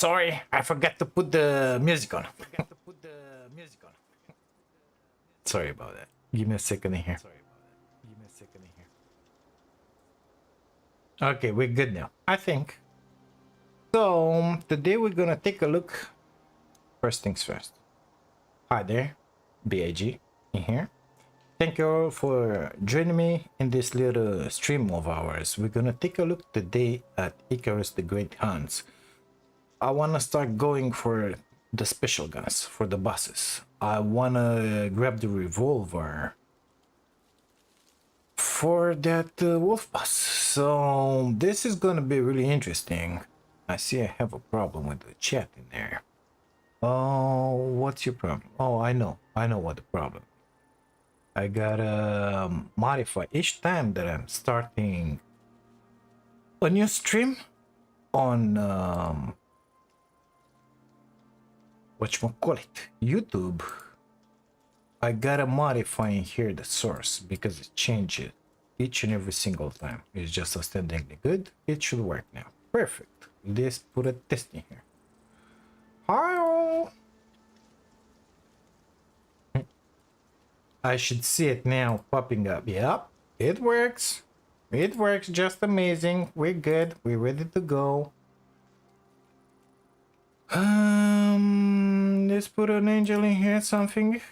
Sorry, I forgot to put the music on. Sorry about that. Give me a second in here. Okay, we're good now, I think. So today we're gonna take a look. First things first. Hi there, BIG in here. Thank you all for joining me in this little stream of ours. We're gonna take a look today at Icarus the Great Hunts. I wanna start going for the special guns, for the bosses. I wanna grab the revolver for that wolf boss. So this is gonna be really interesting. I see I have a problem with the chat in there. Oh, what's your problem? Oh, I know what the problem. I gotta modify each time that I'm starting a new stream on whatchamacallit, YouTube. I gotta modify in here the source because it changes each and every single time. It's just outstandingly good. It should work now. Perfect. Let's put a test in here. Hi. I should see it now popping up. Yep, it works. It works just amazing. We're good. We're ready to go. Let's put an angel in here, something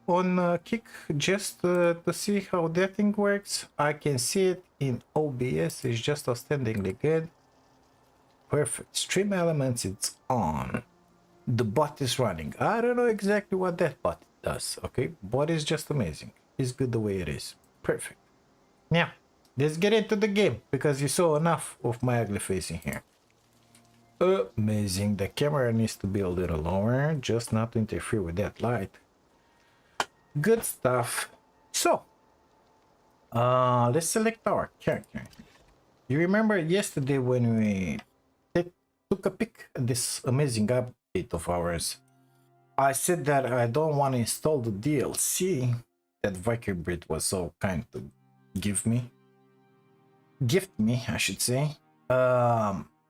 on kick, just to see how that thing works. I can see it in OBS. It's just outstandingly good. Perfect. Stream elements, it's on. The bot is running. I don't know exactly what that bot does, okay, but it's just amazing. It's good the way it is. Perfect. Now let's get into the game because you saw enough of my ugly face in here. Amazing. The camera needs to be a little lower, just not to interfere with that light. Good stuff. So let's select our character. You remember yesterday when we took a peek at this amazing update of ours, I said that I don't want to install the DLC that Viking Brit was so kind to gift me, I should say.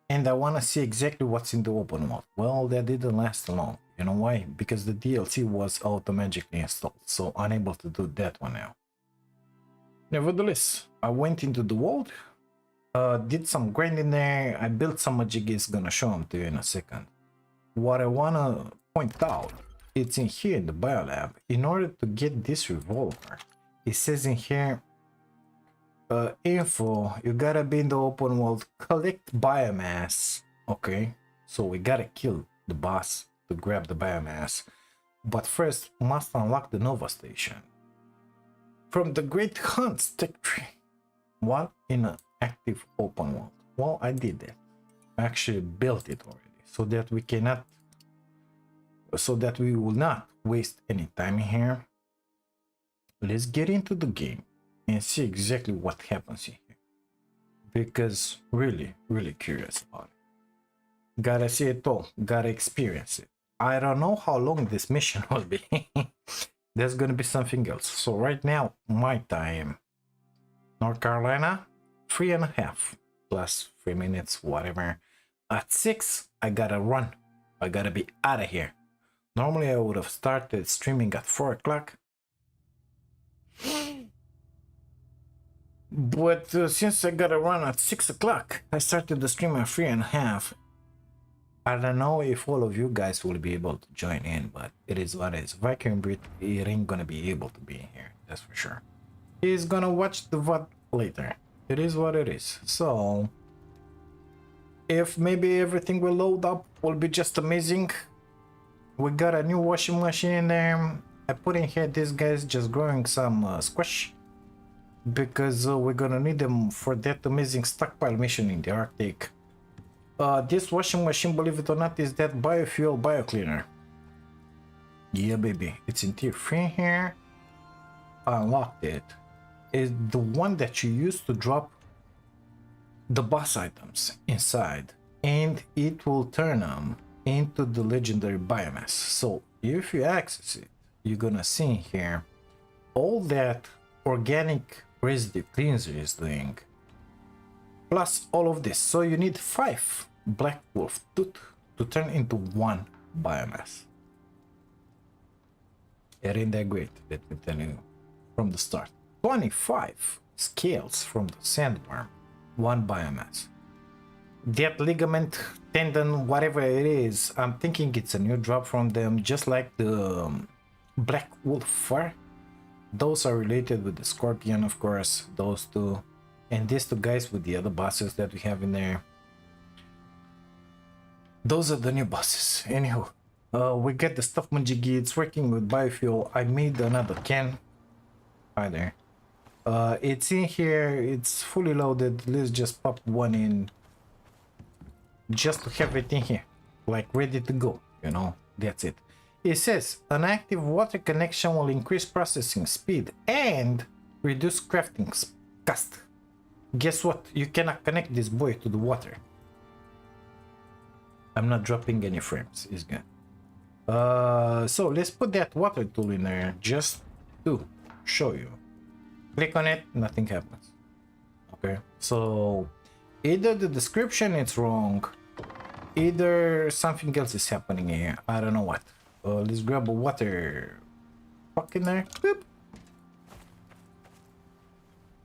And I want to see exactly what's in the open world. Well, that didn't last long. You know why? Because the DLC was automatically installed, so unable to do that one now. Nevertheless, I went into the world, did some grinding there. I built some majiggies, gonna show them to you in a second. What I wanna point out, it's in here in the biolab. In order to get this revolver, it says in here info, you gotta be in the open world, collect biomass. Okay, so we gotta kill the boss to grab the biomass, but first must unlock the Nova station from the Great Hunts tech tree. One in an active open world. Well, I did that. I actually built it already so that we will not waste any time here. Let's get into the game and see exactly what happens in here, because really curious about it. Gotta see it all, gotta experience it. I don't know how long this mission will be. There's gonna be something else. So right now my time, North Carolina, 3.5 plus 3 minutes, whatever. At 6 I gotta run. I gotta be out of here. Normally I would have started streaming at 4 o'clock, but since I gotta run at 6 o'clock, I started the stream at 3.5. I don't know if all of you guys will be able to join in, but it is what it is. Viking Brit, it ain't gonna be able to be in here, that's for sure. He's gonna watch the VOD later. It is what it is. So if maybe everything will load up, will be just amazing. We got a new washing machine in there. I put in here this guy's just growing some squash, because we're gonna need them for that amazing stockpile mission in the Arctic. This washing machine, believe it or not, is that biofuel biocleaner. Yeah, baby, it's in tier 3 here. I unlocked it. It's the one that you use to drop the boss items inside, and it will turn them into the legendary biomass. So if you access it, you're gonna see here all that organic residue cleanser is doing, plus all of this. So you need 5 black wolf tooth to turn into one biomass. It ain't that great, let me tell you from the start. 25 scales from the sandworm, one biomass. That ligament, tendon, whatever it is, I'm thinking it's a new drop from them, just like the black wolf fur. Those are related with the scorpion, of course, those two. And these two guys with the other bosses that we have in there. Those are the new bosses. Anywho, we get the stuff Majigi. It's working with biofuel. I made another can. Hi there. It's in here. It's fully loaded. Let's just pop one in. Just to have it in here. Like ready to go. You know, that's it. It says an active water connection will increase processing speed and reduce crafting cost. Guess what? You cannot connect this boy to the water. I'm not dropping any frames. It's good. So let's put that water tool in there just to show you. Click on it, nothing happens. Okay, so either the description is wrong, either something else is happening here. I don't know what. Let's grab a water puck in there. Boop.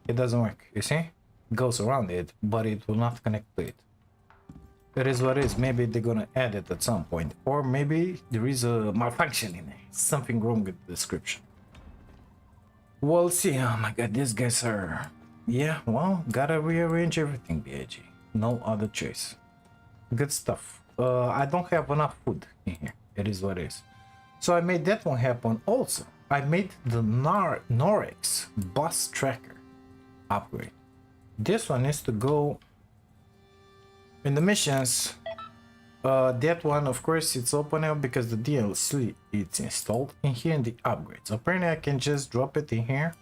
It doesn't work, you see? It goes around it, but it will not connect to it. It is what it is. Maybe they're gonna add it at some point, or maybe there is a malfunction in there. Something wrong with the description. We'll see. Oh my god, these guys are... Yeah, well, gotta rearrange everything, BAG. No other choice. Good stuff. I don't have enough food in here. It is what it is. So I made that one happen also. I made the Norex bus tracker upgrade. This one needs to go in the missions. That one, of course, it's open now because the DLC it's installed in here in the upgrades. Apparently I can just drop it in here.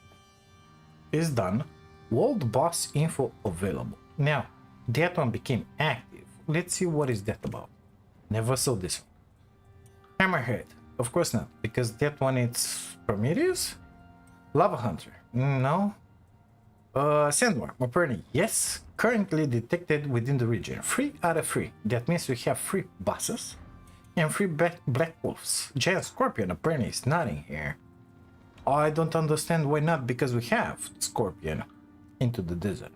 It's done. World boss info available. Now that one became active. Let's see what is that about. Never saw this one. Hammerhead, of course not, because that one it's Prometheus. Lava Hunter, no. Sandworm, apparently yes. Currently detected within the region. 3 out of 3. That means we have 3 bosses and 3 black wolves. Giant Scorpion apparently is not in here. I don't understand why not, because we have Scorpion into the desert.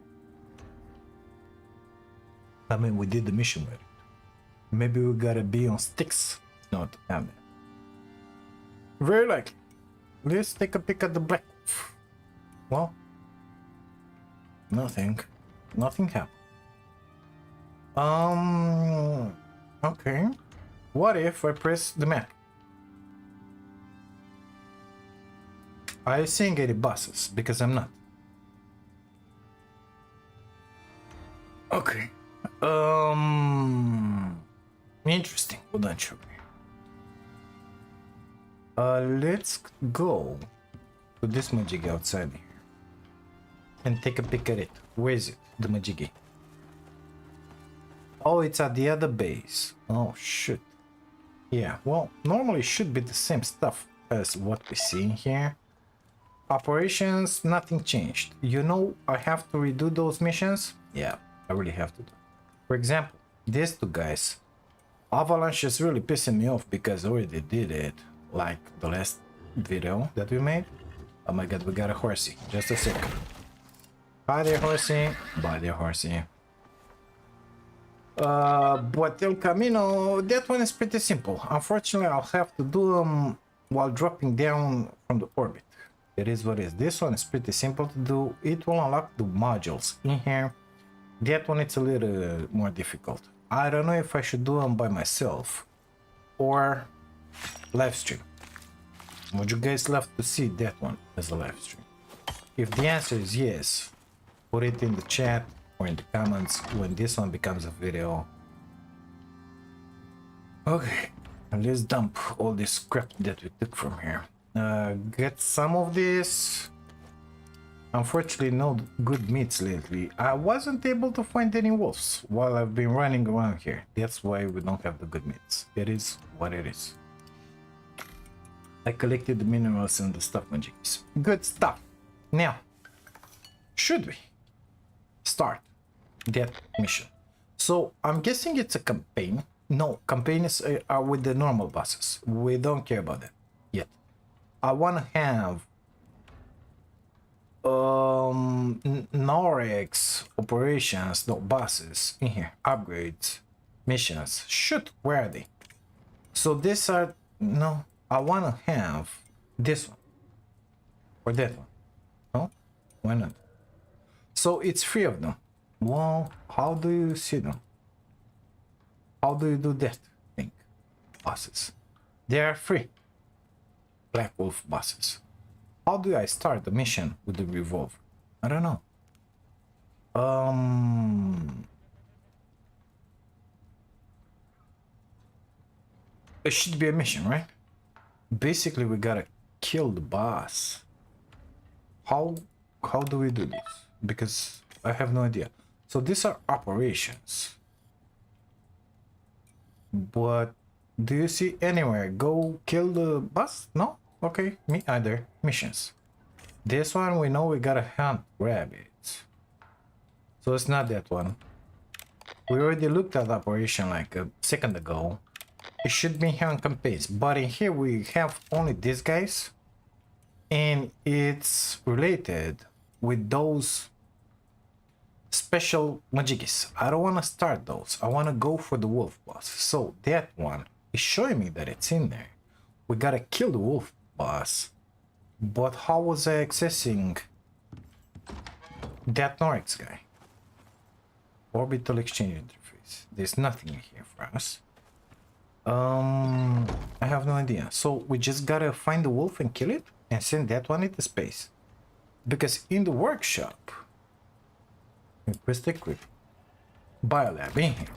I mean, we did the mission with it. Maybe we gotta be on sticks not to have it. Very likely. Let's take a peek at the black wolf. Well, nothing happened. Okay. What if I press the map? Are you seeing any bosses? Because I'm not. Okay. Interesting. Hold on, sugar. Let's go to this Majigi outside here and take a peek at it. Where is it? The Majigi. Oh, it's at the other base. Oh, shit. Yeah, well, normally should be the same stuff as what we see in here. Operations, nothing changed. You know, I have to redo those missions. Yeah, I really have to do. For example, these two guys. Avalanche is really pissing me off because I already did it. Like the last video that we made. Oh my god, we got a horsey. Just a sec. Hi there, horsey. Bye there, horsey. But El Camino, that one is pretty simple. Unfortunately, I'll have to do them while dropping down from the orbit. It is what it is. This one is pretty simple to do. It will unlock the modules in here. That one it's a little more difficult. I don't know if I should do them by myself or live stream. Would you guys love to see that one as a live stream? If the answer is yes, put it in the chat or in the comments when this one becomes a video. Okay, let's dump all this crap that we took from here. Get some of this. Unfortunately, no good meats lately. I wasn't able to find any wolves while I've been running around here. That's why we don't have the good meats. It is what it is. I collected the minerals and the stuff magics. Good stuff. Now, should we start that mission? So I'm guessing it's a campaign No, campaigns are with the normal bosses. We don't care about that yet. I want to have Norex operations, no bosses in here, upgrades, missions. Shoot, where are they? So these are, no, I want to have this one or that one. No, why not? So it's three of them. Well, how do you see them? How do you do that thing? Bosses. They are free. Black Wolf bosses. How do I start the mission with the revolver? I don't know. It should be a mission, right? Basically, we gotta kill the boss. How do we do this? Because I have no idea. So these are operations. But do you see anywhere? Go kill the boss? No? Okay, me either. Missions. This one we know we gotta hunt rabbits. So it's not that one. We already looked at the operation like a second ago. It should be here on campaigns. But in here we have only these guys. And it's related with those special majigis. I don't want to start those. I want to go for the wolf boss. So that one is showing me that it's in there. We gotta kill the wolf boss. But how was I accessing that Norex guy? Orbital exchange interface. There's nothing here for us. I have no idea. So we just gotta find the wolf and kill it and send that one into space. Because in the workshop, request equip, biolab in here.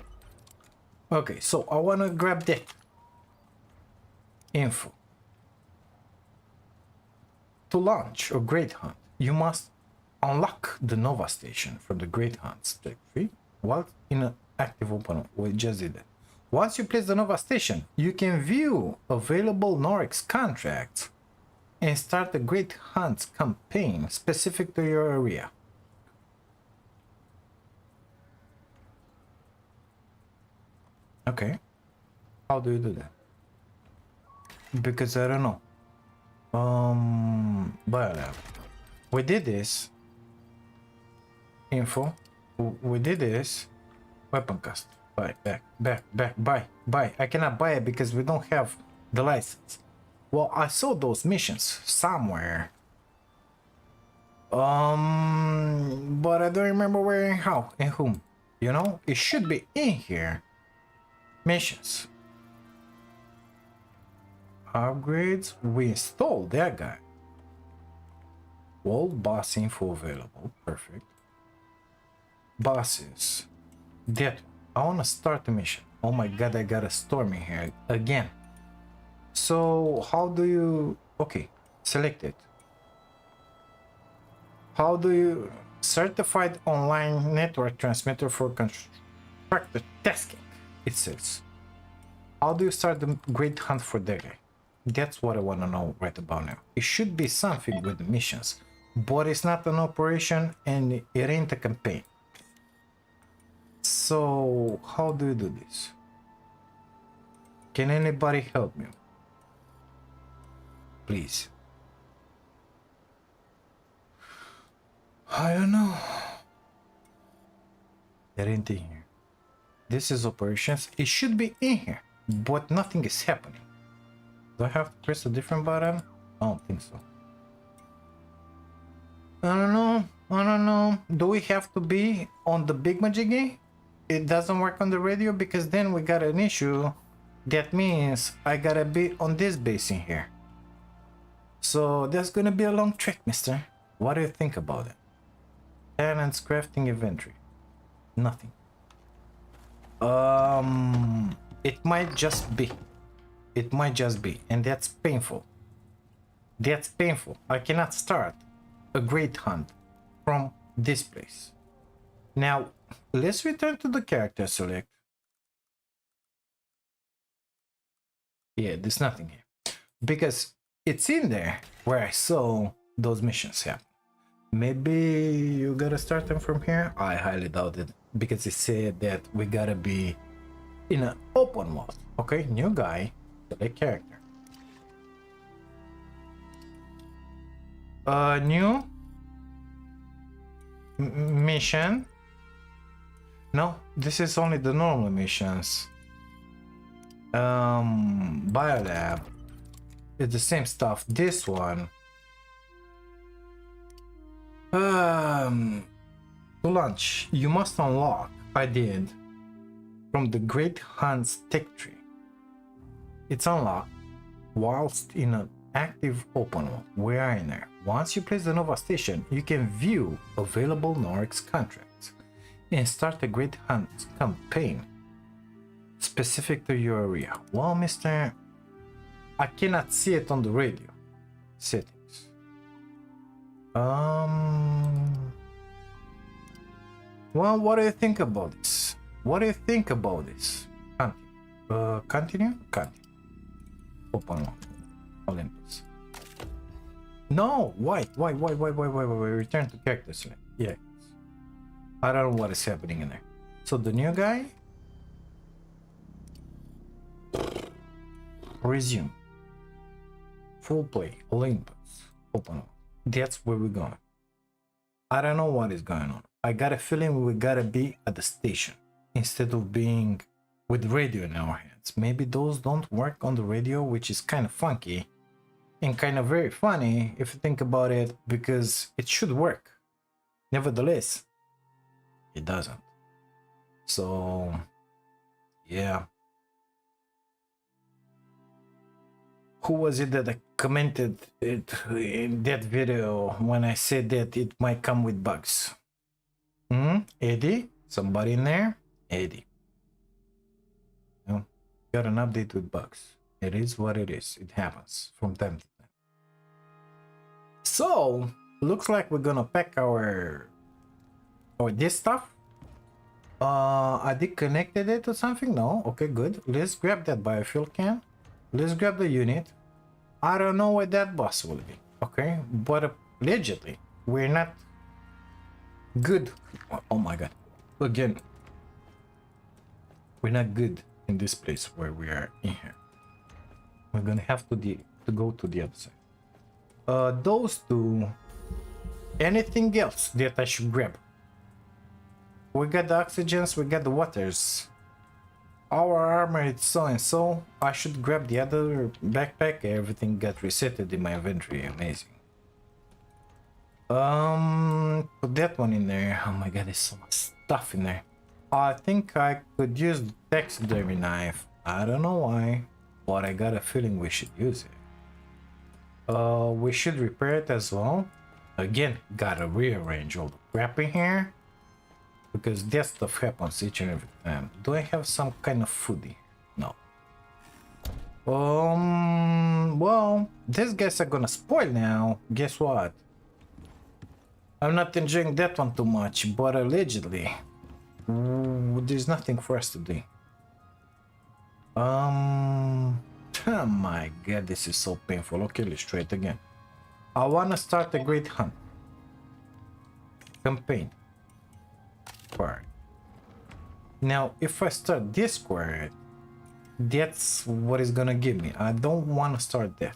Okay, so I wanna grab that info. To launch a Great Hunt, you must unlock the Nova Station from the Great Hunt step 3 while in an active open. We just did that. Once you place the Nova Station, you can view available Norex contracts and start the Great Hunt campaign specific to your area. Okay. How do you do that? Because I don't know. Biolab. We did this. Info. We did this. Weapon cast. Buy. Back. Buy. I cannot buy it because we don't have the license. Well, I saw those missions somewhere. But I don't remember where and how and whom. You know, it should be in here. Missions. Upgrades. We installed that guy. World boss info available. Perfect. Bosses. That. I want to start the mission. Oh my god, I got a storm in here again. So how do you... Okay, select it. How do you... Certified online network transmitter for constructor tasking, it says. How do you start the Great Hunt for that guy? That's what I want to know right about now. It should be something with the missions, but it's not an operation and it ain't a campaign. So how do you do this? Can anybody help me? Please. I don't know. It ain't in here. This is operations. It should be in here, but nothing is happening. Do I have to press a different button? I don't think so. I don't know. Do we have to be on the big majiggy? It doesn't work on the radio because then we got an issue. That means I gotta be on this base in here. So that's gonna be a long trek, mister. What do you think about it? Talents, crafting, inventory. Nothing. It might just be. It might just be, and that's painful. That's painful. I cannot start a Great Hunt from this place. Now, let's return to the character select. Yeah, there's nothing here. Because it's in there where I saw those missions happen. Maybe you gotta start them from here? I highly doubt it. Because it said that we gotta be in an open world. Okay, new guy, select character. New mission. No, this is only the normal missions. Biolab. It's the same stuff. This one. To launch, you must unlock. I did. From the Great Hunt's tech tree. It's unlocked whilst in an active open world. We are in there. Once you place the Nova Station, you can view available Norix contracts and start a Great Hunt campaign specific to your area. Well, mister, I cannot see it on the radio. Settings. Well, what do you think about this? What do you think about this? Continue? Continue. Open one. Olympus. No! Why? Return to character select. Yeah. I don't know what is happening in there. So the new guy? Resume. Full play. Olympus. Open one. That's where we're going. I don't know what is going on. I got a feeling we gotta be at the station instead of being with radio in our hands. Maybe those don't work on the radio, which is kind of funky and kind of very funny if you think about it, because it should work. Nevertheless, it doesn't. So, yeah. Who was it that commented it in that video when I said that it might come with bugs? Eddie? Somebody in there? Eddie. No, got an update with bugs. It is what it is. It happens from time to time. So, looks like we're gonna pack our this stuff. I disconnected it or something? No? Okay, good. Let's grab that biofuel can. Let's grab the unit. I don't know where that boss will be. Okay, but allegedly, we're not good. Oh my god. Again, we're not good in this place where we are in here. We're gonna have to go to the other side. Those two. Anything else that I should grab? We got the oxygens, we got the waters. Our armor is so and so. I should grab the other backpack. Everything got resetted in my inventory. Amazing. Put that one in there. Oh my god, there's so much stuff in there. I think I could use the taxidermy knife. I don't know why, but I got a feeling we should use it. We should repair it as well. Again, gotta rearrange all the crap in here, because that stuff happens each and every time. Do I have some kind of foodie? No. Well, these guys are gonna spoil now. Guess what? I'm not enjoying that one too much, but allegedly, there's nothing for us to do. Oh my god, this is so painful. Okay, let's try it again. I wanna start a great hunt. Campaign. Square. Now, if I start this square, that's what it's gonna give me. I don't want to start that.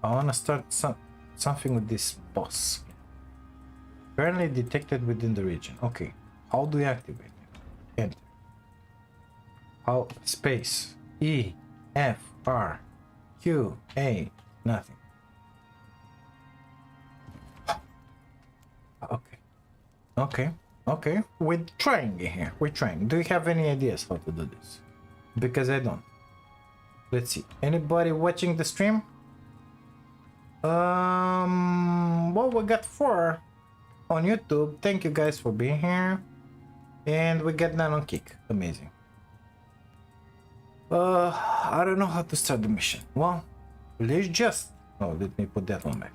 I want to start something with this boss. Currently detected within the region. Okay, how do you activate it? Enter. How? Space. E, F, R, Q, A, nothing. Okay, we're trying here. We're trying. Do you have any ideas how to do this? Because I don't. Let's see. Anybody watching the stream? Well, we got 4 on YouTube. Thank you guys for being here. And we got 9 on Kick. Amazing. I don't know how to start the mission. Well, let's just... Oh, let me put that one back.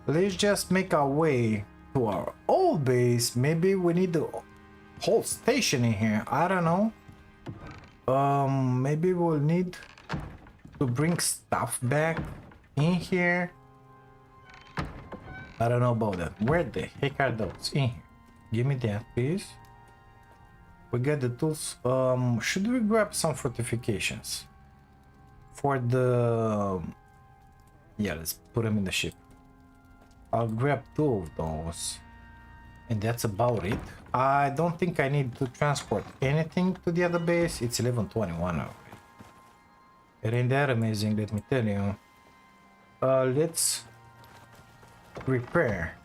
Let's just make our way to our old base. Maybe we need the whole station in here. I don't know. Maybe we'll need to bring stuff back in here. I don't know about that. Where the heck are those? In here. Give me that, please. We get the tools. Should we grab some fortifications? For the... Yeah, let's put them in the ship. I'll grab 2 of those. And that's about it. I don't think I need to transport anything to the other base. It's 11:21 already. It ain't that amazing, let me tell you. Let's repair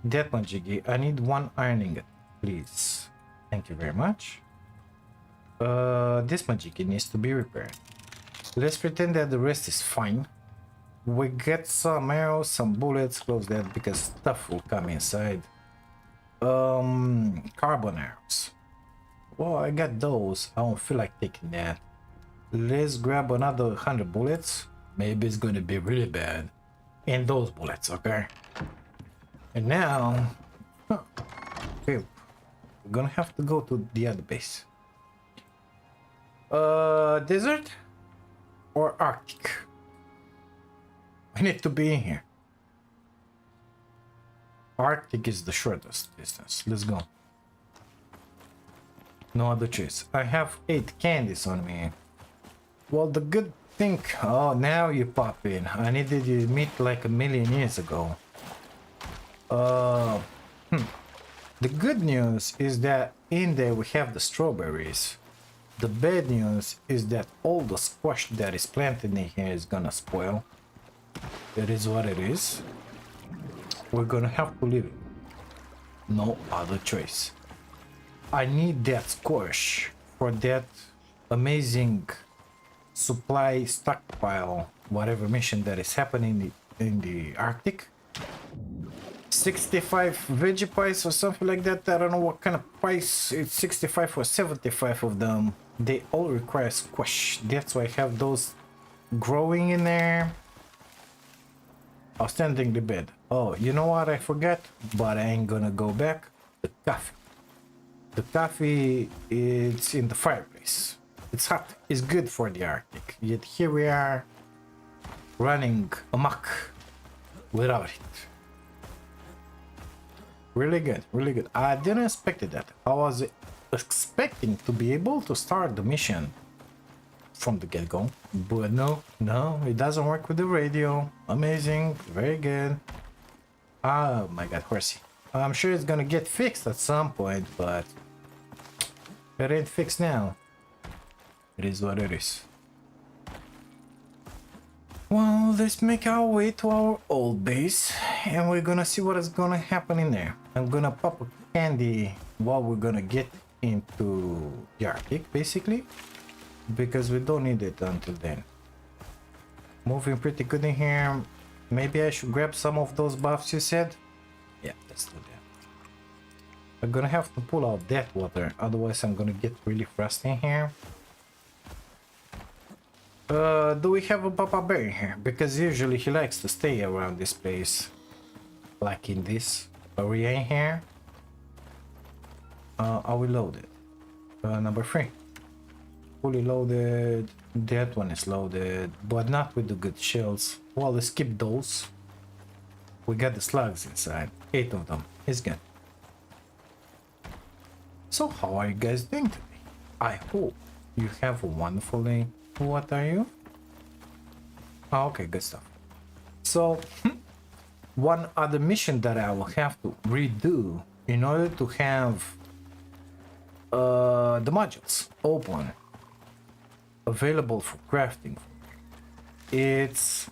that one, Jiggy. I need 1 iron ingot, please. Thank you very much. This Majiki needs to be repaired. Let's pretend that the rest is fine. We get some arrows, some bullets, close that because stuff will come inside. Carbon arrows. Well, I got those. I don't feel like taking that. Let's grab another 100 bullets. Maybe it's gonna be really bad. And those bullets, okay? And now, okay, we're gonna have to go to the other base. Desert or Arctic? I need to be in here. Arctic is the shortest distance. Let's go. No other choice. I have 8 candies on me. Well, the good thing... Oh, now you pop in. I needed you to meet like a million years ago. The good news is that in there we have the strawberries. The bad news is that all the squash that is planted in here is gonna spoil. It is what it is. We're gonna have to leave it. No other choice. I need that squash for that amazing supply stockpile, whatever mission that is happening in the Arctic. 65 veggie pies or something like that. I don't know what kind of pies. It's 65 or 75 of them. They all require squash. That's why I have those growing in there. Outstandingly bad. Oh, you know what I forgot? But I ain't gonna go back. The coffee. The coffee is in the fireplace. It's hot. It's good for the Arctic. Yet here we are running amok without it. Really good, really good. I didn't expect that. I was expecting to be able to start the mission from the get-go, but no, it doesn't work with the radio. Amazing, very good. Oh my god, horsey. I'm sure it's gonna get fixed at some point, but it ain't fixed now. It is what it is. Well, let's make our way to our old base and we're gonna see what is gonna happen in there. I'm gonna pop a candy while we're gonna get into the Arctic, basically, because we don't need it until then. Moving pretty good in here. Maybe I should grab some of those buffs you said? Yeah, let's do that. I'm gonna have to pull out that water, otherwise I'm gonna get really frosty in here. Do we have a Papa Bear here? Because usually he likes to stay around this place. Like in this area in here. Are we loaded? Number 3. Fully loaded. That one is loaded, but not with the good shells. Well, let's skip those. We got the slugs inside. 8 of them. It's good. So how are you guys doing today? I hope you have a wonderful day. What are you? Oh, okay, good stuff. So, one other mission that I will have to redo in order to have the modules open, available for crafting. It's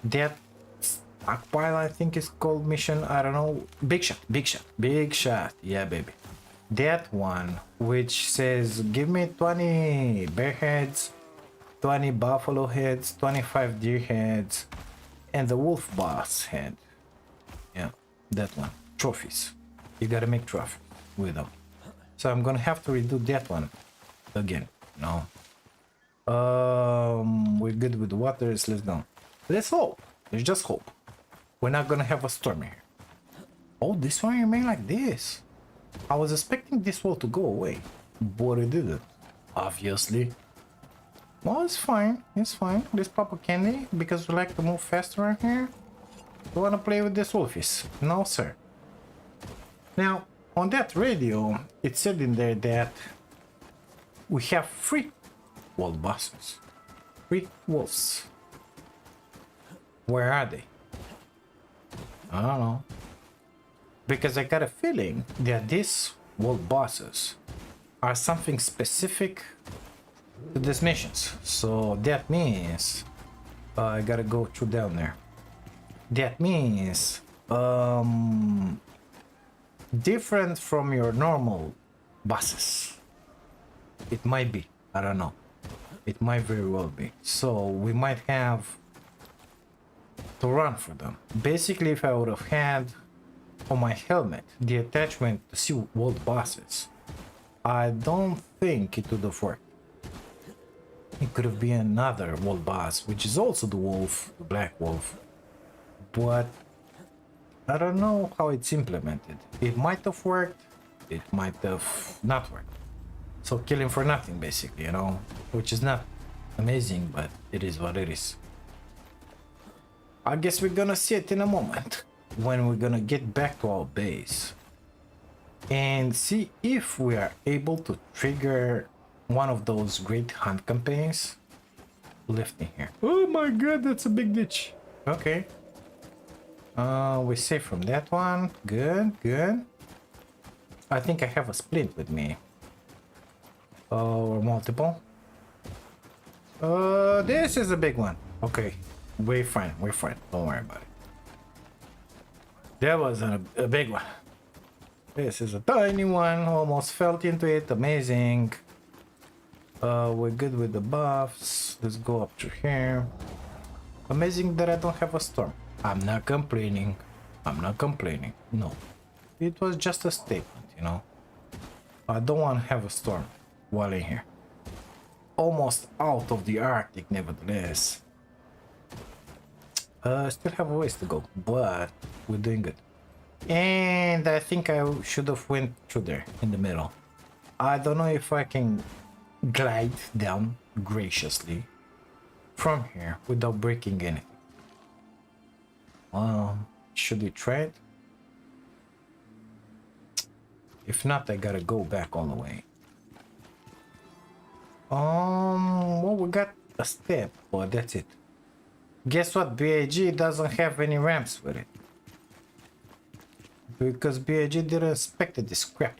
that stockpile, I think it's called mission. I don't know. Big shot. Yeah, baby. That one, which says give me 20 bear heads, 20 buffalo heads, 25 deer heads, and the wolf boss head. Yeah, that one. Trophies. You gotta make trophies with them. So I'm gonna have to redo that one again. No. We're good with the waters. Let's go. Let's hope. Let's just hope. We're not gonna have a storm here. Oh, this one remain like this. I was expecting this wall to go away, but it didn't. Obviously. Well, it's fine. It's fine. Let's pop a candy because we like to move faster right here. You wanna play with this wolfies? No, sir. Now, on that radio, it said in there that we have 3 world bosses. 3 wolves. Where are they? I don't know. Because I got a feeling that these world bosses are something specific to these missions. So that means I gotta go through down there. That means different from your normal bosses. It might be. I don't know. It might very well be. So we might have to run for them. Basically, if I would have had on my helmet the attachment to see world bosses, I don't think it would have worked. It could have been another world boss, which is also the wolf, the black wolf. But I don't know how it's implemented. It might have worked, it might have not worked. So killing for nothing, basically, you know, which is not amazing, but it is what it is. I guess we're gonna see it in a moment when we're gonna get back to our base and see if we are able to trigger one of those great hunt campaigns left in here. Oh my god, that's a big ditch. Okay. We're safe from that one. Good, good. I think I have a splint with me. Or multiple. This is a big one. Okay. We're fine, we're fine. Don't worry about it. That was a big one. This is a tiny one. Almost fell into it. Amazing. We're good with the buffs. Let's go up to here. Amazing that I don't have a storm. I'm not complaining. I'm not complaining. No. It was just a statement, you know. I don't want to have a storm while in here. Almost out of the Arctic, nevertheless. Still have a ways to go, but we're doing good. And I think I should have went through there in the middle. I don't know if I can glide down graciously from here without breaking anything. Should we try it? If not, I gotta go back all the way. Well, we got a step, but that's it. Guess what? BAG doesn't have any ramps with it. Because BAG didn't inspect this crap.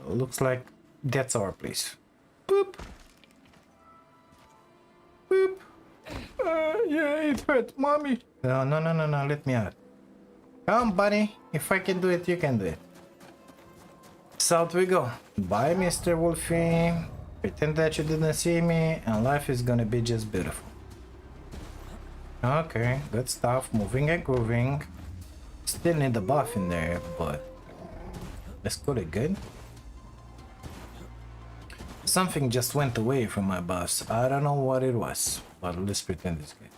Looks like that's our place. Boop. Boop. Yeah, it hurt, mommy. No, no, no, no, no, let me out. Come, buddy. If I can do it, you can do it. South we go. Bye, Mr. Wolfie. Pretend that you didn't see me, and life is gonna be just beautiful. Okay, good stuff. Moving and grooving. Still need the buff in there, but let's call it good. Something just went away from my buffs. I don't know what it was, but let's pretend it's good.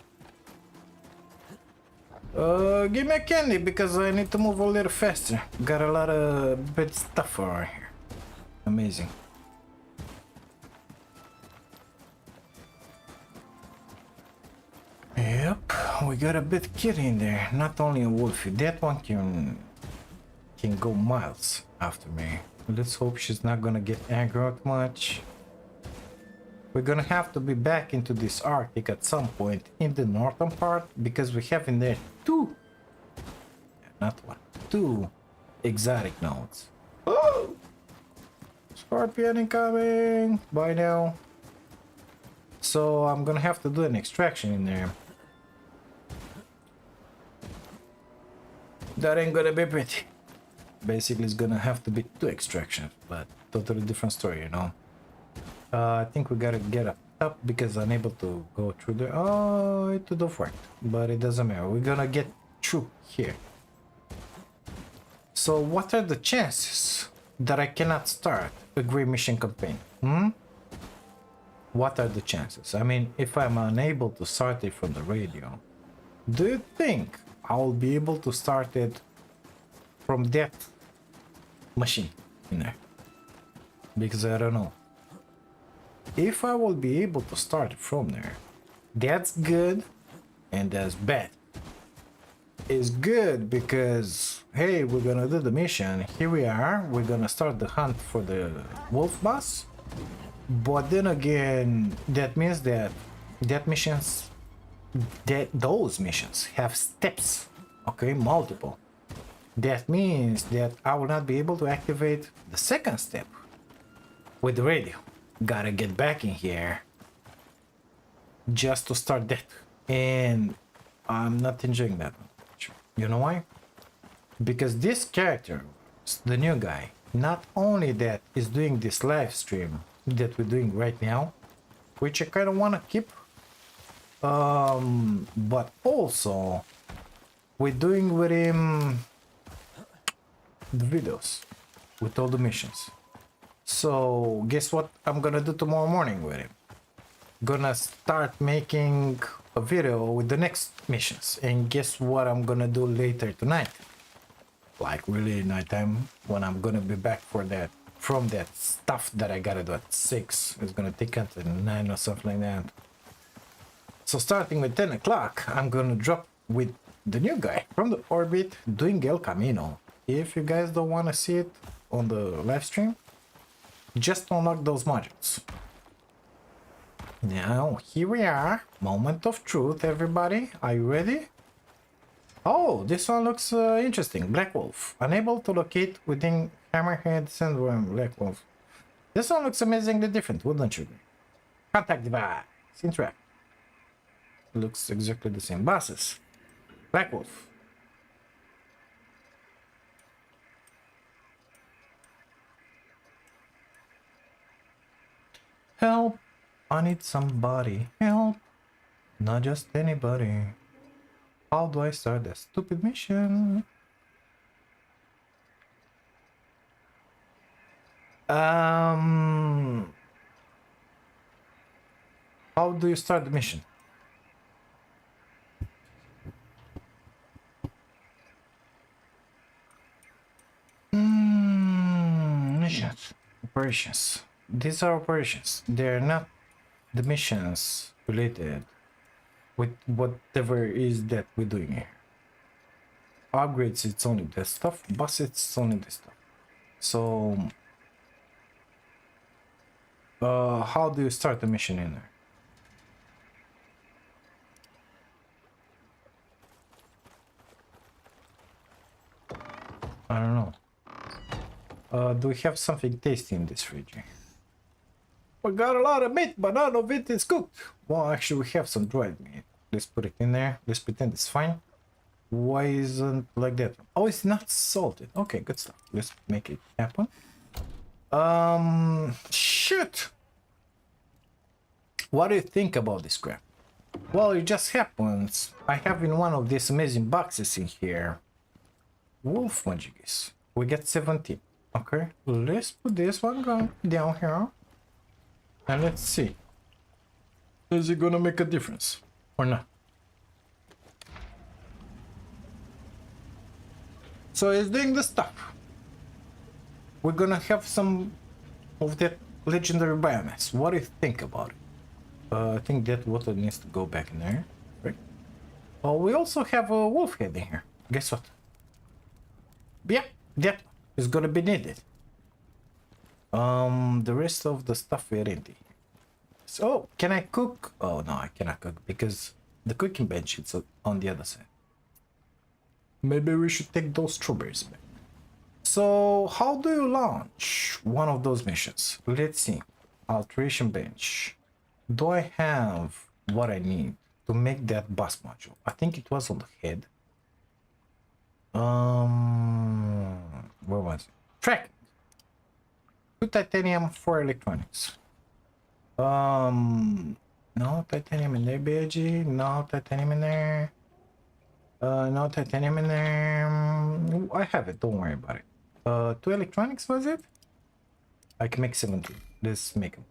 Give me a candy because I need to move a little faster. Got a lot of bad stuff around here. Amazing. Yep, we got a bit kitty in there. Not only a wolfie, that one can go miles after me. Let's hope she's not gonna get aggroed much. We're gonna have to be back into this Arctic at some point in the northern part because we have in there 2, not 1, 2 exotic nodes. Oh! Scorpion incoming! Bye now. So I'm gonna have to do an extraction in there. That ain't gonna be pretty. Basically, it's gonna have to be 2 extractions, but totally different story, you know. I think we gotta get up because I'm unable to go through there. Oh, it would have worked, but it doesn't matter. We're gonna get through here. So what are the chances that I cannot start a great mission campaign? What are the chances? I mean, if I'm unable to start it from the radio, do you think I'll be able to start it from that machine in there? Because I don't know. If I will be able to start from there, that's good and that's bad. is good because hey, we're gonna do the mission. Here we are. We're gonna start the hunt for the wolf boss. But then again, that means that those missions have steps. Okay, multiple. That means that I will not be able to activate the second step with the radio. Gotta get back in here just to start that. And I'm not enjoying that much. You know why? Because this character, the new guy, not only that is doing this live stream that we're doing right now, which I kind of want to keep, but also we're doing with him the videos with all the missions. So guess what I'm gonna do tomorrow morning with him? Gonna start making a video with the next missions, and guess what I'm gonna do later tonight, like really nighttime, when I'm gonna be back for that from that stuff that I gotta do at 6. It's gonna take until 9 or something like that. So starting with 10 o'clock I'm gonna drop with the new guy from the orbit doing El Camino. If you guys don't want to see it on the live stream, just unlock those modules. Now, here we are. Moment of truth, everybody. Are you ready? Oh, this one looks interesting. Black Wolf. Unable to locate within Hammerhead Sandworm. Black Wolf. This one looks amazingly different, wouldn't you agree? Contact device. Interact. Looks exactly the same. Bosses. Black Wolf. Help. I need somebody. Help. Not just anybody. How do I start that stupid mission? How do you start the mission? Missions. Operations. These are operations. They're not the missions related with whatever is that we're doing here. Upgrades, it's only this stuff. Boss, it's only this stuff. So how do you start the mission in there? I don't know. Do we have something tasty in this fridge? We got a lot of meat, but none of it is cooked. Well, actually, we have some dried meat. Let's put it in there. Let's pretend it's fine. Why isn't like that? Oh, it's not salted. Okay, good stuff. Let's make it happen. Shit. What do you think about this crap? Well, it just happens. I have in one of these amazing boxes in here wolf magicus. We get 17. Okay, let's put this one down here. And let's see. Is it gonna make a difference or not? So it's doing the stuff. We're gonna have some of that legendary biomass. What do you think about it? I think that water needs to go back in there, right? Oh, we also have a wolf head in here. Guess what? Yeah, that is gonna be needed. The rest of the stuff we're empty. So, can I cook? Oh no, I cannot cook because the cooking bench is on the other side. Maybe we should take those strawberries back. So, how do you launch one of those missions? Let's see. Alteration bench. Do I have what I need to make that boss module? I think it was on the head. Where was it? Track. 2 titanium, 4 electronics. No titanium in there, BG. No titanium in there. No titanium in there. I have it, don't worry about it. 2 electronics, was it? I can make 17. Let's make them.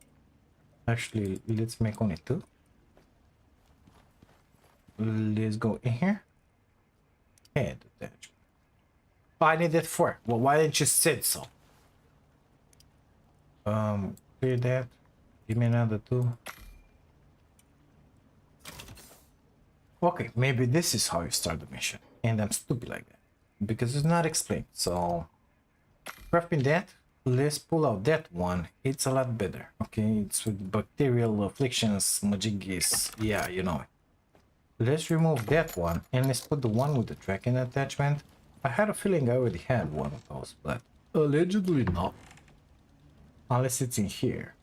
Actually, let's make only 2. Let's go in here. Head attachment. Oh, I needed 4. Well, why didn't you say so? Clear that. Give me another 2. Okay, maybe this is how you start the mission. and I'm stupid like that because it's not explained. So crafting that, let's pull out that one. It's a lot better. Okay, it's with bacterial afflictions, majigis. Yeah, you know it. Let's remove that one and let's put the one with the tracking attachment. I had a feeling I already had one of those, but allegedly not. Unless it's in here.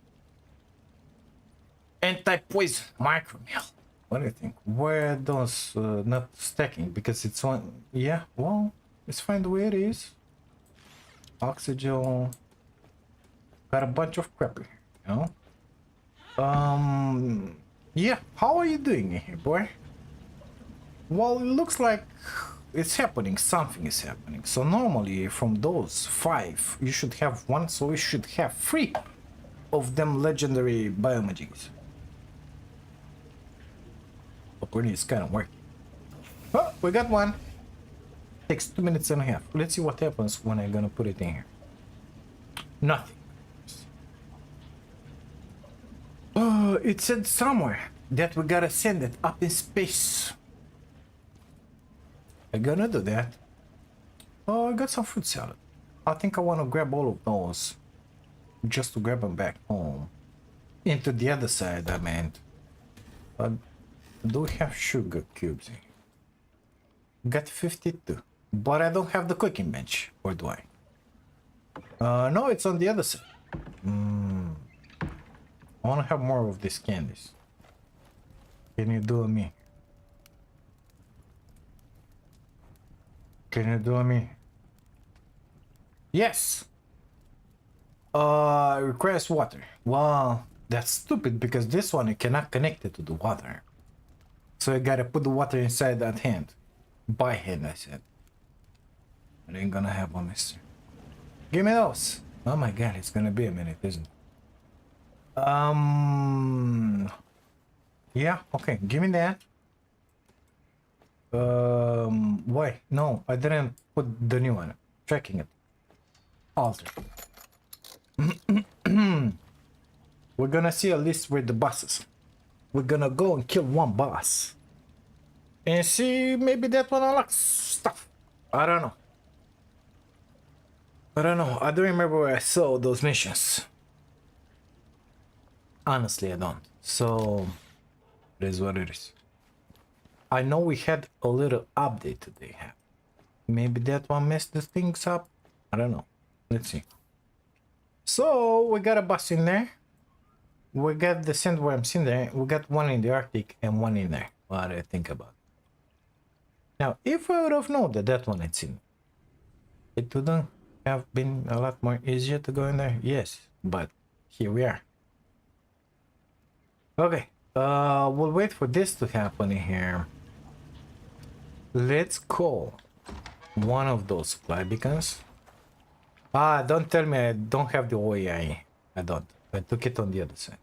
Anti-poison micromeal. What do you think? Where are those not stacking? Because it's one. Yeah, well, let's find the way it is. Oxygen. Got a bunch of crap here, you know? Yeah, how are you doing here, boy? Well, it looks like it's happening. Something is happening. So normally from those 5, you should have 1, so we should have 3 of them legendary biomagics. Apparently it's kind of working. Oh, we got one. Takes 2 minutes and a half. Let's see what happens when I'm gonna put it in here. Nothing. It said somewhere that we gotta send it up in space. I'm gonna do that. Oh, I got some fruit salad. I think I want to grab all of those just to grab them back home. Into the other side, I meant. Do we have sugar cubes in here? Got 52. But I don't have the cooking bench. Or do I? No, it's on the other side. I want to have more of these candies. Can you do me? Can you do me? Yes! Requires water. Well, that's stupid because this one you cannot connect it to the water. So you gotta put the water inside that hand. By hand, I said. I ain't gonna have one, mister. Give me those. Oh my god, it's gonna be a minute, isn't it? Yeah, okay, give me that. Why? No, I didn't put the new one. Tracking it. Alter. We're gonna see a list with the bosses. We're gonna go and kill one boss. And see, maybe that one unlocks stuff. I don't know. I don't know. I don't remember where I saw those missions. Honestly, I don't. So, it is what it is. I know we had a little update today. Maybe that one messed the things up. I don't know. Let's see. So, we got a boss in there. We got the sandworms in there. We got one in the Arctic and one in there. What do you think about it? Now, if I would have known that that one it's in, it wouldn't have been a lot more easier to go in there. Yes, but here we are. Okay, we'll wait for this to happen in here. Let's call one of those supply beacons. Ah, don't tell me I don't have the OEI. I don't. I took it on the other side.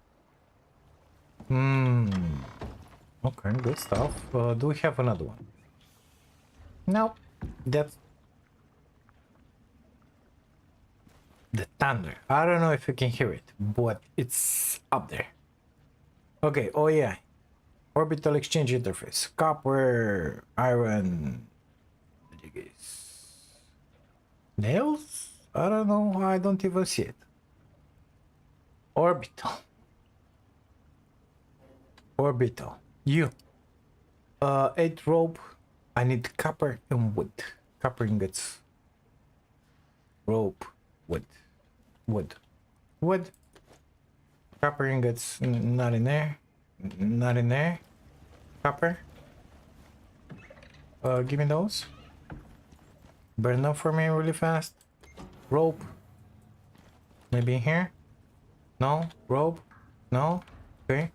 Okay, good stuff. Do we have another one? No. That's the thunder. I don't know if you can hear it, but it's up there. Okay, oh yeah. Orbital exchange interface. Copper, iron. Nails? I don't know. I don't even see it. Orbital. Orbital. You. 8 rope. I need copper and wood. Copper ingots. Rope. Wood. Wood. Wood. Copper ingots. Not in there. Not in there. Copper. Give me those. Burn them for me really fast. Rope. Maybe in here. No. Rope. No. Okay.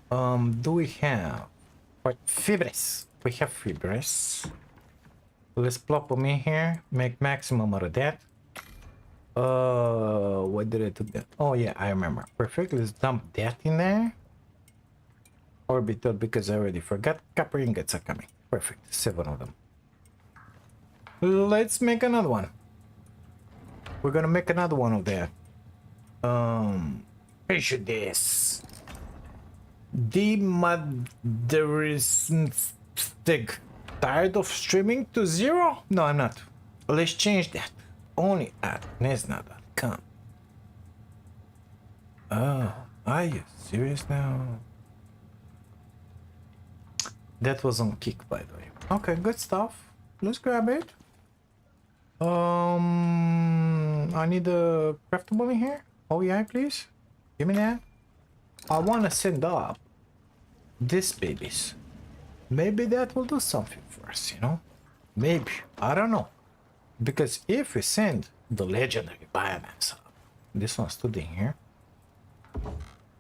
Do we have what? Fibres? We have fibres. Let's plop them in here. Make maximum out of that. What did I do that? Oh yeah, I remember. Perfect. Let's dump that in there. Orbital, because I already forgot. Copper ingots are coming. Perfect. 7 of them. Let's make another one. We're gonna make another one of that. Picture this. The Maderistic. Tired of streaming to 0? No, I'm not. Let's change that. Only at nesna.com. Oh, are you serious now? That was on Kick, by the way. Okay, good stuff. Let's grab it. I need a craftable in here. Oh yeah, please. Give me that. I want to send up these babies. Maybe that will do something for us, you know? Maybe. I don't know. Because if we send the legendary biomass up, this one's stood in here.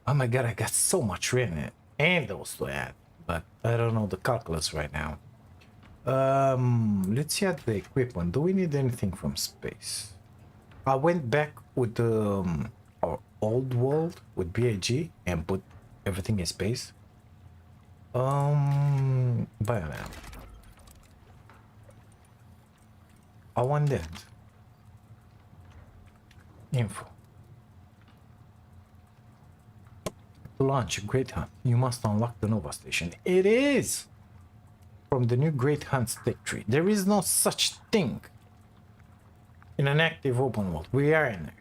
Oh my god, I got so much written and those to add, but I don't know the calculus right now. Let's see at the equipment. Do we need anything from space? I went back with our old world with BAG and put everything in space. Bioman. I want that. Info. To launch a Great Hunt, you must unlock the Nova Station. It is from the new Great Hunt stick tree. There is no such thing in an active open world. We are in there.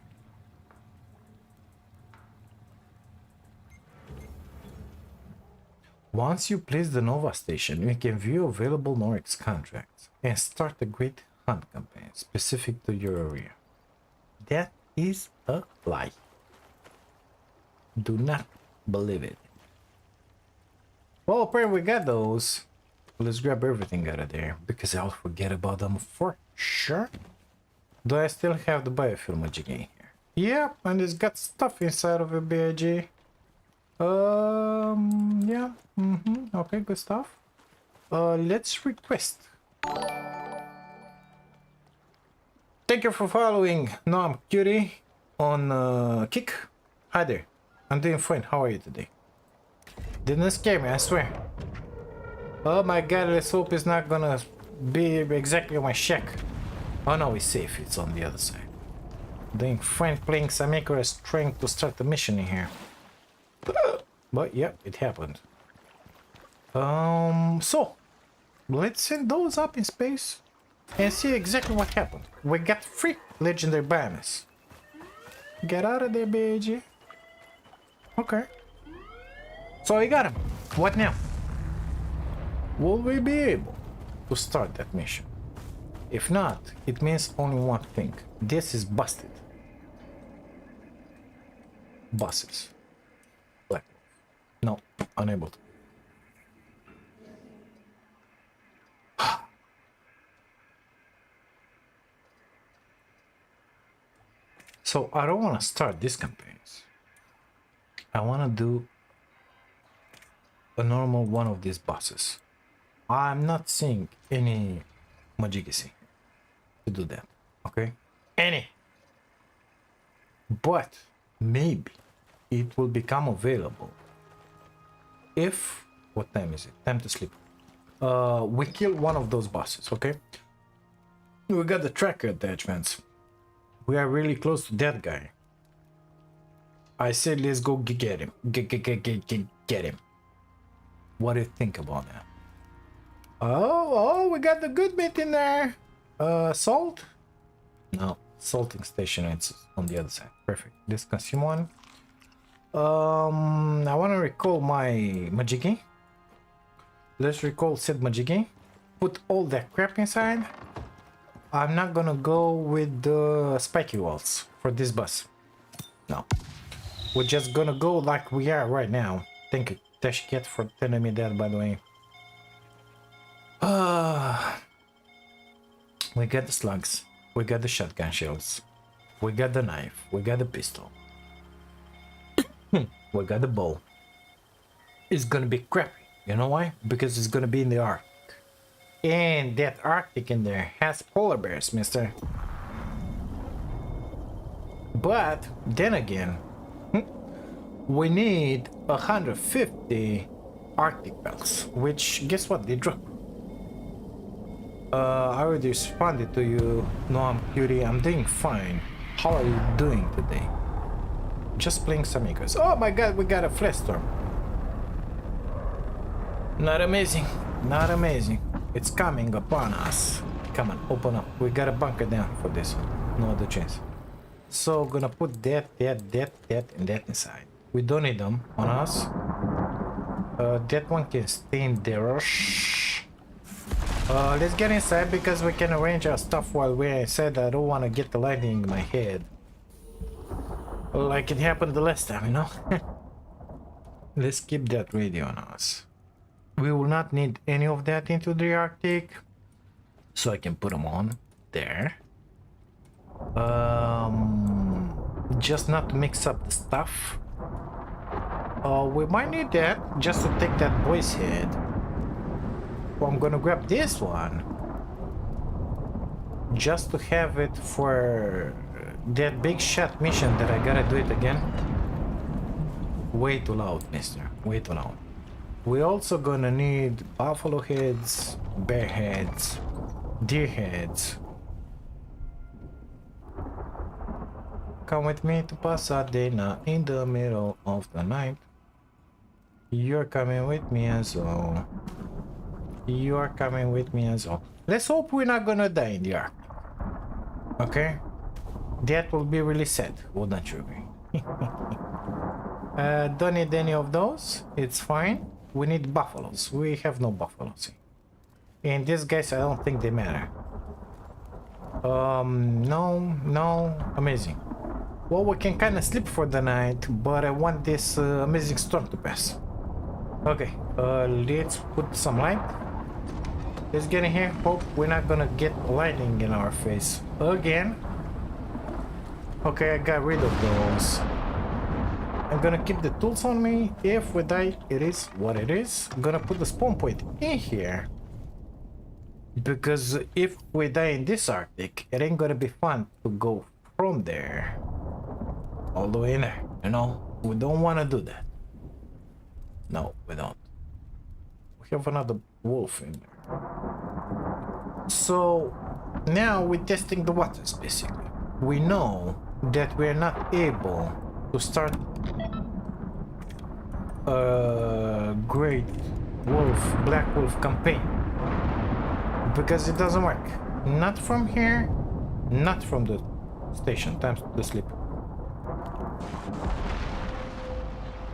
Once you place the Nova Station, you can view available Norix contracts and start a Great Hunt campaign specific to your area. That is a lie. Do not believe it. Well, apparently we got those. Let's grab everything out of there because I'll forget about them for sure. Do I still have the biofuel magic in here? Yeah, and it's got stuff inside of a BIG. Yeah. Okay, good stuff. Let's request. Thank you for following Noam Cutie on Kick. Hi there. I'm doing fine. How are you today? Didn't scare me, I swear. Oh my god, let's hope it's not gonna be exactly on my shack. Oh no, it's safe. It's on the other side. Doing fine playing some Icarus trying to start the mission in here. But yeah, it happened. So let's send those up in space and see exactly what happened. We got 3 legendary biomass. Get out of there, BAG. Okay. So we got him. What now? Will we be able to start that mission? If not, it means only one thing. This is busted. Buses. Black. No, unable to. So I don't want to start these campaigns. I want to do a normal one of these bosses. I'm not seeing any Majigisi to do that, okay? Any. But maybe it will become available if... What time is it? Time to sleep. We kill one of those bosses, okay? We got the tracker attachments. We are really close to that guy. I said let's go get him. Get him. What do you think about that? Oh, we got the good bit in there. Salt? No, salting station, it's on the other side. Perfect. This consume one. I want to recall my Majiki. Let's recall said Majiki. Put all that crap inside. I'm not gonna go with the spiky walls for this bus. No. We're just gonna go like we are right now. Thank you, Tashket, for telling me that, by the way. We got the slugs. We got the shotgun shells. We got the knife. We got the pistol. We got the bow. It's gonna be crappy. You know why? Because it's gonna be in the Arctic. And that Arctic in there has polar bears, mister. But then again, we need 150 Arctic belts, which guess what? They drop. I already responded to you. No, I'm cutie. I'm doing fine. How are you doing today? Just playing some Icarus. Oh my god, we got a flash storm. Not amazing. Not amazing. It's coming upon us. Come on, open up. We got a bunker down for this one. No other chance. So gonna put that, and that inside. We don't need them on us. That one can stay in there. Let's get inside because we can arrange our stuff while we're inside. I don't want to get the lightning in my head. Like it happened the last time, you know? Let's keep that radio on us. We will not need any of that into the Arctic. So I can put them on there. Just not to mix up the stuff. We might need that just to take that boy's head. Well, I'm gonna grab this one just to have it for that big shot mission that I gotta do it again. Way too loud, mister. Way too loud. We're also gonna need buffalo heads, bear heads, deer heads. Come with me to Pasadena in the middle of the night. You're coming with me as well. You are coming with me as well. Let's hope we're not gonna die in the Arctic. Okay? That will be really sad, wouldn't you agree? Don't need any of those. It's fine. We need buffaloes. We have no buffaloes. And these guys, I don't think they matter. No. Amazing. Well, we can kind of sleep for the night, but I want this amazing storm to pass. Okay, let's put some light. Let's get in here. Hope we're not gonna get lightning in our face again. Okay, I got rid of those. I'm gonna keep the tools on me. If we die, it is what it is. I'm gonna put the spawn point in here. Because if we die in this Arctic, it ain't gonna be fun to go from there all the way in there, you know? We don't want to do that. No, we don't. We have another wolf in there. So now we're testing the waters, basically. We know that we're not able to start a great black wolf campaign because it doesn't work. Not from here, not from the station. Time to sleep.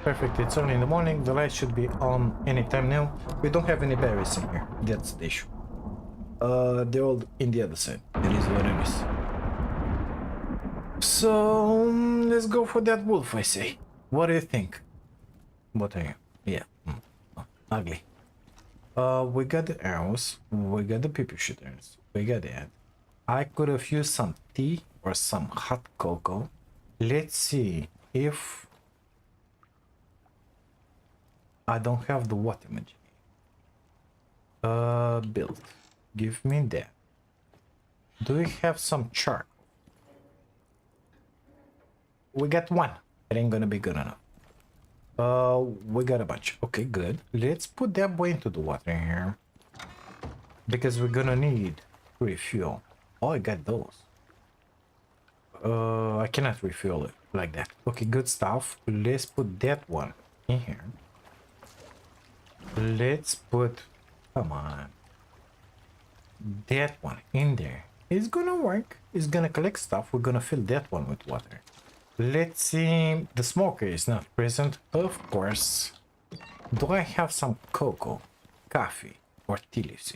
Perfect, it's early in the morning, the light should be on anytime now. We don't have any berries in here, that's the issue. They're all in the other side, it is what it is. So, let's go for that wolf, I say. What do you think? What are you? Yeah, ugly. We got the arrows, we got the pepper shooters, we got that. I could have used some tea or some hot cocoa. Let's see if I don't have the water magic. Build. Give me that. Do we have some charcoal? We got one. It ain't gonna be good enough. We got a bunch. Okay, good. Let's put that boy into the water here. Because we're gonna need refuel. Oh, I got those. I cannot refuel it like that. Okay, good stuff. Let's put that one in here. Let's put, come on, that one in there. It's gonna work. It's gonna collect stuff. We're gonna fill that one with water. Let's see. The smoker is not present, of course. Do I have some cocoa, coffee, or tea leaves?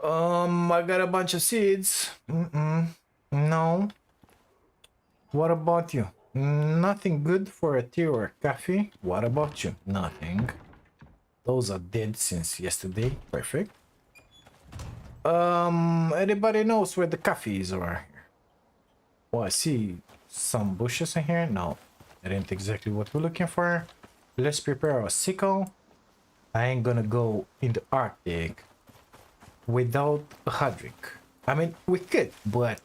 I got a bunch of seeds. No. What about you? Nothing good for a tea or coffee. What about you? Nothing. Those are dead since yesterday. Perfect. Anybody knows where the coffee is around here? Oh, I see some bushes in here. No, that ain't exactly what we're looking for. Let's prepare our sickle. I ain't gonna go in the Arctic without a hot drink. I mean, we could, but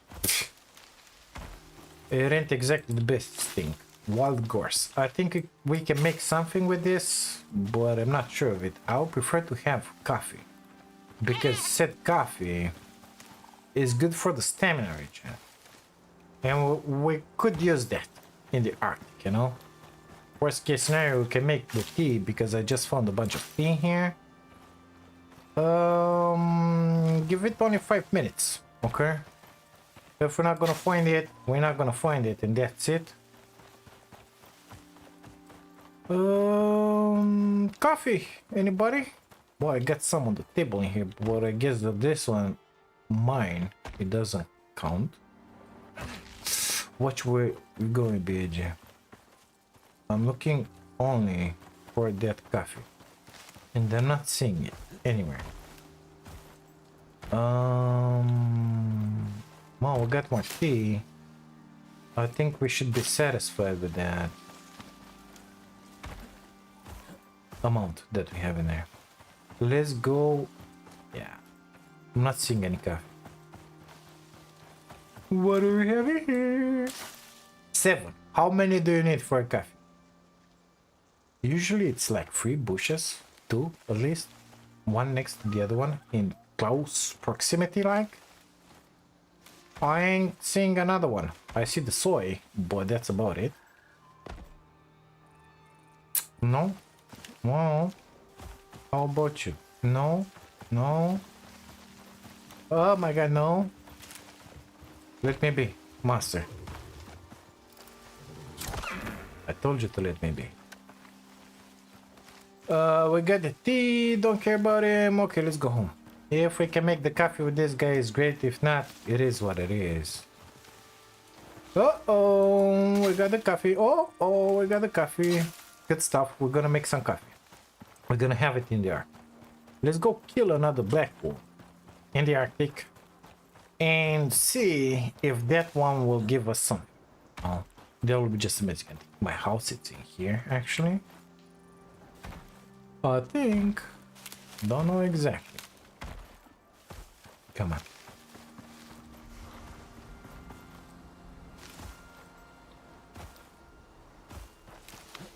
it ain't exactly the best thing. Wild gorse. I think we can make something with this, but I'm not sure of it. I would prefer to have coffee, because said coffee is good for the stamina regen, and we could use that in the Arctic, you know. Worst case scenario, we can make the tea, because I just found a bunch of tea here. Give it only 5 minutes, okay? If we're not gonna find it, we're not gonna find it, and that's it. Coffee, anybody? Well, I got some on the table in here, but I guess that this one, mine, it doesn't count. Which way we going, BJ? I'm looking only for that coffee, and I'm not seeing it anywhere. Well, we got more tea. I think we should be satisfied with that amount that we have in there. Let's go. Yeah, I'm not seeing any coffee. What do we have in here? 7. How many do you need for a coffee? Usually it's like 3 bushes, 2 at least, one next to the other one in close proximity. Like, I ain't seeing another one. I see the soy, but that's about it. No. Well, how about you? No. No. Oh my god, no. Let me be, master. I told you to let me be. We got the tea, don't care about him. Okay, let's go home. If we can make the coffee with this guy, is great. If not, it is what it is. Uh-oh, we got the coffee. Oh, we got the coffee. Good stuff. We're gonna make some coffee. We're gonna have it in the Arctic. Let's go kill another black wolf in the Arctic and see if that one will give us something. Oh, that will be just amazing. My house is in here, actually. I think. Don't know exactly. Come on.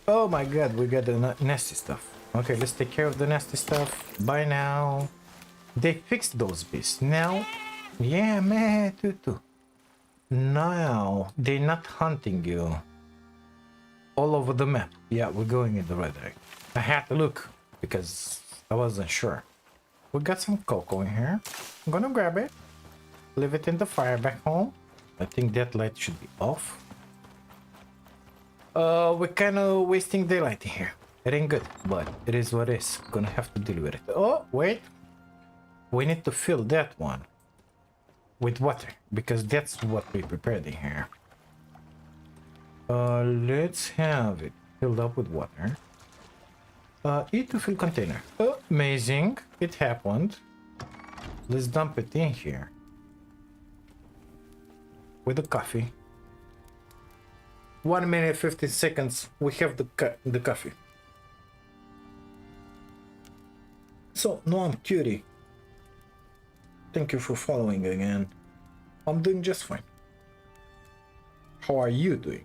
Oh my god, we got the nasty stuff. Okay, let's take care of the nasty stuff. Bye now. They fixed those beasts. Now, yeah, man, tutu. Now, they're not hunting you all over the map. Yeah, we're going in the right direction. I had to look because I wasn't sure. We got some cocoa in here. I'm gonna grab it. Leave it in the fire back home. I think that light should be off. We're kind of wasting daylight in here. It ain't good, but it is what it is. Gonna have to deal with it. Oh, wait. We need to fill that one with water, because that's what we prepared in here. Let's have it filled up with water. E to fill container. Amazing. It happened. Let's dump it in here. With the coffee. 1 minute 15 seconds. We have the coffee. So, no, I'm cutie. Thank you for following again. I'm doing just fine. How are you doing?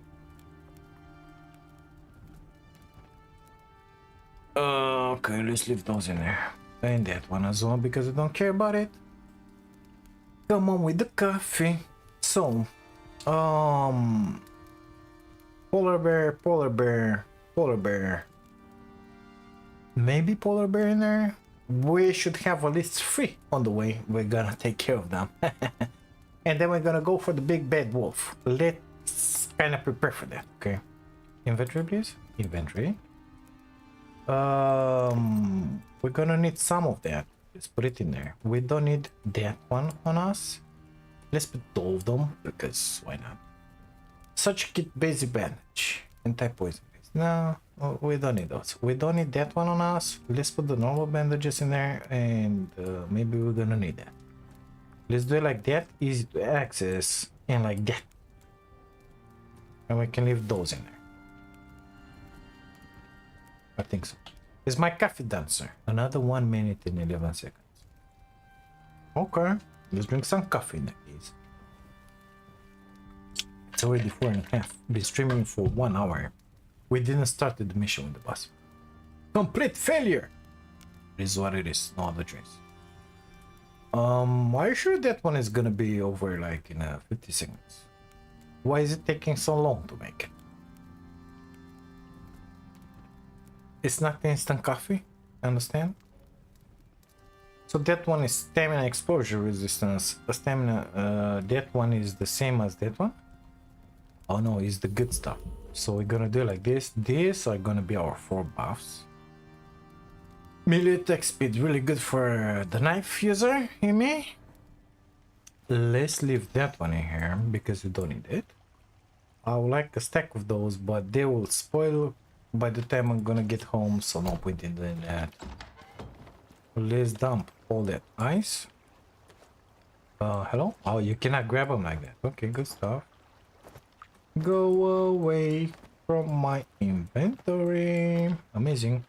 Okay, let's leave those in there. And that one as well, because I don't care about it. Come on with the coffee. So, polar bear. Maybe polar bear in there. We should have at least 3 on the way. We're gonna take care of them. And then we're gonna go for the big bad wolf. Let's kind of prepare for that, okay? Inventory, please. Inventory. We're gonna need some of that. Let's put it in there. We don't need that one on us. Let's put all of them, because why not? Such kit basic bandage. Anti-poison. No, we don't need those. We don't need that one on us. Let's put the normal bandages in there, and maybe we're gonna need that. Let's do it like that, easy to access, and like that. And we can leave those in there. I think so. Is my coffee done, sir? Another 1 minute and 11 seconds. Okay, let's drink some coffee in that case. It's already 4.5. Been streaming for 1 hour. We didn't start the mission with the boss. Complete failure! It is what it is, no other choice. Are you sure that one is gonna be over like in 50 seconds? Why is it taking so long to make it? It's not instant coffee, understand? So that one is stamina exposure resistance. Stamina, that one is the same as that one. Oh no, it's the good stuff. So we're gonna do like this. These are gonna be our 4 buffs. Melee attack speed, really good for the knife user, you mean? Let's leave that one in here because we don't need it. I would like a stack of those, but they will spoil by the time I'm gonna get home, so no point in doing that. Let's dump all that ice. Hello? Oh, you cannot grab them like that. Okay, good stuff. Go away from my inventory. Amazing.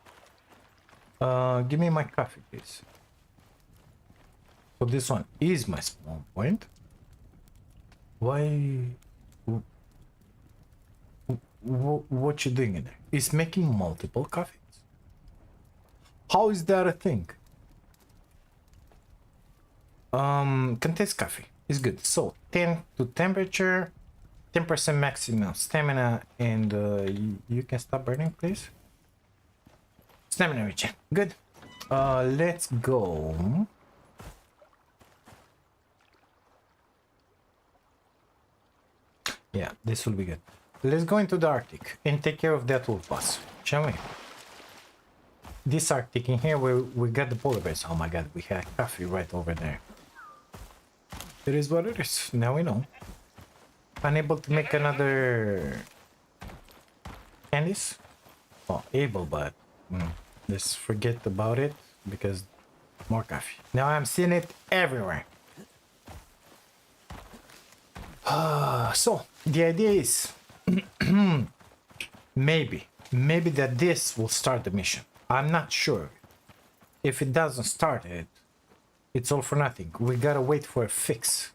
Give me my coffee, please. So this one is my spawn point. Why? What you doing in there? It's making multiple coffees. How is that a thing? Contains coffee. It's good. So 10 to temperature, 10% maximum stamina, and you can stop burning, please. Stamina regen. Good. Let's go. Yeah, this will be good. Let's go into the Arctic and take care of that wolf boss, shall we? This Arctic in here where we got the polar bears. Oh my god, we had coffee right over there. It is what it is. Now we know. Unable to make another candies? Oh, able, but let's forget about it because more coffee. Now I'm seeing it everywhere. So the idea is maybe that this will start the mission. I'm not sure. If it doesn't start it, it's all for nothing. We gotta wait for a fix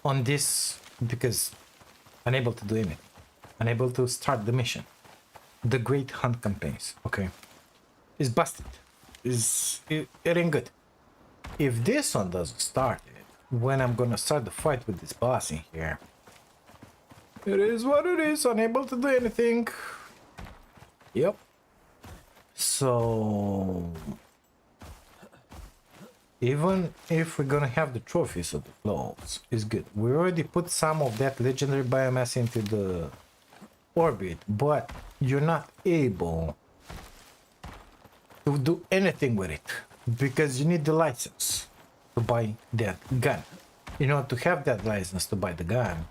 on this because unable to do anything, unable to start the mission. The Great Hunt campaigns, okay, is busted. It ain't good. If this one doesn't start it, when I'm gonna start the fight with this boss in here, it is what it is. Unable to do anything. Yep. So even if we're gonna have the trophies of the clothes, it's good. We already put some of that legendary biomass into the orbit, but you're not able to do anything with it because you need the license to buy that gun. In order to have that license to buy the gun,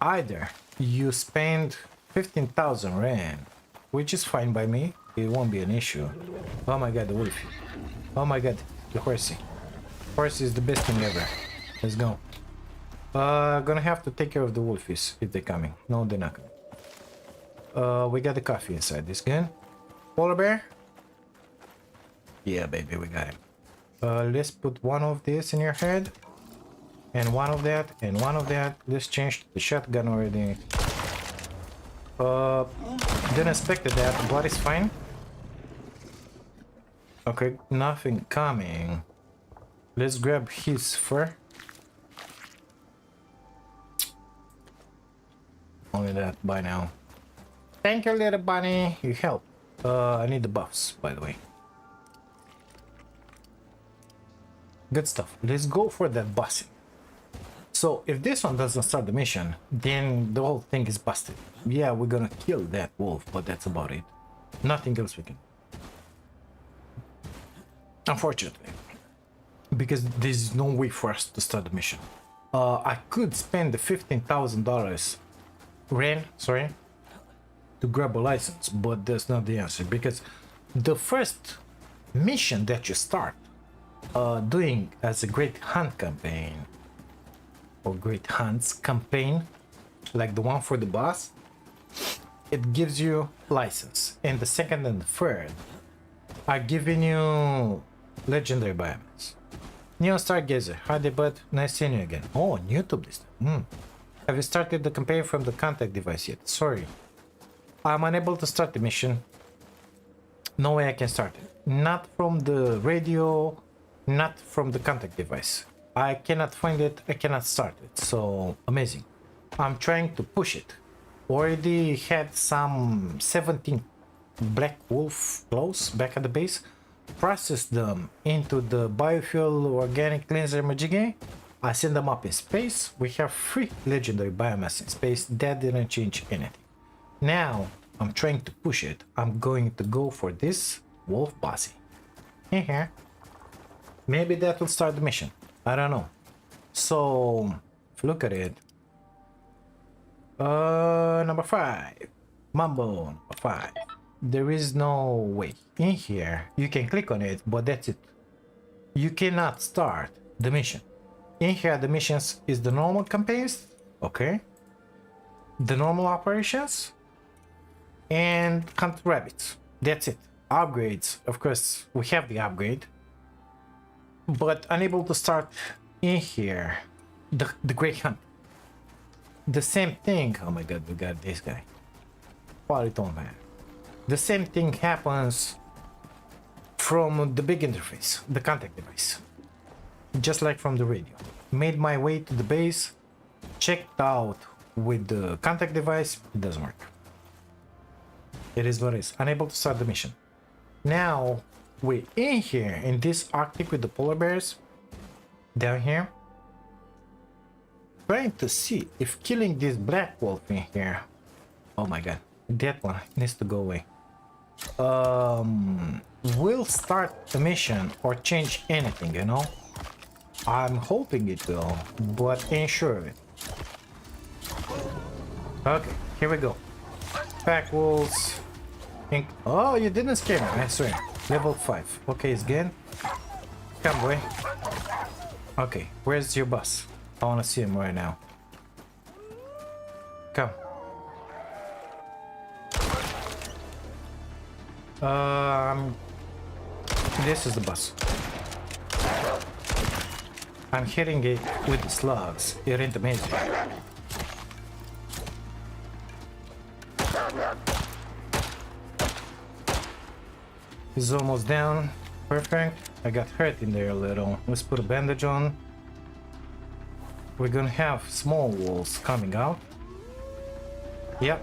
either you spend 15,000 rand, which is fine by me, it won't be an issue. Oh my god, the wolf. Oh my god, the horsey. Horsey is the best thing ever. Let's go. Gonna have to take care of the wolfies if they're coming. No, they're not coming. We got the coffee inside this gun. Polar bear? Yeah, baby, we got him. Let's put one of this in your head. And one of that, and one of that. Let's change the shotgun already. Didn't expect that, but it's fine. Okay, nothing coming. Let's grab his fur. Only that by now. Thank you, little bunny. You helped. I need the buffs, by the way. Good stuff. Let's go for that bossing. So if this one doesn't start the mission, then the whole thing is busted. Yeah, we're gonna kill that wolf, but that's about it. Nothing else we can. Unfortunately. Because there's no way for us to start the mission. I could spend the $15,000 rand, sorry, to grab a license, but that's not the answer. Because the first mission that you start doing as a Great Hunt campaign, or Great Hunts campaign, like the one for the boss, it gives you license, and the second and the third are giving you legendary biomass. Neo Stargazer, hi there, bud. Nice seeing you again. Oh, on YouTube this time. Have you started the campaign from the contact device yet? Sorry, I'm unable to start the mission. No way I can start it. Not from the radio, not from the contact device. I cannot find it, I cannot start it. So amazing. I'm trying to push it. Already had some 17 black wolf clothes back at the base, process them into the biofuel organic cleanser Majigay. I send them up in space. We have 3 legendary biomass in space. That didn't change anything. Now I'm trying to push it. I'm going to go for this wolf bossy in here. Maybe that will start the mission. I don't know. So if you look at it, number 5, Mambo number 5. There is no way in here. You can click on it, but that's it. You cannot start the mission. In here, the missions is the normal campaigns, okay? The normal operations and hunt rabbits. That's it. Upgrades, of course, we have the upgrade, but unable to start in here the great hunt. The same thing. Oh my god, we got this guy. Polyton man. The same thing happens from the big interface, the contact device. Just like from the radio. Made my way to the base, checked out with the contact device, it doesn't work. It is what it is. Unable to start the mission. Now we're in here in this Arctic with the polar bears down here, trying to see if killing this black wolf in here. Oh my god, that one needs to go away. Will start the mission or change anything, you know? I'm hoping it will, but ain't sure of it. Okay, here we go. Pack wolves. Oh, you didn't scare me, I swear. Level 5. Okay, it's good. Come, boy. Okay, where's your boss? I wanna see him right now. Come. This is the boss. I'm hitting it with the slugs. It ain't amazing. He's almost down. Perfect. I got hurt in there a little. Let's put a bandage on. We're gonna have small wolves coming out. Yep.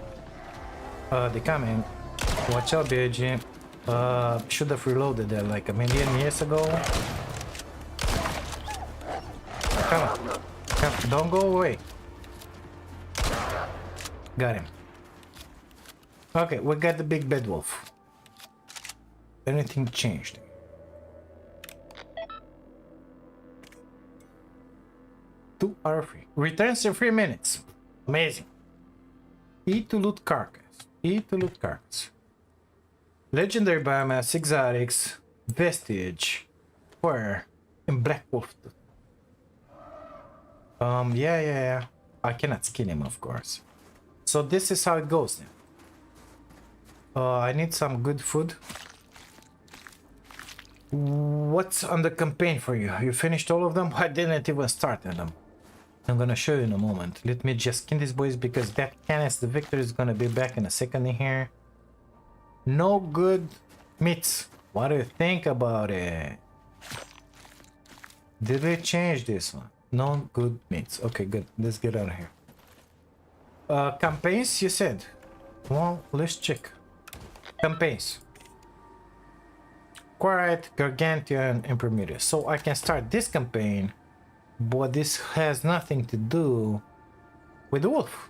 They're coming. Watch out, BG. Should have reloaded that like a million years ago. Come on. Come. Don't go away. Got him. Okay, we got the big bed wolf. Anything changed? Two hour free. Returns in 3 minutes. Amazing. E to loot carcass. E to loot carcass. Legendary biomass, exotics, vestige, fur, and black wolf. Yeah. I cannot skin him, of course. So this is how it goes now. I need some good food. What's on the campaign for you? You finished all of them? I didn't even start on them. I'm gonna show you in a moment. Let me just skin these boys because that Canis the Victor is gonna be back in a second in here. No good meats. What do you think about it? Did we change this one? No good meats. Okay, good. Let's get out of here. Campaigns, you said? Well, let's check. Campaigns. Quiet, Gargantuan, and Prometheus. So I can start this campaign, but this has nothing to do with the wolf.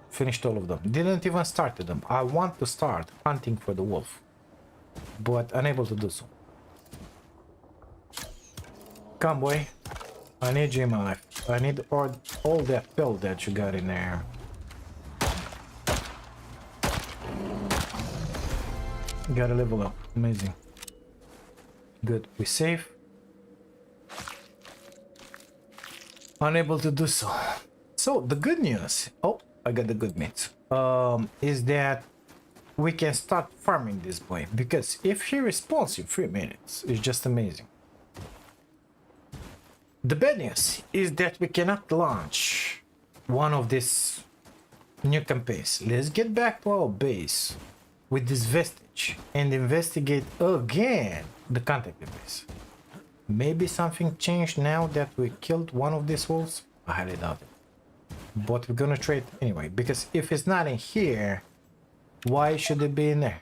Finished all of them. Didn't even start them. I want to start hunting for the wolf, but unable to do so. Come, boy. I need you in my life. I need all that pill that you got in there. Gotta level up. Amazing. Good. We save. Unable to do so. So the good news. Oh, I got the good meat. Is that we can start farming this boy, because if he responds in 3 minutes, it's just amazing. The bad news is that we cannot launch one of these new campaigns. Let's get back to our base with this vestige and investigate again the contact device. Maybe something changed now that we killed one of these wolves. I highly doubt it. But we're gonna trade anyway, because if it's not in here, why should it be in there?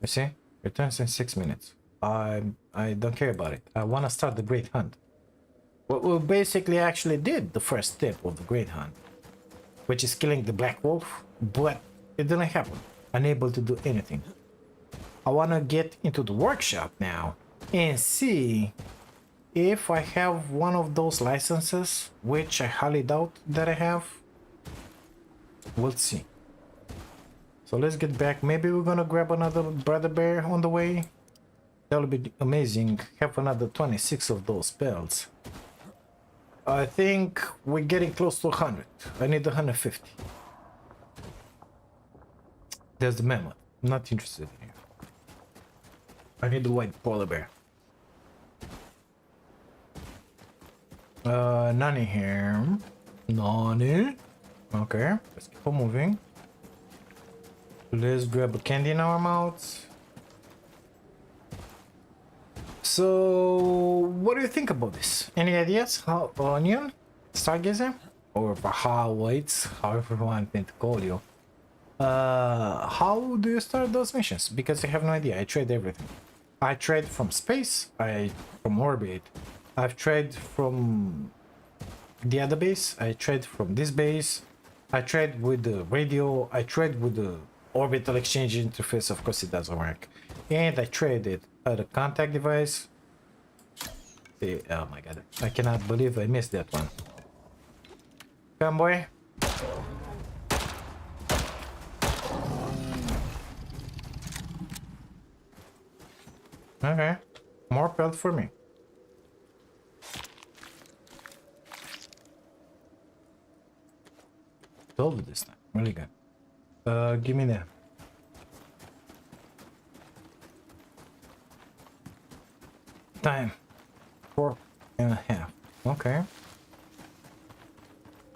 You see? Returns in 6 minutes. I don't care about it. I want to start the Great Hunt. What we basically actually did the first step of the Great Hunt, which is killing the Black Wolf, but it didn't happen. Unable to do anything. I want to get into the workshop now and see if I have one of those licenses, which I highly doubt that I have. We'll see. So let's get back. Maybe we're gonna grab another brother bear on the way. That would be amazing. Have another 26 of those spells. I think we're getting close to 100. I need 150. There's the mammoth. I'm not interested in here. I need the white polar bear. None here. None. Okay, let's keep on moving. Let's grab a candy in our mouths. So, what do you think about this? Any ideas? How onion? Stargazer? Or Bahawaites, however you want me to call you. How do you start those missions? Because I have no idea. I tried everything. I tried from space, from orbit. I've tried from the other base. I tried from this base. I tried with the radio. I tried with the orbital exchange interface. Of course, it doesn't work. And I tried it at a contact device. Oh my god! I cannot believe I missed that one. Come, boy. Okay, more pelt for me. Told this time, really good. Give me that. Time 4.5. Okay.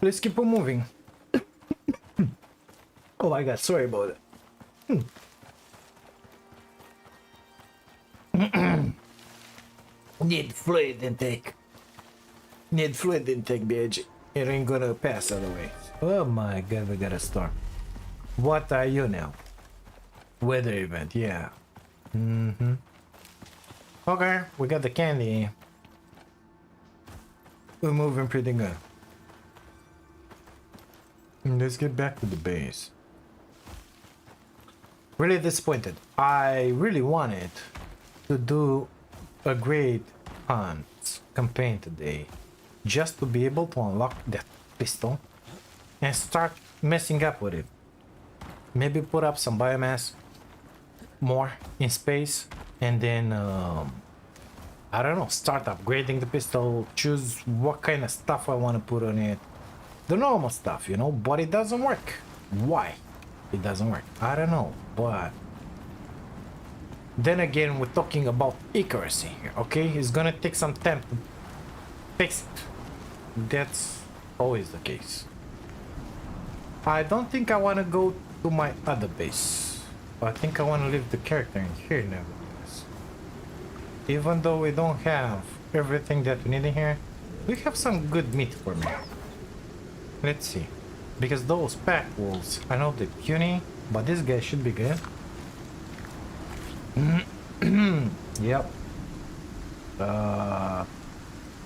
Let's keep on moving. Oh my god, sorry about it. Need fluid intake. Need fluid intake, bitch. It ain't gonna pass otherwise. Oh my god, we got a storm. What are you now? Weather event, yeah. Okay, we got the candy. We're moving pretty good. Let's get back to the base. Really disappointed. I really wanted to do a great hunt campaign today, just to be able to unlock that pistol and start messing up with it. Maybe put up some biomass more in space, and then I don't know, start upgrading the pistol, choose what kind of stuff I want to put on it, the normal stuff, you know. But it doesn't work. Why it doesn't work, I don't know. But then again, we're talking about Icarus in here, okay? It's gonna take some time to fix it. That's always the case. I don't think I want to go to my other base. I think I want to leave the character in here nevertheless. Even though we don't have everything that we need in here, we have some good meat for me. Let's see. Because those pack wolves, I know they're puny, but this guy should be good. Yep. I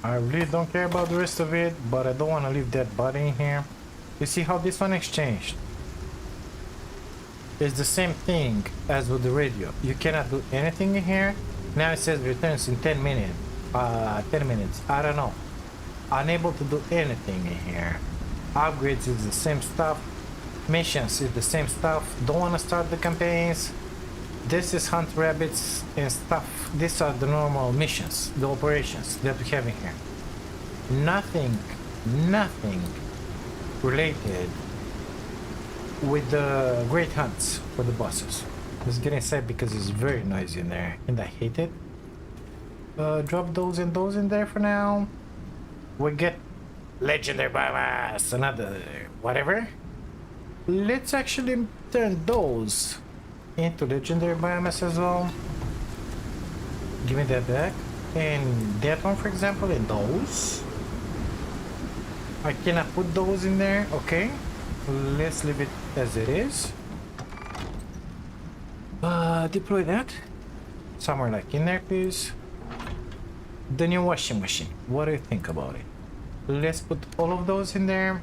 really don't care about the rest of it, but I don't want to leave that body in here. You see how this one exchanged? It's the same thing as with the radio. You cannot do anything in here. Now it says returns in 10 minutes. 10 minutes. I don't know. Unable to do anything in here. Upgrades is the same stuff. Missions is the same stuff. Don't want to start the campaigns. This is hunt rabbits and stuff. These are the normal missions, the operations that we have in here. Nothing related with the great hunts for the bosses. Let's get inside because it's very noisy in there and I hate it. Drop those and those in there for now. We get legendary biomass, another whatever. Let's actually turn those into legendary biomass as well. Give me that back. And that one, for example, and those. I cannot put those in there. Okay. Let's leave it as it is. Deploy that somewhere like in there, please. The new washing machine, what do you think about it? Let's put all of those in there.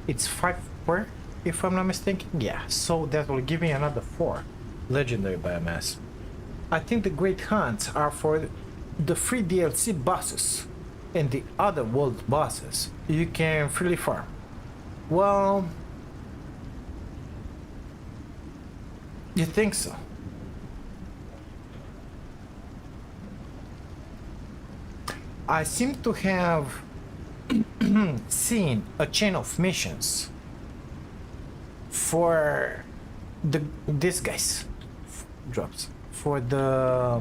It's 5 per, if I'm not mistaken. Yeah, so that will give me another 4 legendary biomass. I think the great hunts are for the free DLC bosses, and the other world bosses you can freely farm. Well, you think so? I seem to have seen a chain of missions for these guys drops for the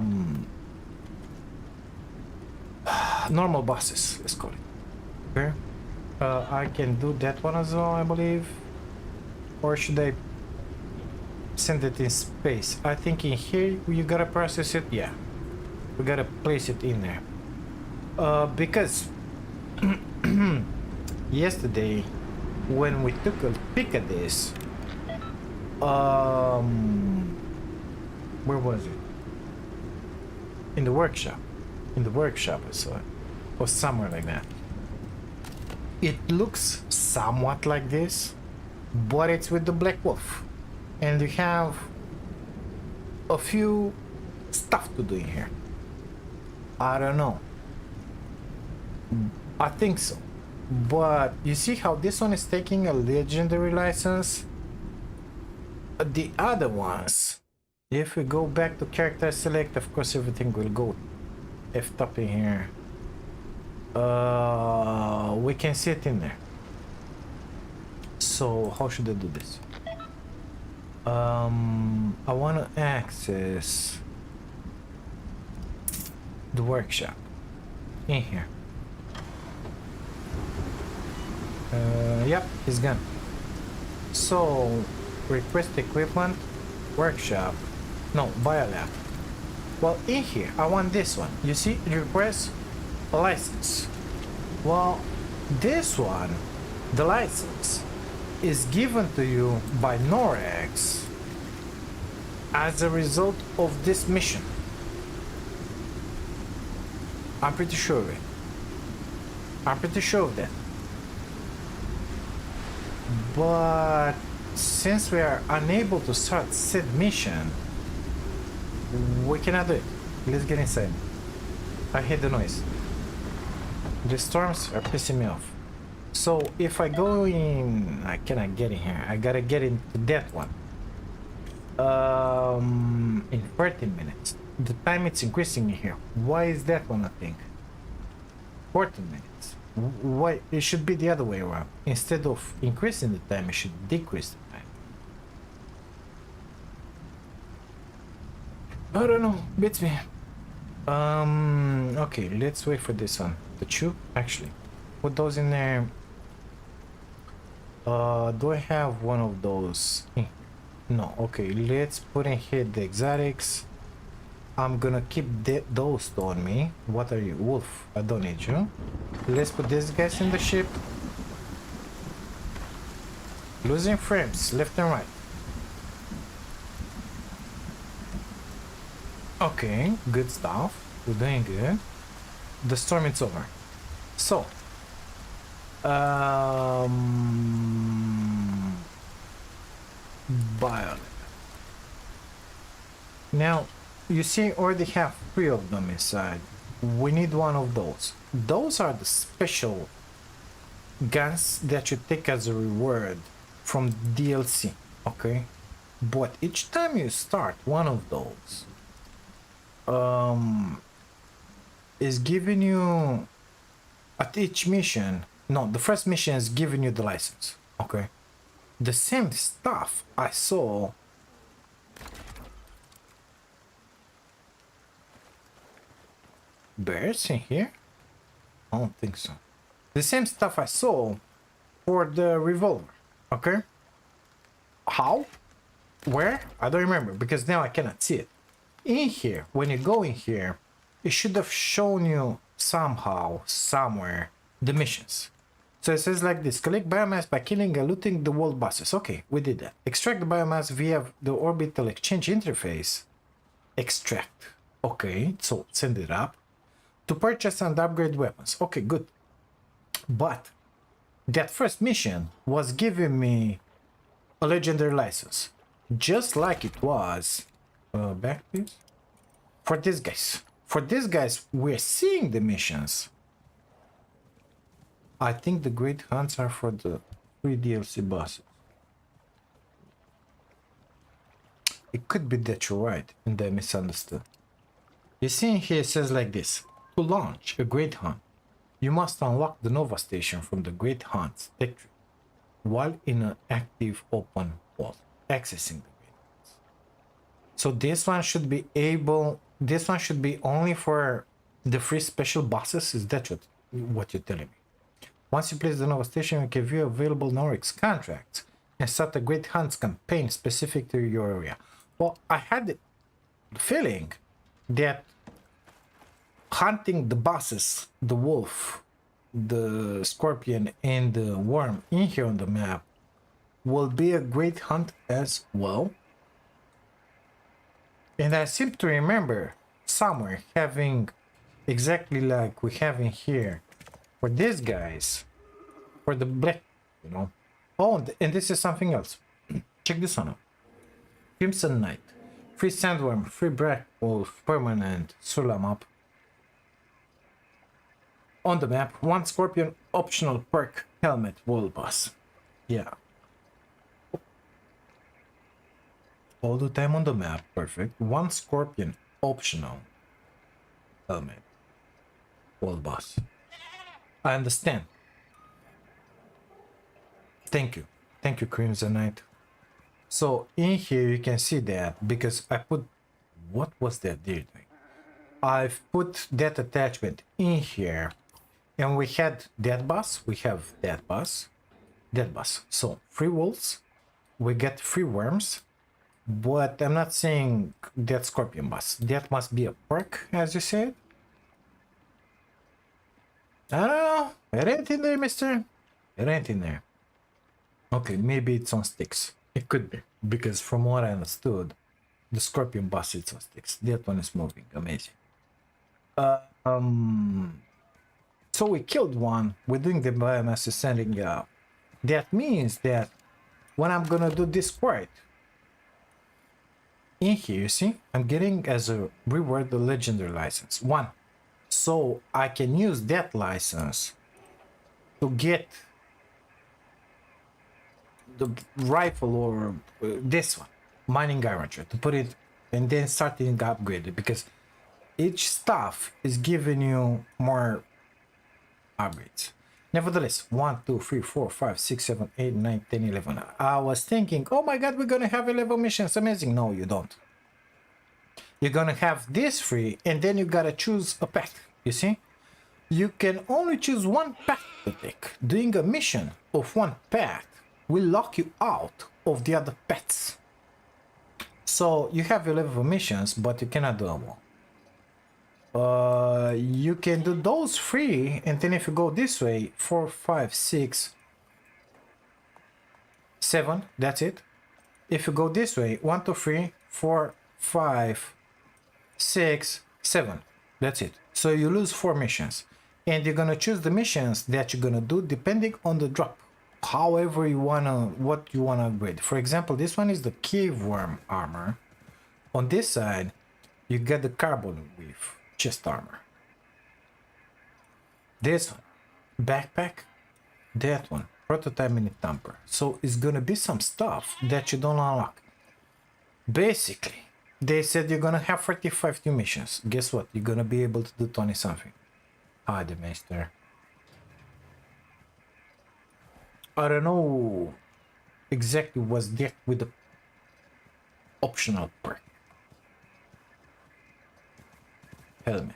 normal bosses, let's call it. Okay, I can do that one as well, I believe, or should I send it in space? I think in here you gotta process it. Yeah, we gotta place it in there, because yesterday when we took a peek at this, where was it? In the workshop. In the workshop I saw it, or somewhere like that. It looks somewhat like this, but it's with the Black Wolf, and you have a few stuff to do in here. I don't know, I think so, but you see how this one is taking a legendary license? The other ones, if we go back to character select, of course everything will go effed up in here. We can see it in there. So how should I do this? I want to access the workshop in here. Yep, it's gone. So request equipment, workshop, no, biolab. Well, in here I want this one. You see, request a license. Well, this one, the license, is given to you by Norex as a result of this mission. I'm pretty sure of it. I'm pretty sure of that. But since we are unable to start said mission, we cannot do it. Let's get inside. I hate the noise. The storms are pissing me off. So if I go in, I cannot get in here. I gotta get into that one. In 13 minutes. The time it's increasing in here. Why is that one, I think? 14 minutes. Why? It should be the other way around. Instead of increasing the time, it should decrease the time. I don't know. Beats me. Okay, let's wait for this one. The tube, actually. Put those in there. Do I have one of those? No. Okay, let's put in here the exotics. I'm gonna keep those on me. What are you? Wolf. I don't need you. Let's put these guys in the ship. Losing frames left and right. Okay, good stuff. We're doing good. The storm is over. So, Violet. Now, you see, already have 3 of them inside. We need one of those. Those are the special guns that you take as a reward from DLC, okay? But each time you start one of those, is giving you at each mission. No, the first mission is giving you the license, okay? The same stuff I saw bears in here. I don't think so. The same stuff I saw for the revolver, okay? How? Where? I don't remember because now I cannot see it. In here, when you go in here, it should have shown you somehow, somewhere, the missions. So it says like this: collect biomass by killing and looting the world bosses. Okay, we did that. Extract the biomass via the orbital exchange interface. Extract. Okay, so send it up. To purchase and upgrade weapons. Okay, good. But that first mission was giving me a legendary license. Just like it was... back please. For these guys. For these guys, we're seeing the missions. I think the great hunts are for the free DLC bosses. It could be that you're right and I misunderstood. You see here it says like this. To launch a great hunt, you must unlock the Nova Station from the Great Hunt's tech tree while in an active open world, accessing the Great Hunts. So this one should be only for the free special bosses? Is that what you're telling me? Once you place the Nova Station, you can view available Norix contracts and start a Great Hunts campaign specific to your area. Well, I had the feeling that hunting the bosses, the wolf, the scorpion, and the worm in here on the map will be a great hunt as well. And I seem to remember somewhere having exactly like we have in here for these guys, for the black, you know. Oh, and this is something else. Check this one out. Crimson Knight, free sandworm, free black wolf, permanent Sulam up. On the map, one scorpion optional perk, helmet, world boss. Yeah. All the time on the map, perfect. One scorpion optional helmet, world boss. I understand. Thank you. Thank you, Crimson Knight. So in here you can see that because I put, what was that there doing? I've put that attachment in here. And we had that boss, we have that boss, that boss. So free wolves, we get free worms, but I'm not saying that scorpion boss. That must be a perk, as you said. I don't know. It ain't in there, mister. It ain't in there. Okay, maybe it's on sticks. It could be, because from what I understood, the scorpion boss is on sticks. That one is moving. Amazing. So we killed one, we're doing the biomass ascending up. That means that when I'm gonna do this quest, in here, you see, I'm getting as a reward the legendary license, 1. So I can use that license to get the rifle or this one, mining armature, to put it and then starting to upgrade it, because each stuff is giving you more upgrades. Nevertheless, 1, 2, 3, 4, 5, 6, 7, 8, 9, 10, 11. I was thinking, oh my god, we're gonna have 11 missions. Amazing. No, you don't. You're gonna have this free, and then you gotta choose a path. You see? You can only choose one path to take. Doing a mission of one path will lock you out of the other paths. So you have 11 missions, but you cannot do them all. You can do those free, and then if you go this way, 4, 5, 6, 7, that's it. If you go this way, 1, 2, 3, 4, 5, 6, 7, that's it. So you lose 4 missions, and you're gonna choose the missions that you're gonna do depending on the drop, however you wanna, what you wanna upgrade. For example, this one is the cave worm armor. On this side you get the carbon with chest armor. This one, backpack. That one, prototype mini thumper. So it's gonna be some stuff that you don't unlock. Basically, they said you're gonna have 45 new missions. Guess what? You're gonna be able to do 20 something. Ah, the master. I don't know exactly what's that with the optional perk. Helmet.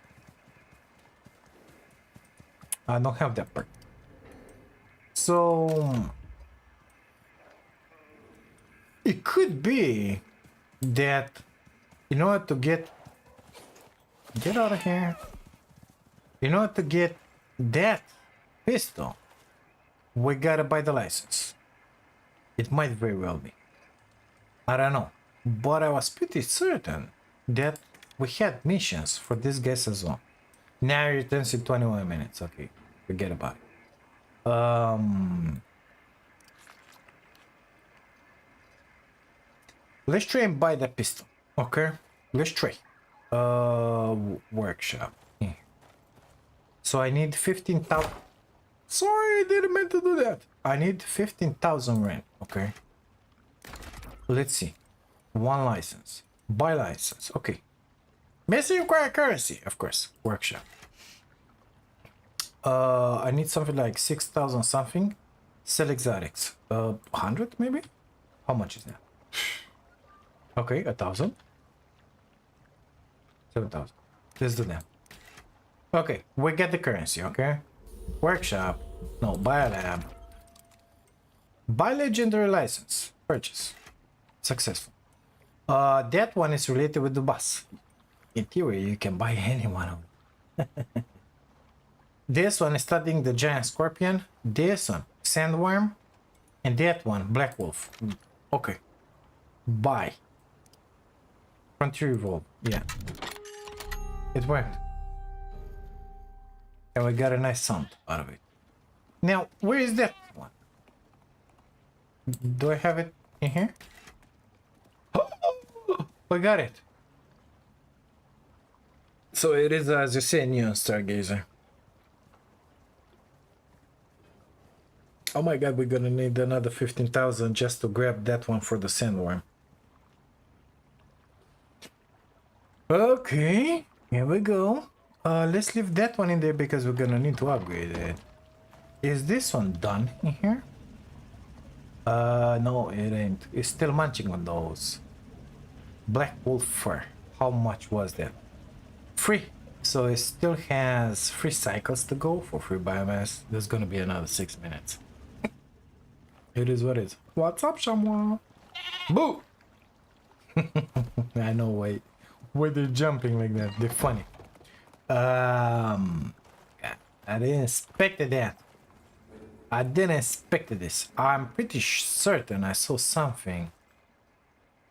I don't have that perk. So it could be that in order to get out of here, in order to get that pistol, we gotta buy the license. It might very well be. I don't know. But I was pretty certain that we had missions for these guys as well. Now it returns in 21 minutes. Okay, forget about it. Let's try and buy the pistol. Okay, let's try. Workshop. Yeah. So I need 15,000. Sorry, I didn't mean to do that. I need 15,000 rand. Okay. Let's see. One license. Buy license. Okay. Missing require currency, of course. Workshop. I need something like 6,000 something. Sell exotics. 100 maybe? How much is that? Okay, 1,000. 7,000. Let's do that. Okay, we get the currency, okay? Workshop. No, buy a lab. Buy legendary license. Purchase. Successful. That one is related with the bus. In theory, you can buy any one of them. This one is studying the giant scorpion. This one, sandworm. And that one, black wolf. Okay. Buy. Frontier revolver. Yeah. It worked. And we got a nice sound out of it. Now, where is that one? Do I have it in here? Oh, I got it. So it is, as you say, neon stargazer. Oh my god, we're gonna need another 15,000 just to grab that one for the sandworm. Okay, here we go. Let's leave that one in there because we're gonna need to upgrade it. Is this one done in here? No, it ain't. It's still munching on those. Black wolf fur. How much was that? Free. So it still has 3 cycles to go for free biomass. There's gonna be another 6 minutes. It is what it is. What's up, Shamwa? Boo! I know, wait. Why they're jumping like that? They're funny. I didn't expect that. I didn't expect this. I'm pretty certain I saw something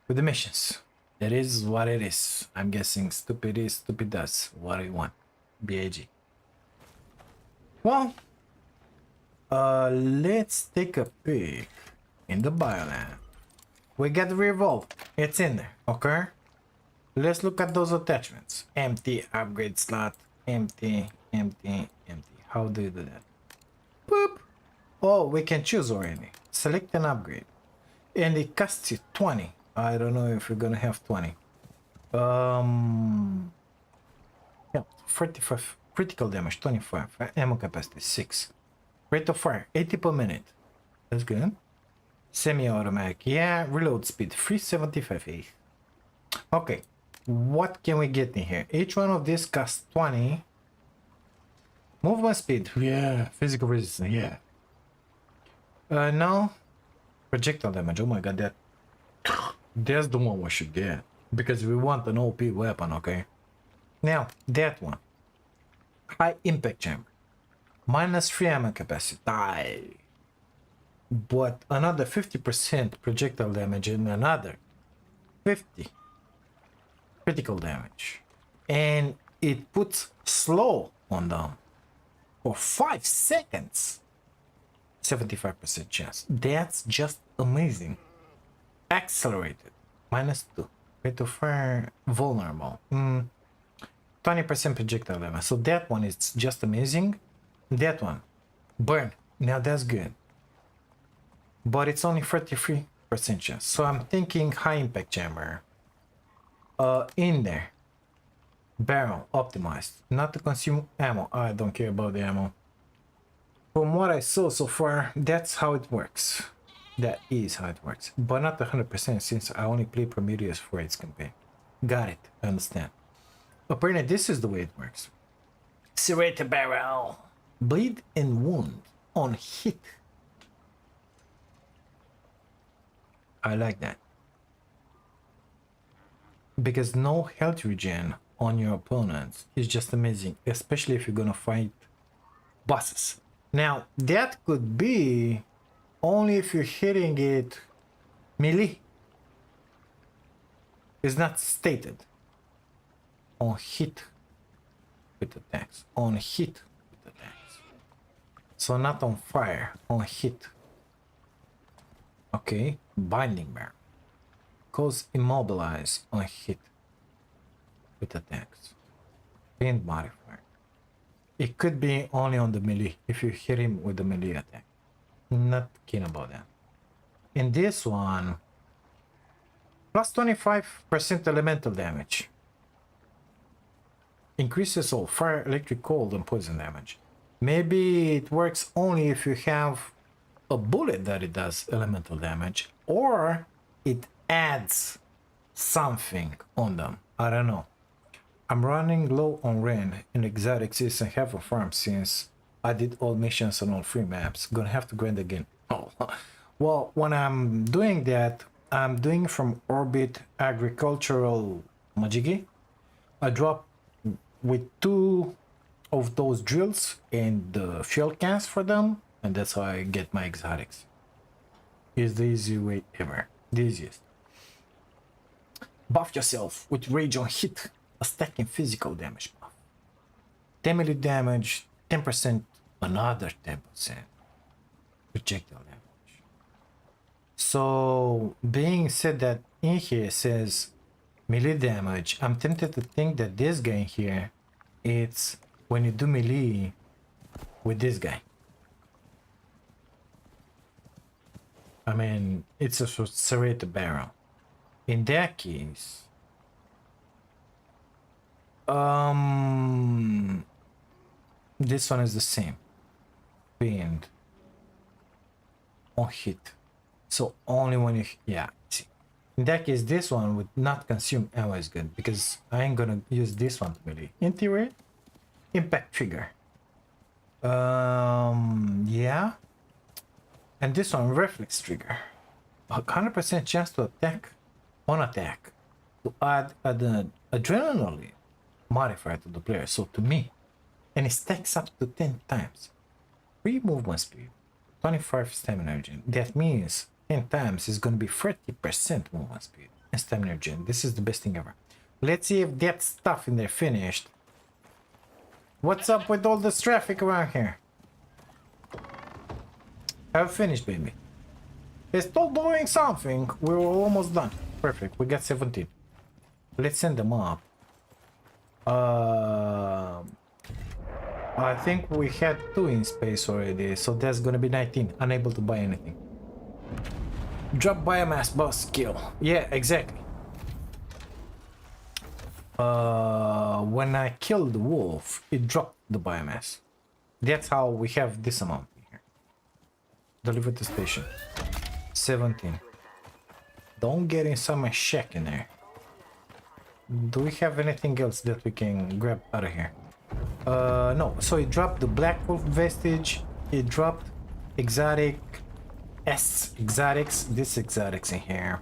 with the missions. It is what it is. I'm guessing stupid is, stupid does. What do you want? BAG. Well, let's take a peek in the biolab. We got the revolver. It's in there, okay? Let's look at those attachments. Empty, upgrade slot, empty, empty, empty. How do you do that? Boop. Oh, we can choose already. Select an upgrade. And it costs you 20. I don't know if we're gonna have 20. Yeah, 45 critical damage, 25. Ammo capacity, 6. Rate of fire, 80 per minute. That's good. Semi-automatic, yeah. Reload speed, 375. Okay, what can we get in here? Each one of these costs 20. Movement speed, yeah. Physical resistance, yeah. No. Projectile damage, oh my god, that's the one we should get. Because we want an OP weapon, okay? Now, that one. High impact chamber. Minus 3 ammo capacity. Die. But another 50% projectile damage and another 50 critical damage. And it puts slow on them for 5 seconds. 75% chance. That's just amazing. Accelerated. Minus 2. Rate of fire vulnerable. 20% projectile damage. So that one is just amazing. That one. Burn. Now that's good. But it's only 33% chance. So I'm thinking high impact chamber. In there. Barrel optimized. Not to consume ammo. I don't care about the ammo. From what I saw so far, that's how it works. That is how it works. But not 100% since I only play Prometheus for its campaign. Got it. I understand. Apparently this is the way it works. Serrated barrel. Bleed and wound on hit. I like that. Because no health regen on your opponents is just amazing. Especially if you're gonna fight bosses. Now, that could be only if you're hitting it melee. It's not stated. On hit with attacks. On hit with attacks. So not on fire, on hit. Okay, binding bar. Cause immobilize on hit with attacks. Paint modifier. It could be only on the melee if you hit him with the melee attack. Not keen about that. In this one, plus 25% elemental damage. Increases all fire, electric, cold, and poison damage. Maybe it works only if you have a bullet that it does elemental damage, or it adds something on them. I don't know. I'm running low on rain in exotic season, have a farm since I did all missions on all 3 maps. Gonna have to grind again. Oh, well, when I'm doing that, I'm doing from orbit agricultural majigi. I drop with 2 of those drills and the fuel cans for them, and that's how I get my exotics. It's the easy way ever. The easiest. Buff yourself with rage on hit, a stacking physical damage buff. 10 melee damage, 10%, another 10% projectile damage. So, being said that in here says melee damage, I'm tempted to think that this guy here, it's when you do melee with this guy. I mean, it's a serrated barrel. In that case, this one is the same. Pinned on hit. So only when you, yeah, see. In that case, this one would not consume ammo is good because I ain't gonna use this one to melee. In theory, impact trigger. Yeah. And this one, reflex trigger. 100% chance to attack on attack. To add an adrenaline modifier to the player, so to me. And it stacks up to 10 times. 3 movement speed, 25 stamina regen. That means 10 times is going to be 30% movement speed and stamina regen. This is the best thing ever. Let's see if that stuff in there finished. What's up with all this traffic around here? I've finished, baby. It's still doing something. We're almost done. Perfect. We got 17. Let's send them up. I think we had 2 in space already, so that's gonna be 19. Unable to buy anything. Drop biomass boss kill. Yeah, exactly. When I killed the wolf, it dropped the biomass. That's how we have this amount here. Deliver to station. 17. Don't get inside my shack in there. Do we have anything else that we can grab out of here? No. So it dropped the black wolf vestige. It dropped exotic exotics. This exotics in here.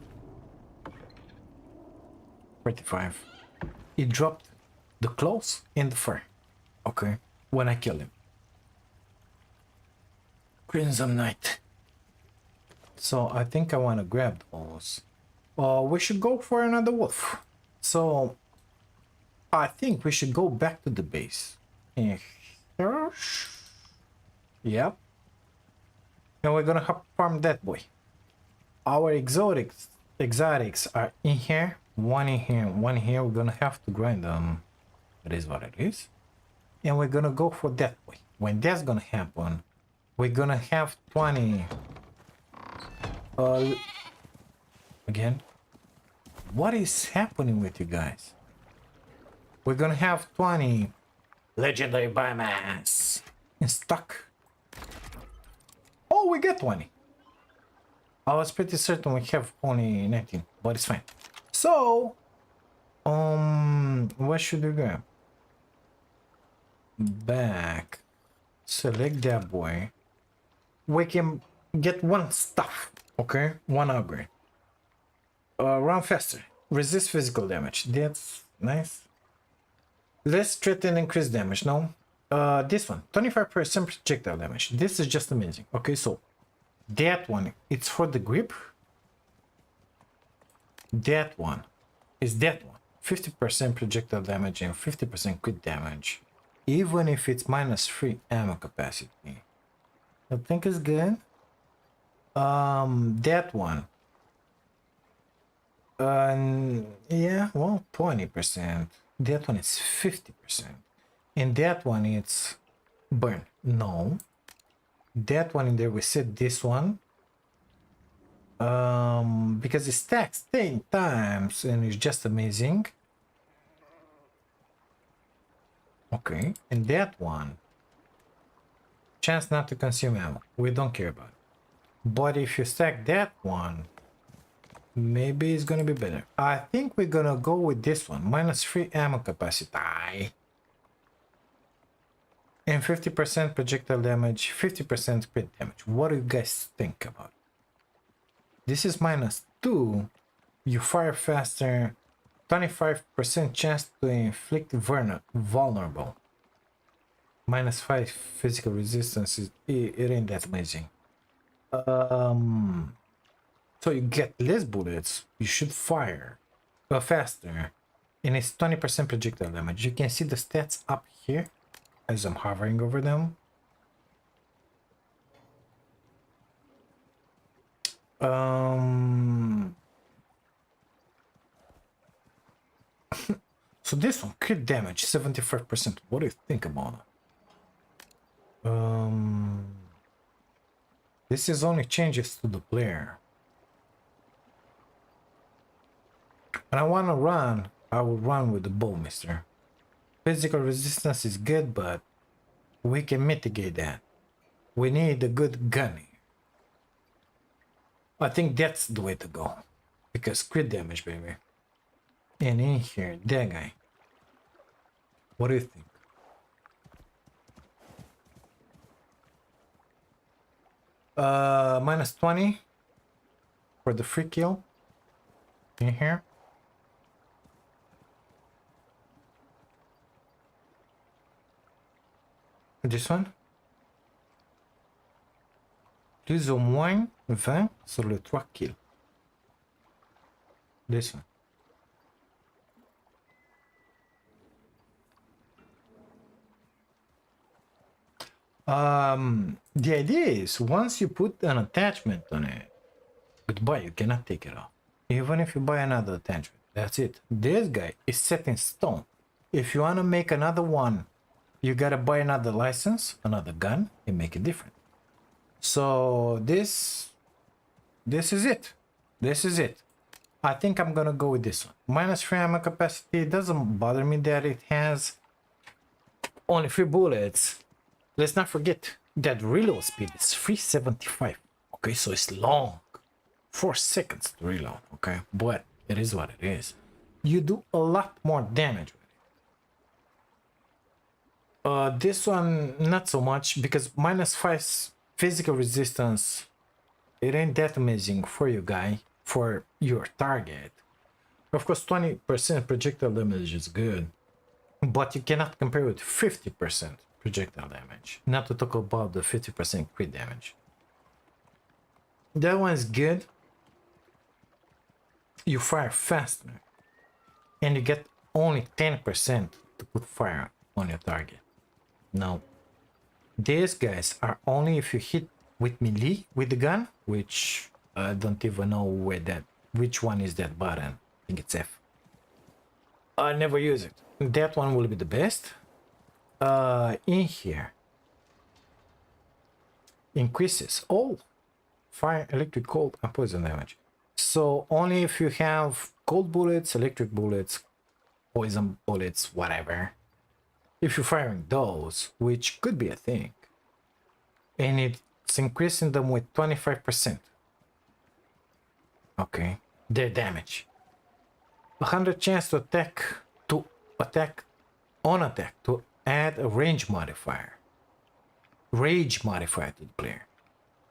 45. It dropped the clothes and the fur. Okay. When I killed him. Crimson Knight. So I think I want to grab those. We should go for another wolf. So I think we should go back to the base. Yep. And we're gonna farm that boy. Our exotics are in here. One in here, one here. We're gonna have to grind them. It is what it is. And we're gonna go for that boy. When that's gonna happen, we're gonna have 20. Again. What is happening with you guys? We're gonna have 20 legendary biomass in stock. Oh, we get 20. I was pretty certain we have only 19, but it's fine. So, what should we grab? Back. Select that boy. We can get 1 stuff, okay? 1 upgrade. Run faster. Resist physical damage. That's nice. Less threat and increase damage, no? This one, 25% projectile damage. This is just amazing. Okay, so that one, it's for the grip. That one is that one. 50% projectile damage and 50% crit damage. Even if it's -3 ammo capacity. I think it's good. That one. Yeah, well, 20%. That one is 50%. And that one it's burn. No. That one in there, we said this one. Because it stacks 10 times and it's just amazing. Okay, and that one. Chance not to consume ammo. We don't care about it. But if you stack that one, maybe it's gonna be better. I think we're gonna go with this one. -3 ammo capacity. And 50% projectile damage, 50% crit damage. What do you guys think about it? This is -2. You fire faster. 25% chance to inflict vulnerable. -5 physical resistance. It ain't that amazing. So you get less bullets. You should fire faster. And it's 20% projectile damage. You can see the stats up here as I'm hovering over them. So this one, crit damage, 75%. What do you think about it? This is only changes to the player. And I want to run, I will run with the bow, mister. Physical resistance is good, but we can mitigate that. We need a good gun here. I think that's the way to go. Because crit damage, baby. And in here, that guy. What do you think? -20 for the free kill. In here. This one. Plus ou moins 20 sur le 3 kills. This one. The idea is once you put an attachment on it, goodbye, you cannot take it off. Even if you buy another attachment, that's it. This guy is set in stone. If you want to make another one, you gotta buy another license, another gun, and make it different. So this is it. This is it. I think I'm gonna go with this one. -3 ammo capacity. It doesn't bother me that it has only 3 bullets. Let's not forget that reload speed is 375. Okay, so it's long. 4 seconds to reload. Okay, but it is what it is. You do a lot more damage with it. This one not so much because -5 physical resistance. It ain't that amazing for you guy, for your target. Of course, 20% projectile damage is good, but you cannot compare with 50% projectile damage. Not to talk about the 50% crit damage. That one's good. You fire faster, and you get only 10% to put fire on your target. Now, these guys are only if you hit with melee with the gun, which I don't even know which one is that button. I think it's F. I never use it. That one will be the best. In here, increases all fire, electric, cold, and poison damage. So only if you have cold bullets, electric bullets, poison bullets, whatever. If you're firing those, which could be a thing, and it's increasing them with 25%. Okay, their damage. 100 chance to attack, to add a range modifier. Rage modifier to the player.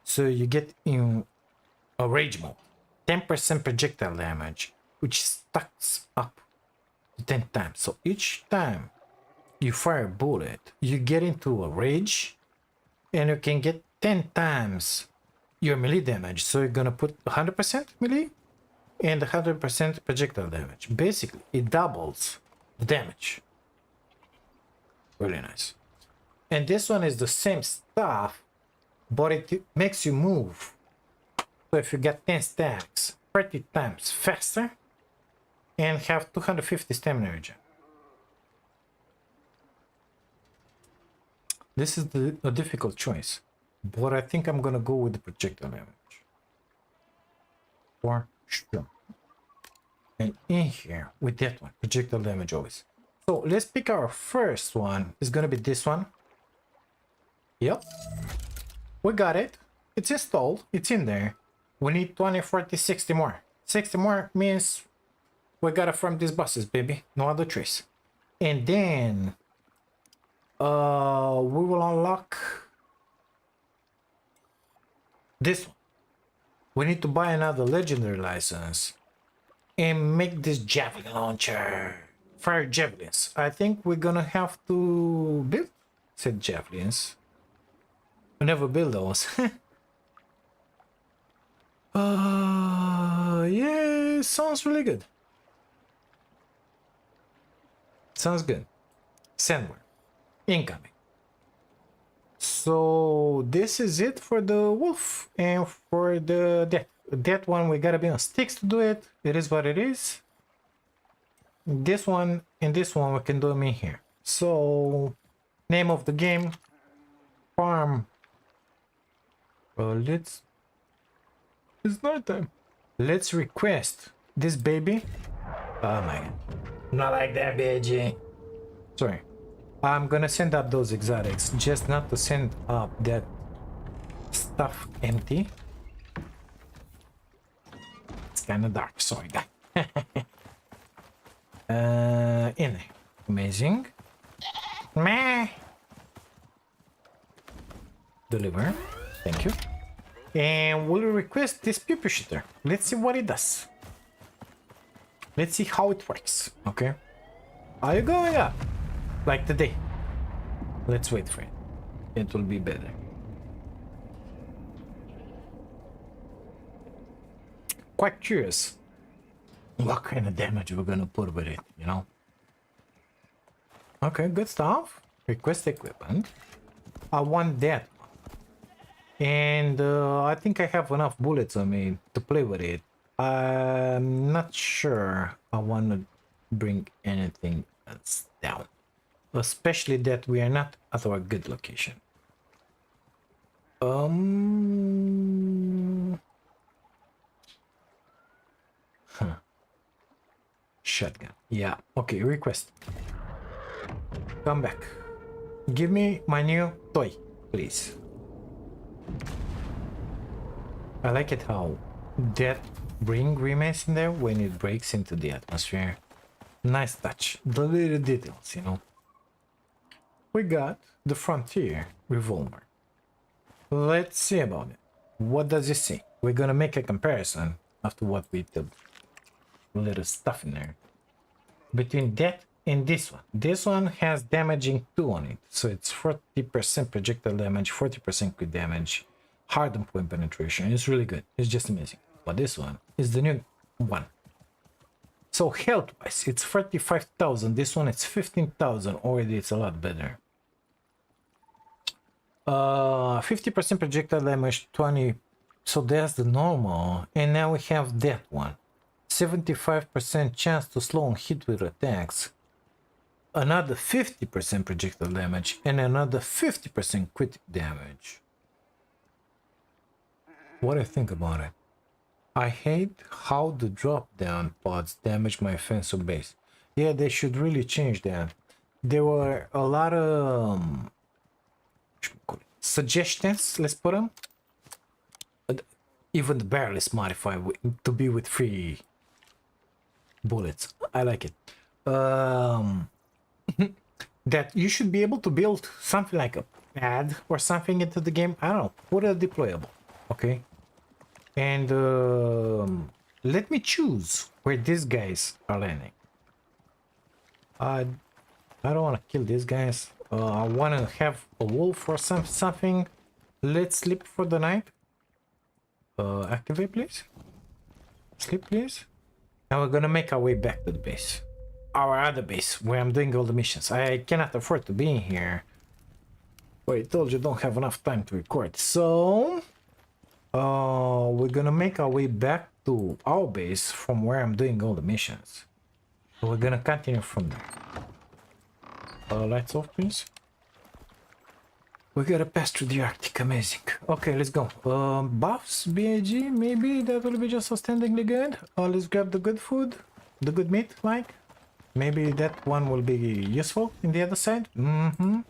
So you get in a rage mode. 10% projectile damage, which stacks up to 10 times. So each time you fire a bullet, you get into a rage, and you can get 10 times your melee damage. So you're gonna put 100% melee and 100% projectile damage. Basically, it doubles the damage. Really nice. And this one is the same stuff, but it makes you move. So if you get 10 stacks, 30 times faster, and have 250 stamina regen. This is a difficult choice, but I think I'm gonna go with the projectile damage. For sure. And in here, with that one, projectile damage always. So let's pick our first one. It's gonna be this one. Yep. We got it. It's installed. It's in there. We need 20, 40, 60 more. 60 more means we gotta farm these bosses, baby. No other choice. And then we will unlock this one. We need to buy another legendary license and make this javelin launcher. Fire javelins. I think we're gonna have to build said javelins. We never build those. Yeah, sounds really good. Sounds good. Sandworm. Incoming. So this is it for the wolf, and for the that one we gotta be on sticks to do it. It is what it is. This one and this one we can do them in here. So name of the game, farm. It's night time. Let's request this baby. Oh my god, not like that, baby. Sorry. I'm gonna send up those exotics, just not to send up that stuff empty. It's kind of dark, sorry guy. In there. Amazing. Meh. Deliver. Thank you. And we'll request this pupil shooter. Let's see what it does. Let's see how it works. Okay. Are you going up? Like today. Let's wait for it. It will be better. Quite curious what kind of damage we're gonna put with it, you know? Okay, good stuff. Request equipment. I want that one. And I think I have enough bullets on me to play with it. I'm not sure I want to bring anything else down. Especially that we are not at our good location. Shotgun. Yeah. Okay, request. Come back. Give me my new toy, please. I like it how that ring remains in there when it breaks into the atmosphere. Nice touch. The little details, you know. We got the Frontier revolver. Let's see about it. What does it say? We're gonna make a comparison after what we did. Little stuff in there. Between that and this one. This one has damaging 2 on it. So it's 40% projectile damage, 40% crit damage, hardened point penetration. It's really good. It's just amazing. But this one is the new one. So health wise, it's 35,000. This one it's 15,000. Already it's a lot better. 50% projectile damage, 20. So that's the normal. And now we have that one. 75% chance to slow and hit with attacks. Another 50% projectile damage and another 50% crit damage. What do you think about it? I hate how the drop down pods damage my offensive base. Yeah, they should really change that. There were a lot of suggestions, let's put them. Even the barrel is modified to be with 3 bullets. I like it. That you should be able to build something like a pad or something into the game. I don't know. Put a deployable. Okay. And let me choose where these guys are landing. I don't want to kill these guys. I want to have a wolf or something. Let's sleep for the night. Activate, please. Sleep, please. And we're gonna make our way back to the base. Our other base, where I'm doing all the missions. I cannot afford to be in here. But I told you don't have enough time to record. So, we're gonna make our way back to our base from where I'm doing all the missions. So we're gonna continue from there. Lights off, please. We gotta pass through the Arctic, amazing. Okay, let's go. Buffs, BAG, maybe that will be just outstandingly good. Let's grab the good food, the good meat, like. Maybe that one will be useful in the other side. I'm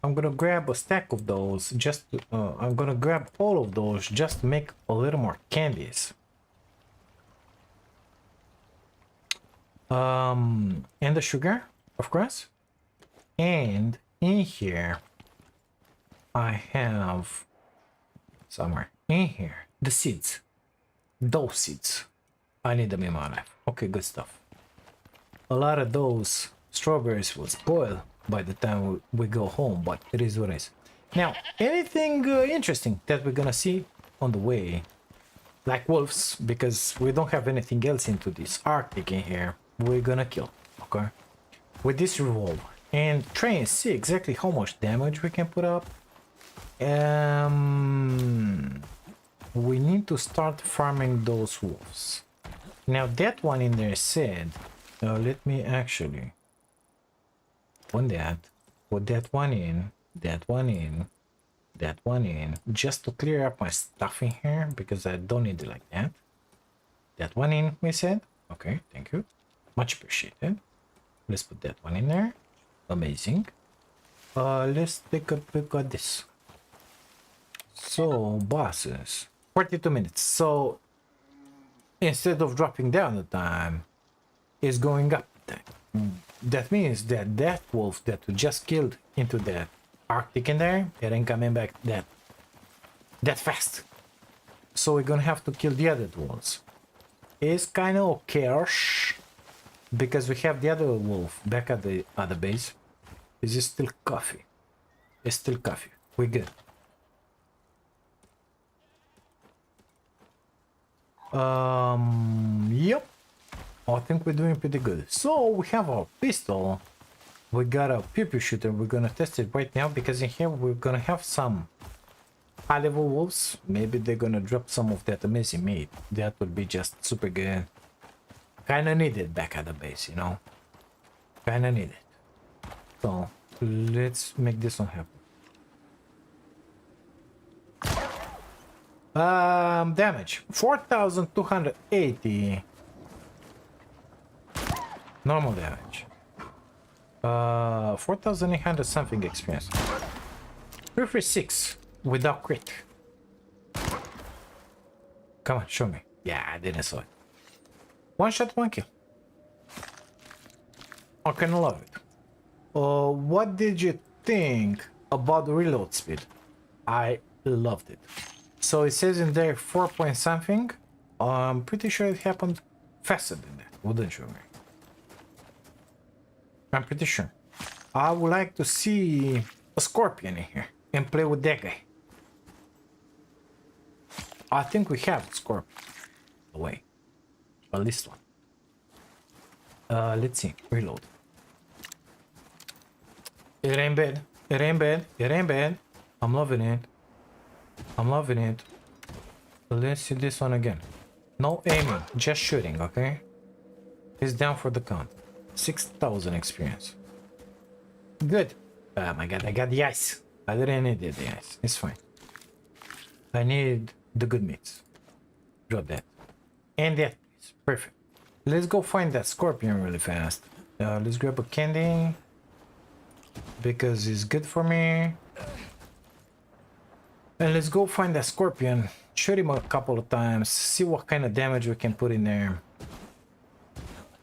gonna grab a stack of those, just to, I'm gonna grab all of those just to make a little more candies. And the sugar, of course. And in here, I have somewhere in here the seeds. Those seeds. I need them in my life. Okay, good stuff. A lot of those strawberries will spoil by the time we go home, but it is what it is. Now, anything interesting that we're gonna see on the way, like wolves, because we don't have anything else into this Arctic in here, we're gonna kill, okay? With this revolver. And try and see exactly how much damage we can put up. We need to start farming those wolves. Now that one in there said, let me actually on that, put that one in, that one in, that one in, just to clear up my stuff in here because I don't need it like that. That one in, we said. Okay, thank you. Much appreciated. Let's put that one in there. Amazing. Let's take a look at this. So, bosses. 42 minutes. So, instead of dropping down the time, it's going up the time. That means that that wolf that we just killed into that Arctic in there, it ain't coming back that fast. So we're gonna have to kill the other ones. It's kind of okay because we have the other wolf back at the other base. Is it still coffee? It's still coffee. We're good. Yep. I think we're doing pretty good. So we have our pistol. We got a pew-pew shooter. We're gonna test it right now because in here we're gonna have some high-level wolves. Maybe they're gonna drop some of that amazing meat. That would be just super good. Kinda needed back at the base, you know. Kinda needed. So let's make this one happen. Damage 4,280. Normal damage. 4,800 something experience. 336 without crit. Come on, show me. Yeah, I didn't saw it. One shot, one kill. I kind of love it. What did you think about the reload speed? I loved it. So it says in there 4 point something. I'm pretty sure it happened faster than that, wouldn't you agree? I'm pretty sure. I would like to see a scorpion in here and play with that guy. I think we have a scorpion. Away. At least one. Let's see. Reload. It ain't bad. It ain't bad. It ain't bad. I'm loving it. I'm loving it. Let's see this one again. No aiming, just shooting, okay? It's down for the count. 6,000 experience. Good. Oh my god, I got the ice. I didn't need the ice. It's fine. I need the good meats. Drop that. And that, please. Perfect. Let's go find that scorpion really fast. Let's grab a candy. Because it's good for me. And let's go find that scorpion. Shoot him a couple of times. See what kind of damage we can put in there.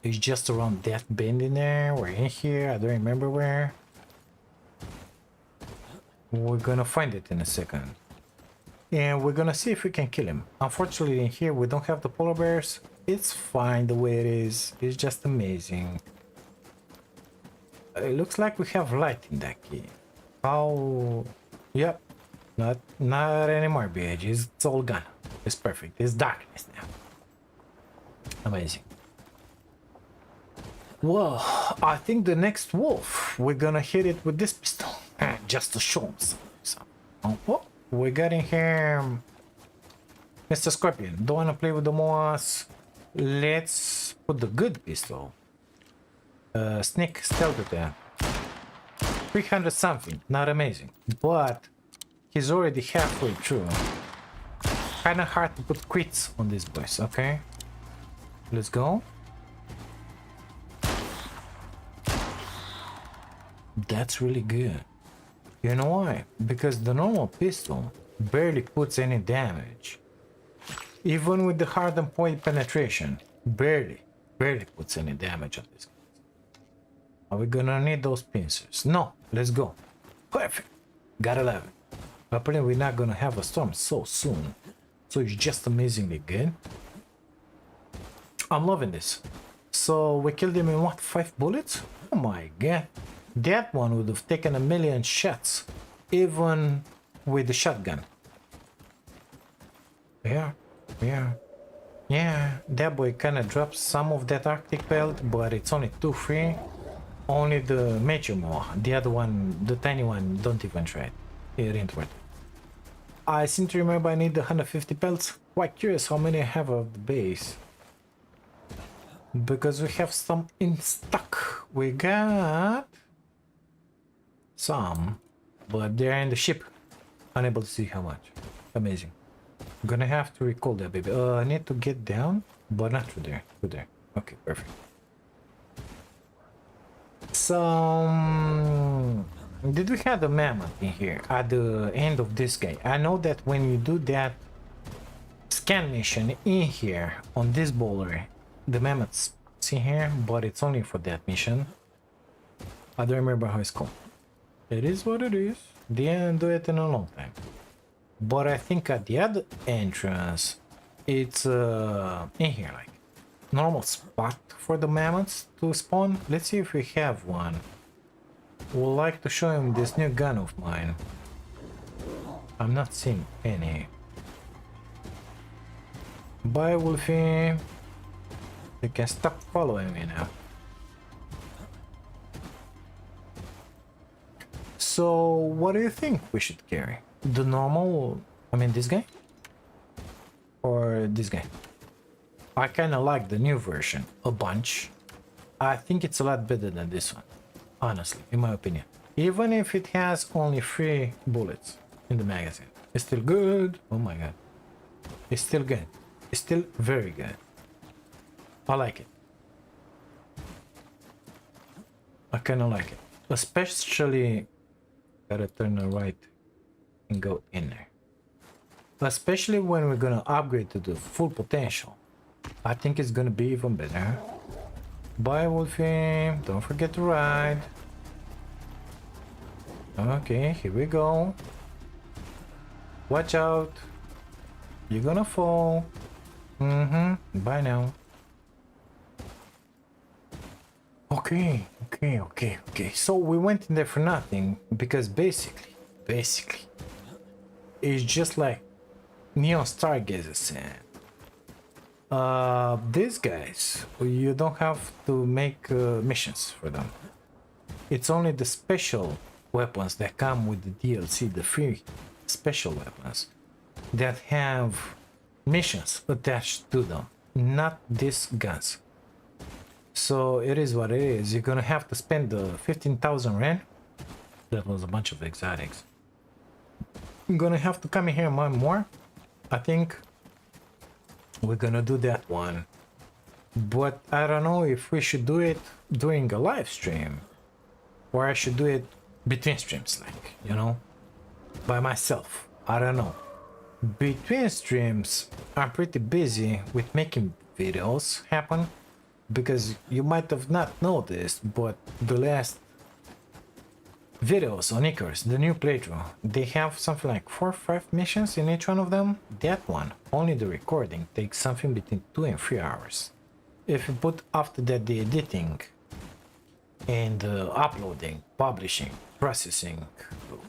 It's just around that bend in there. We're in here. I don't remember where. We're gonna find it in a second. And we're gonna see if we can kill him. Unfortunately in here we don't have the polar bears. It's fine the way it is. It's just amazing. It looks like we have light in that key. How? Yep. Not anymore, BH. It's all gone. It's perfect. It's darkness now. Amazing. Well, I think the next wolf, we're gonna hit it with this pistol. Just to show him something. Oh, we got in here. Mr. Scorpion, don't wanna play with the moss. Let's put the good pistol. Sneak stealth attack. 300 something, not amazing. But he's already halfway through. Kinda hard to put crits on these boys, okay? Let's go. That's really good. You know why? Because the normal pistol barely puts any damage. Even with the hardened point penetration, barely puts any damage on this. Are we gonna need those pincers? No, let's go. Perfect. Got 11. Apparently we're not gonna have a storm so soon. So it's just amazingly good. I'm loving this. So we killed him in what, 5 bullets? Oh my god. That one would have taken 1,000,000 shots, even with the shotgun. Yeah, that boy kinda drops some of that Arctic belt, but it's only 2 free. Only the major more. The other one, the tiny one, don't even try it. It ain't worth it. I seem to remember I need the 150 pelts. Quite curious how many I have of the base. Because we have some in stock. We got some, but they're in the ship. Unable to see how much. Amazing. I'm gonna have to recall that baby. I need to get down, but not through there. Through there. Okay, perfect. So, did we have the mammoth in here at the end of this game? I know that when you do that scan mission in here on this boulder, the mammoth's in here, but it's only for that mission. I don't remember how it's called. It is what it is. Didn't do it in a long time. But I think at the other entrance, it's in here, like normal spot for the mammoths to spawn. Let's see if we have one. Would like to show him this new gun of mine. I'm not seeing any. Bye, Wolfie. You can stop following me now. So, what do you think we should carry? The normal, I mean this guy? Or this guy? I kinda like the new version a bunch. I think it's a lot better than this one, honestly, in my opinion. Even if it has only 3 bullets in the magazine. It's still good. Oh my god. It's still good. It's still very good. I like it. I kinda like it. Especially, gotta turn the right and go in there. Especially when we're gonna upgrade to the full potential. I think it's gonna be even better. Bye, Wolfie. Don't forget to ride. Okay, here we go. Watch out. You're gonna fall. Bye now. Okay. So we went in there for nothing because basically, it's just like Neon Stargazer said. These guys, you don't have to make missions for them. It's only the special weapons that come with the DLC, the free special weapons, that have missions attached to them, not these guns. So it is what it is. You're gonna have to spend the 15,000 rand. That was a bunch of exotics. I'm gonna have to come in here more. I think we're gonna do that one. But I don't know if we should do it during a live stream, or I should do it between streams, like, you know, by myself. I don't know. Between streams, I'm pretty busy with making videos happen, because you might have not noticed, but the last videos on Icarus, the new playthrough, they have something like 4 or 5 missions in each one of them. That one, only the recording, takes something between 2 and 3 hours. If you put after that the editing, and uploading, publishing, processing,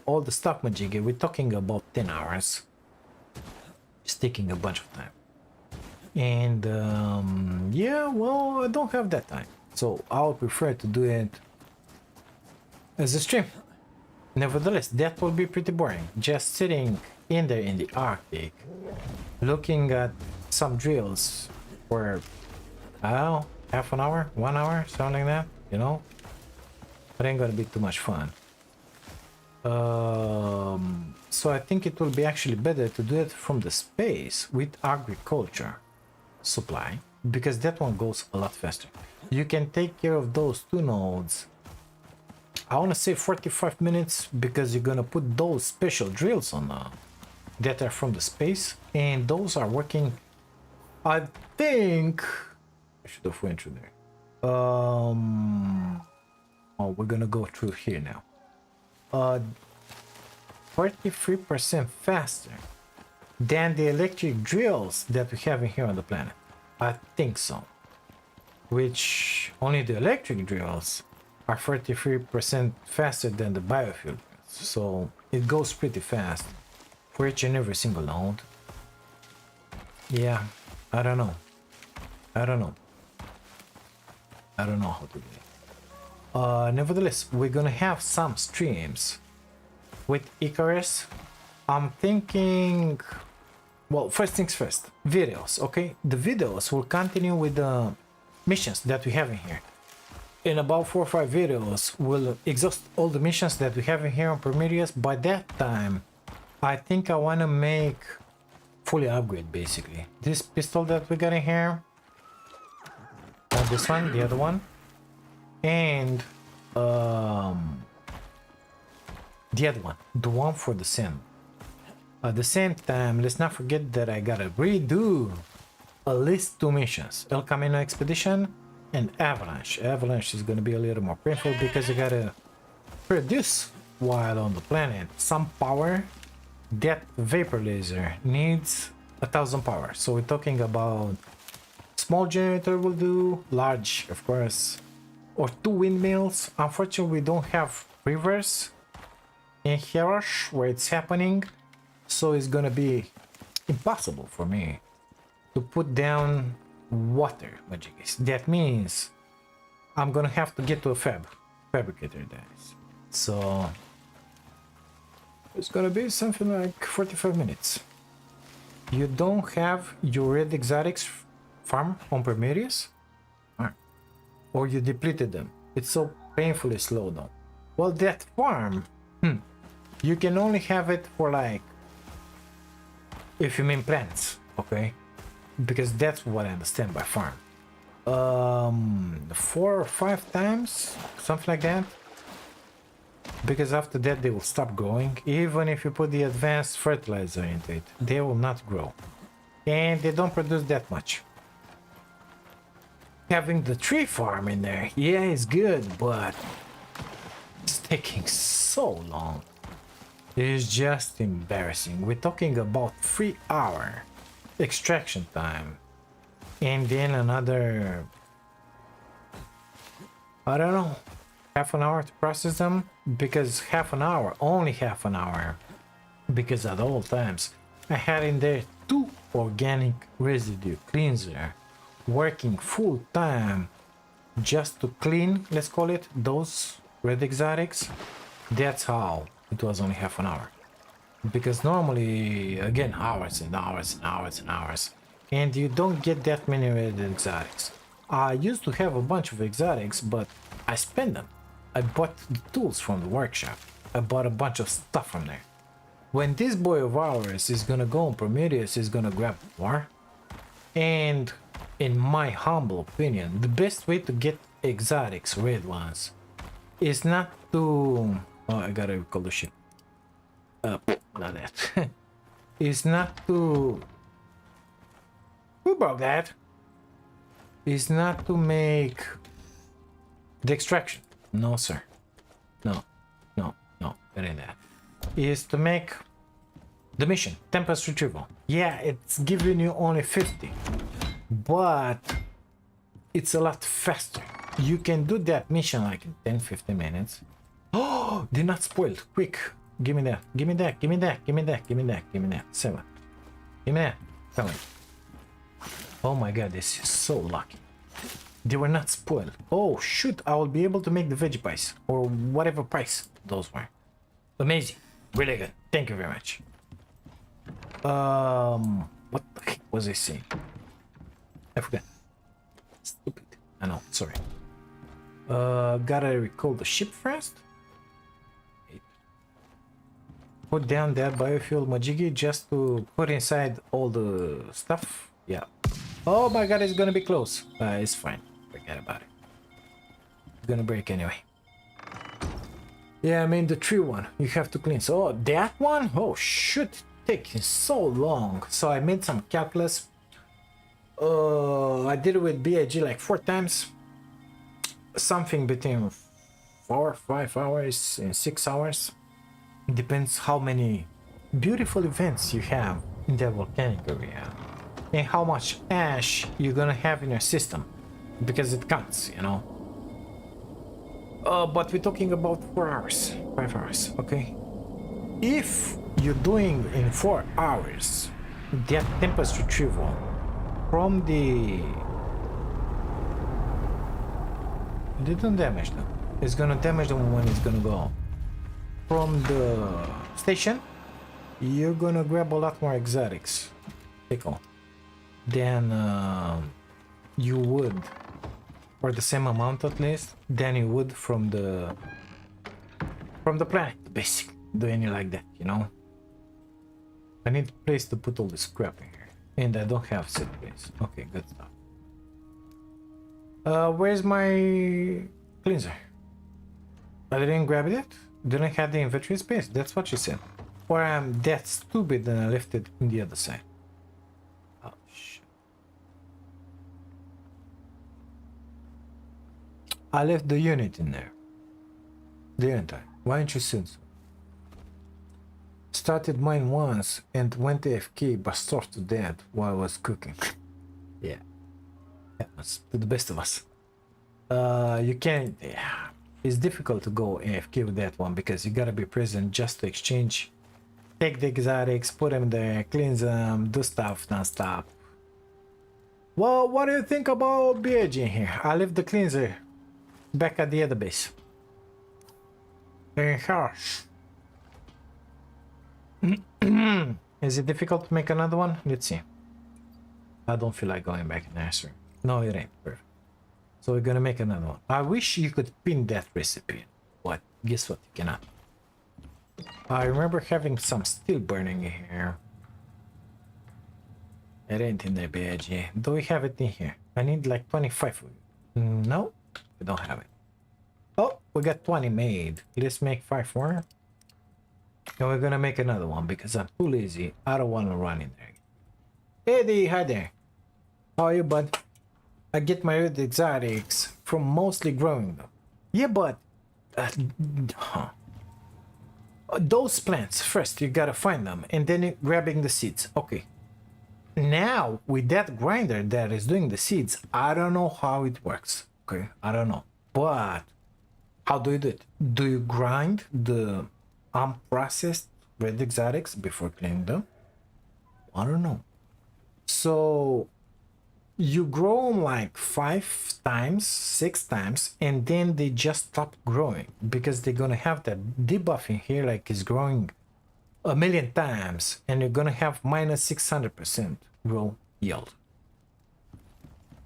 all the stuff, Majiggy, we're talking about 10 hours. It's taking a bunch of time. And yeah, well, I don't have that time. So I'll prefer to do it as a stream. Nevertheless, that will be pretty boring. Just sitting in there in the Arctic, looking at some drills for, I don't know, half an hour, 1 hour, something like that, you know? It ain't gonna be too much fun. So I think it will be actually better to do it from the space with agriculture supply, because that one goes a lot faster. You can take care of those two nodes. I want to say 45 minutes, because you're gonna put those special drills on that are from the space, and those are working. I think I should have went through there. Oh, we're gonna go through here now. 43% faster than the electric drills that we have in here on the planet. I think so. Which only the electric drills are 43% faster than the biofuel drills. So it goes pretty fast for each and every single node. Yeah, I don't know. I don't know how to do it. Nevertheless, we're gonna have some streams with Icarus. I'm thinking, well, first things first, videos, okay? The videos will continue with the missions that we have in here. In about 4 or 5 videos, we'll exhaust all the missions that we have in here on Prometheus. By that time, I think I want to make fully upgrade, basically. This pistol that we got in here, this one, the other one, and the other one, the one for the sim. At the same time, let's not forget that I gotta redo at least 2 missions: El Camino Expedition and Avalanche. Avalanche is gonna be a little more painful because you gotta produce while on the planet some power. That vapor laser needs 1000 power, so we're talking about small generator will do, large of course, or 2 windmills. Unfortunately, we don't have rivers in Icarus where it's happening, so it's gonna be impossible for me to put down water magicus. That means I'm gonna have to get to a fabricator, guys. So it's gonna be something like 45 minutes. You don't have your red exotics farm on Prometheus? Or you depleted them? It's so painfully slow though. Well, that farm, you can only have it for like, if you mean plants, okay? Because that's what I understand by farm. 4 or 5 times, something like that. Because after that they will stop growing. Even if you put the advanced fertilizer into it, they will not grow. And they don't produce that much. Having the tree farm in there, yeah, it's good, but it's taking so long. It's just embarrassing. We're talking about 3-hour extraction time, and then another, I don't know, half an hour to process them, because only half an hour, because at all times I had in there 2 organic residue cleanser working full time just to clean, let's call it, those red exotics. That's how it was only half an hour, because normally, again, hours and hours and hours and hours, and you don't get that many red exotics. I used to have a bunch of exotics, but I spent them. I bought the tools from the workshop. I bought a bunch of stuff from there. When this boy of ours is gonna go on Prometheus, he's gonna grab more. And in my humble opinion, the best way to get exotics, red ones, is not to... Oh, I gotta recall the shit. Not that. Is not to... Who broke that? Is not to make the extraction. No, sir. No. It ain't that. Is to make the mission, Tempest Retrieval. Yeah, it's giving you only 50, but it's a lot faster. You can do that mission like in 10-15 minutes. Oh, they're not spoiled. Quick, give me that, give me that, give me that, give me that, give me that, give me that. 7. Give me that. 7. Oh my god, this is so lucky. They were not spoiled. Oh shoot, I will be able to make the veggie pies or whatever pies those were. Amazing, really good. Thank you very much. What the heck was I saying? I forgot. Stupid. I know, sorry. Gotta recall the ship first. Put down that biofuel majigi just to put inside all the stuff. Yeah. Oh my god, it's gonna be close. It's fine. Forget about it. It's gonna break anyway. Yeah, I mean the tree one. You have to clean. So that one? Oh shoot, taking so long. So I made some calculus. I did it with BIG like 4 times. Something between 4 or 5 hours and 6 hours. Depends how many beautiful events you have in the volcanic area and how much ash you're gonna have in your system, because it counts, you know. But we're talking about 4 hours, 5 hours, okay? If you're doing in 4 hours that tempest retrieval from the... They don't damage them. It's gonna damage them when it's gonna go from the station. You're gonna grab a lot more exotics, pickle, than you would, or the same amount at least, than you would from the planet, basically. Doing it like that, you know. I need a place to put all this crap in here, and I don't have set place. Okay, good stuff. Where's my cleanser? I didn't grab it. Didn't have the inventory space. That's what she said. Or I'm that stupid and I left it in the other side. Oh shit. I left the unit in there. Didn't I? Why didn't you say so? Started mine once and went AFK but starved to death while I was cooking. Yeah. Happens to the best of us. You can't... Yeah. It's difficult to go AFK with that one because you gotta be present just to exchange. Take the exotics, put them there, cleanse them, do stuff non-stop. Well, what do you think about BAG in here? I left the cleanser back at the other base. Very harsh. Is it difficult to make another one? Let's see. I don't feel like going back in the nursery. No, it ain't. Perfect. So we're gonna make another one. I wish you could pin that recipe, but guess what? You cannot. I remember having some steel burning in here. It ain't in the BIG. Do we have it in here? I need like 25 of it. No, we don't have it. Oh, we got 20 made. Let's make 5 more. And we're gonna make another one because I'm too lazy. I don't want to run in there. Eddie, hi there. How are you, bud? I get my red exotics from mostly growing them. Yeah, but those plants first, you gotta find them and then you're grabbing the seeds. Okay. Now with that grinder that is doing the seeds, I don't know how it works. Okay, I don't know. But how do you do it? Do you grind the unprocessed red exotics before cleaning them? I don't know. So you grow them like 5 times, 6 times, and then they just stop growing because they're gonna have that debuff in here, like it's growing 1,000,000 times, and you're gonna have minus 600% grow yield.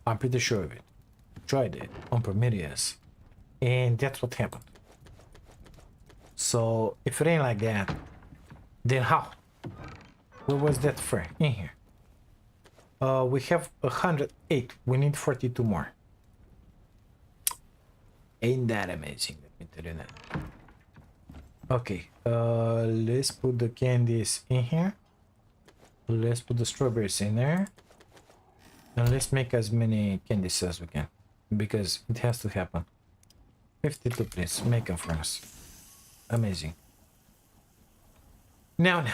I'm pretty sure of it. Tried it on Prometheus, and that's what happened. So if it ain't like that, then how? Where was that for? In here. We have 108. We need 42 more. Ain't that amazing? Let me tell you that. Okay, let's put the candies in here. Let's put the strawberries in there. And let's make as many candies as we can, because it has to happen. 52, please. Make them for us. Amazing. Now,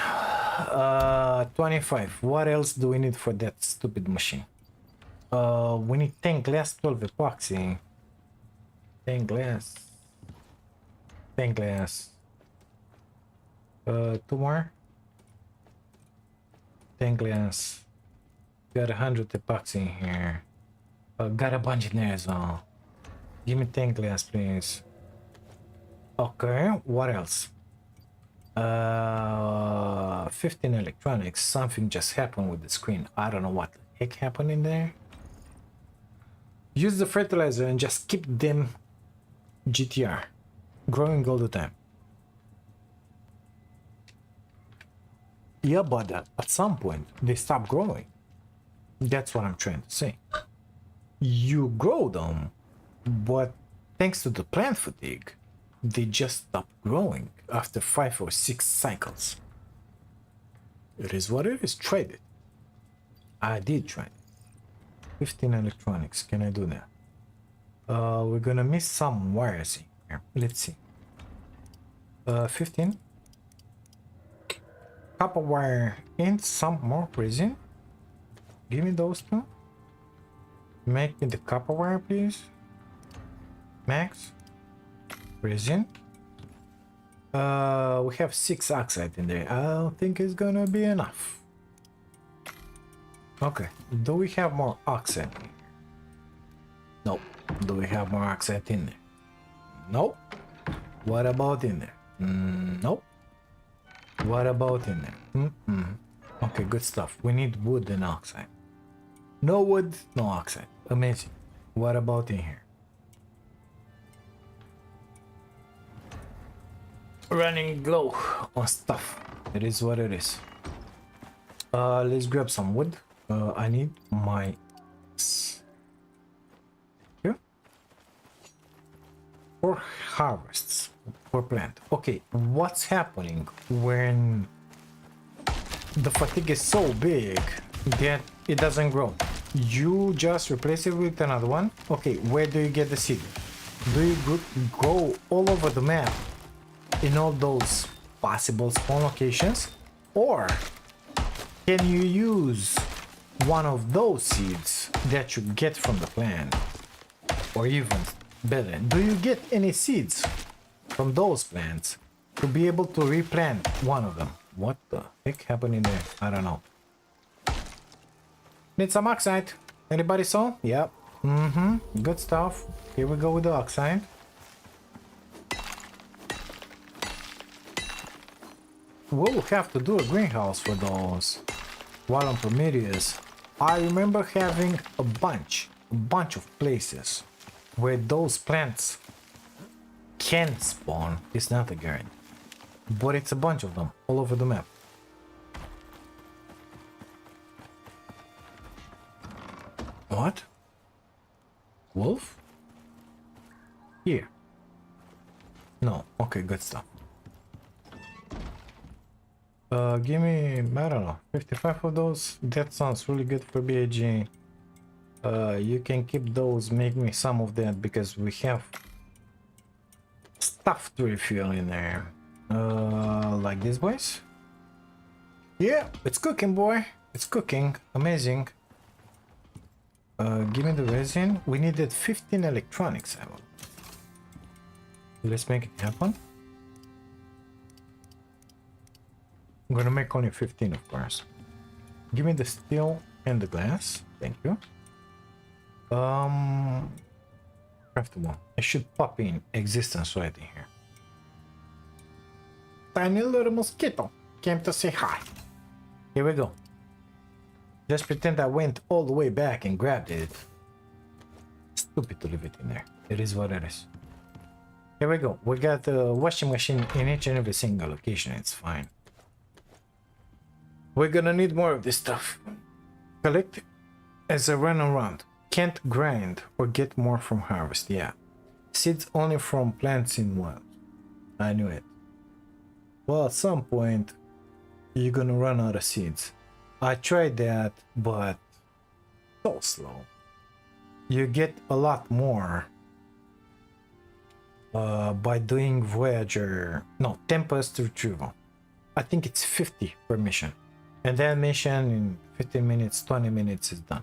25. What else do we need for that stupid machine? We need 10 glass, 12 epoxy. Stained glass. Stained glass. Two more. Stained glass. Got 100 epoxy in here. Got a bunch in there as well. Give me stained glass, please. Okay, what else? 15 electronics. Something just happened with the screen. I don't know what the heck happened in there. Use the fertilizer and just keep them GTR growing all the time. Yeah, but at some point they stop growing. That's what I'm trying to say. You grow them, but thanks to the plant fatigue, they just stop growing after 5 or 6 cycles. It is what it is. Tried it. I did try it. 15 electronics. Can I do that? We're gonna miss some wires here. Let's see. 15. Copper wire and some more resin. Give me those two. Make me the copper wire, please. Max. Resin. We have 6 oxide in there. I don't think it's gonna be enough. Okay. Do we have more oxide? Nope. Do we have more oxide in there? Nope. What about in there? Nope. What about in there? Okay, good stuff. We need wood and oxide. No wood, no oxide. Amazing. What about in here? Running low on stuff. It is what it is. Let's grab some wood. I need my here for harvests for plant. Okay, what's happening when the fatigue is so big that it doesn't grow? You just replace it with another one. Okay, where do you get the seed? Do you go all over the map in all those possible spawn locations, or can you use one of those seeds that you get from the plant? Or even better, do you get any seeds from those plants to be able to replant one of them? What the heck happened in there? I don't know. Need some oxide. Anybody saw? Yep. Good stuff. Here we go with the oxide. We'll have to do a greenhouse for those. While on Prometheus, I remember having a bunch of places where those plants can spawn. It's not a guarantee, but it's a bunch of them all over the map. What? Wolf? Here. No. Okay, good stuff. Give me, I don't know, 55 of those. That sounds really good for BAG. You can keep those, make me some of that, because we have stuff to refill in there. Like this, boys. Yeah, it's cooking, boy. It's cooking. Amazing. Give me the resin. We needed 15 electronics. Let's make it happen. I'm gonna make only 15, of course. Give me the steel and the glass. Thank you. Craftable. I should pop in existence right in here. Tiny little mosquito came to say hi. Here we go. Just pretend I went all the way back and grabbed it. Stupid to leave it in there. It is what it is. Here we go. We got the washing machine in each and every single location. It's fine. We're gonna need more of this stuff. Collect as I run around. Can't grind or get more from harvest. Yeah. Seeds only from plants in wild. I knew it. Well, at some point, you're gonna run out of seeds. I tried that, but so slow. You get a lot more by doing Voyager. No, Tempest Retrieval. I think it's 50 per mission. And that mission in 15 minutes, 20 minutes is done.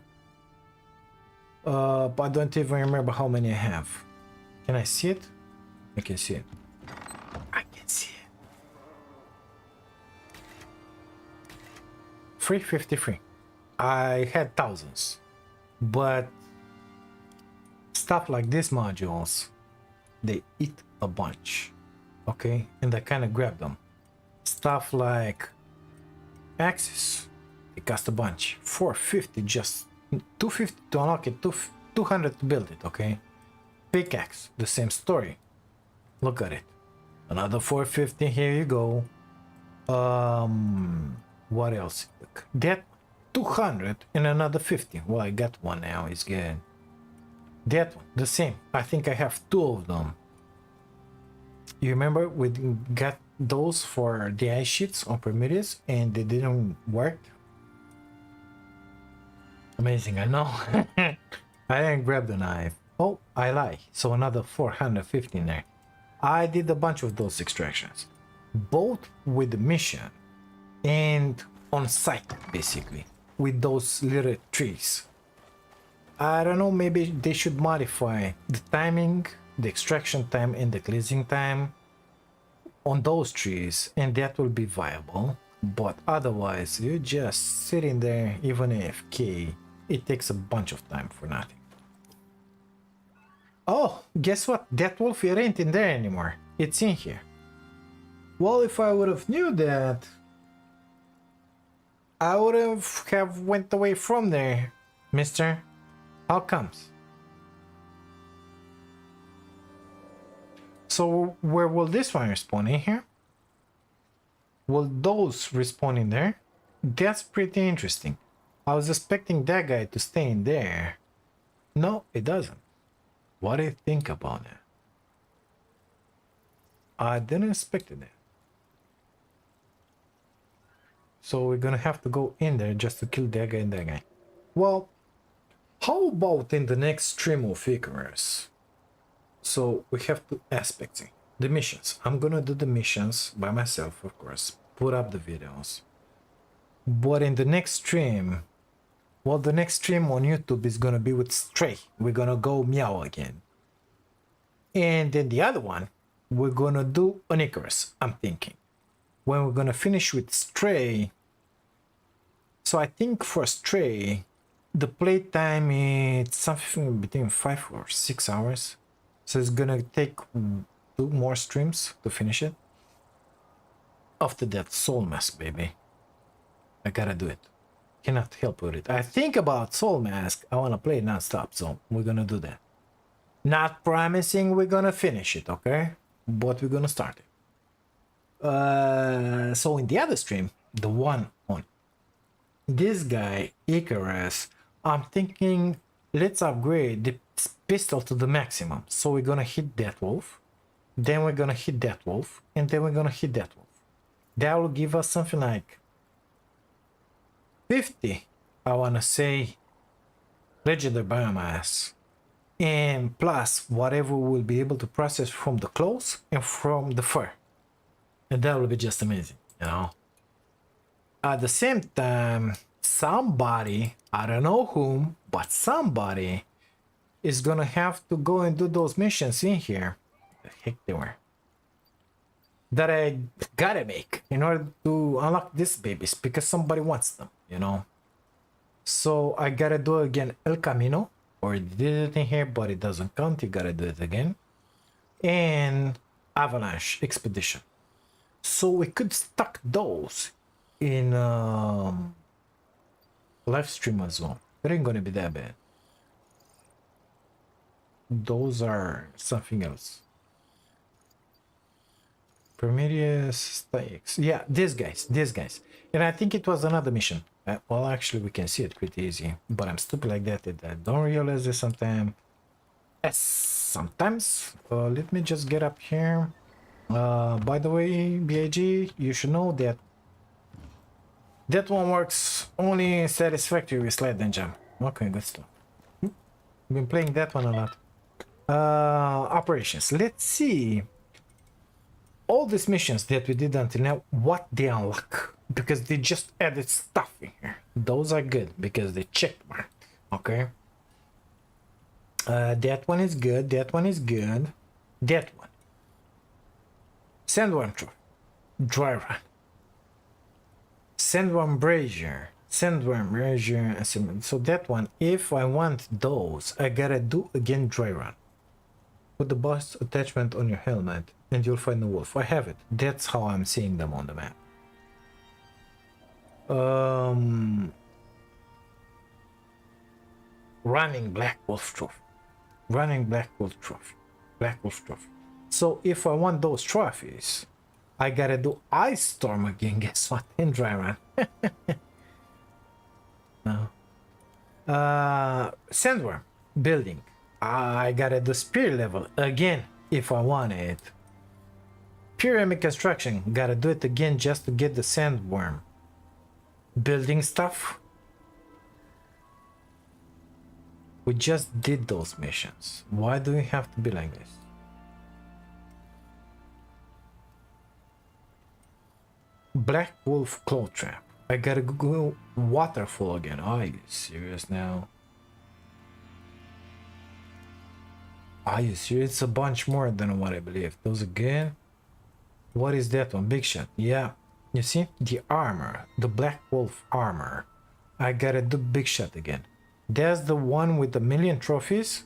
But I don't even remember how many I have. Can I see it? I can see it. I can see it. 353. I had thousands, but stuff like these modules, they eat a bunch, okay? And I kind of grab them. Stuff like axes, it cost a bunch. 450, just 250 to unlock it, 200 to build it, okay? Pickaxe, the same story. Look at it. Another 450, here you go. What else? That 200 and another 50. Well, I got one now, it's good. That one, the same. I think I have two of them. You remember we got those for the ice sheets on Prometheus and they didn't work? Amazing, I know. I didn't grab the knife. Oh, I lie. So another 450 in there. I did a bunch of those extractions, both with the mission and on site, basically, with those little trees. I don't know, maybe they should modify the timing, the extraction time and the cleansing time on those trees, and that will be viable. But otherwise, you're just sitting there, even AFK, it takes a bunch of time for nothing. Oh, guess what? That wolf ain't in there anymore. It's in here. Well, if I would have knew that, I would have went away from there, mister. How comes? So where will this one respawn? In here? Will those respawn in there? That's pretty interesting. I was expecting that guy to stay in there. No, it doesn't. What do you think about it? I didn't expect it. So we're gonna have to go in there just to kill that guy and that guy. Well, how about in the next stream of Icarus? So we have two aspects. The missions. I'm gonna do the missions by myself, of course. Put up the videos. But in the next stream, well, the next stream on YouTube is gonna be with Stray. We're gonna go meow again. And then the other one, we're gonna do an Icarus, I'm thinking. When we're gonna finish with Stray. So I think for Stray, the playtime is something between 5 or 6 hours. So it's gonna take 2 more streams to finish it. After that, Soul Mask, baby. I gotta do it. Cannot help with it. I think about Soul Mask. I wanna play it non-stop, so we're gonna do that. Not promising we're gonna finish it, okay? But we're gonna start it. So in the other stream, the one on this guy, Icarus, I'm thinking let's upgrade the pistol to the maximum. So we're gonna hit that wolf, then we're gonna hit that wolf, and then we're gonna hit that wolf. That will give us something like 50, I wanna say, legendary biomass, and plus whatever we'll be able to process from the clothes and from the fur. And that will be just amazing, you know. At the same time, somebody, I don't know whom, but somebody is gonna have to go and do those missions in here. The heck they were. That I gotta make in order to unlock these babies because somebody wants them, you know. So I gotta do again El Camino, or did it in here, but it doesn't count. You gotta do it again. And Avalanche Expedition. So we could stack those in live stream as well. It ain't gonna be that bad. Those are something else. Prometheus stakes. Yeah, these guys. And I think it was another mission. Well, actually, we can see it pretty easy. But I'm stupid like that. I don't realize this sometimes. Yes, sometimes. Let me just get up here. By the way, BIG, you should know that that one works only satisfactory with slide and jump. Okay, good stuff. Been playing that one a lot. Operations. Let's see. All these missions that we did until now, what they unlock, because they just added stuff in here. Those are good because they check marked. Okay. That one is good. That one is good. That one. Sandworm Trophy. Dry run. Sandworm Brazier. Sandworm Brazier. So that one, if I want those, I gotta do again dry run. Put the boss attachment on your helmet and you'll find the wolf. I have it. That's how I'm seeing them on the map. Running Black Wolf Trophy. Running Black Wolf Trophy. Black Wolf Trophy. So if I want those trophies, I gotta do Ice Storm again. Guess what? In dry run. No. Sandworm building. I gotta do Spear level again if I want it. Pyramid construction. Gotta do it again just to get the Sandworm. Building stuff. We just did those missions. Why do we have to be like this? Black Wolf Claw Trap. I gotta go waterfall again. Are you serious now? Are you serious? It's a bunch more than what I believe. Those again. What is that one? Big shot. Yeah. You see? The armor. The Black Wolf armor. I gotta do big shot again. That's the one with the 1,000,000 trophies.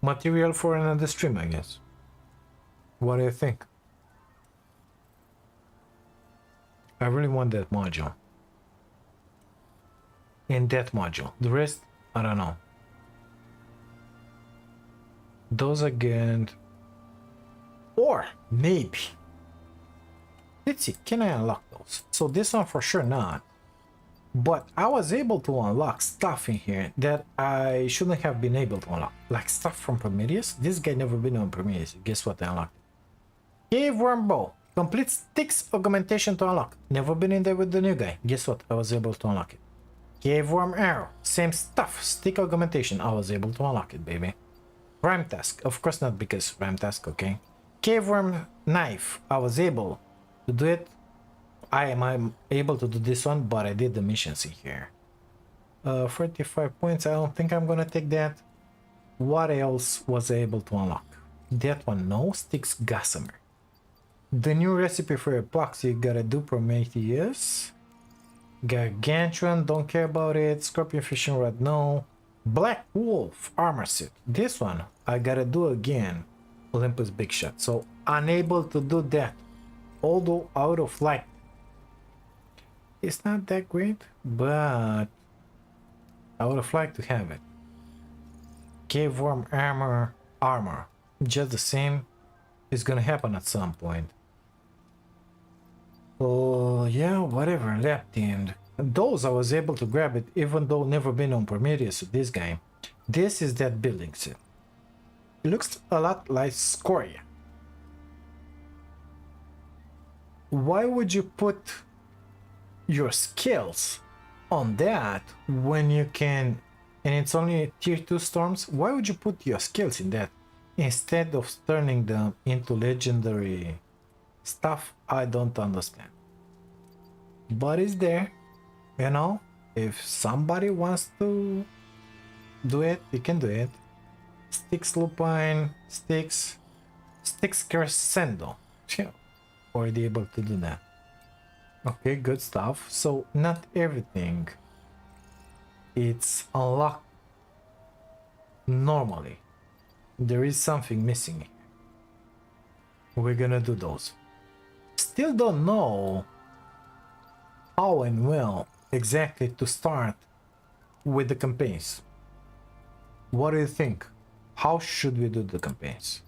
Material for another stream, I guess. What do you think? I really want that module. In that module. The rest, I don't know. Those again. Or maybe. Let's see, can I unlock those? So this one for sure not. But I was able to unlock stuff in here that I shouldn't have been able to unlock. Like stuff from Prometheus. This guy never been on Prometheus. Guess what I unlocked? Cave Worm Bow. Complete sticks augmentation to unlock. Never been in there with the new guy. Guess what? I was able to unlock it. Cave Worm Arrow. Same stuff. Stick augmentation. I was able to unlock it, baby. Rhyme Task. Of course not because Rhyme Task, okay. Cave Worm Knife. I was able to do it. I am able to do this one, but I did the missions in here. 45 points. I don't think I'm gonna take that. What else was I able to unlock? That one, no. Sticks Gossamer. The new recipe for epoxy, you gotta do Prometheus. Gargantuan, don't care about it. Scorpion Fishing Rod, no. Black Wolf Armor Suit. This one, I gotta do again. Olympus Big Shot. So, unable to do that. Although out of light. It's not that great, but I would have liked to have it. Cave Worm Armor. Just the same. It's gonna happen at some point. Oh, yeah, whatever. Lab teamed. Those I was able to grab it, even though never been on Prometheus with this guy. This is that building set. It looks a lot like Scoria. Why would you put your skills on that when you can, and it's only tier 2 storms? Why would you put your skills in that instead of turning them into legendary stuff? I don't understand, but it's there, you know. If somebody wants to do it, you can do it. Sticks Lupine, Sticks Crescendo. Already able to do that. Okay, good stuff. So not everything it's unlocked normally. There is something missing. We're gonna do those. Still don't know how and well exactly to start with the campaigns. What do you think? How should we do the campaigns?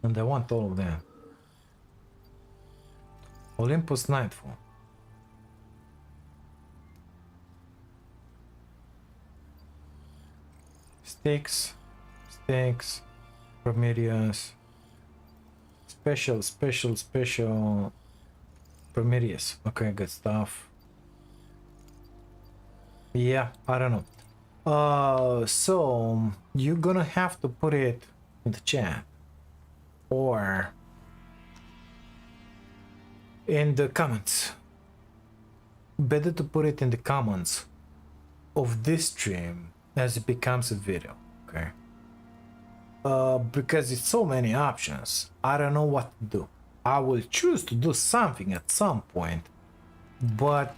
And I want all of them. Olympus Nightfall. Sticks, Prometheus. Special Prometheus. Okay, good stuff. Yeah, I don't know. So you're gonna have to put it in the chat or in the comments. better to put it in the comments of this stream as it becomes a video, okay? Because it's so many options, I don't know what to do. I will choose to do something at some point, but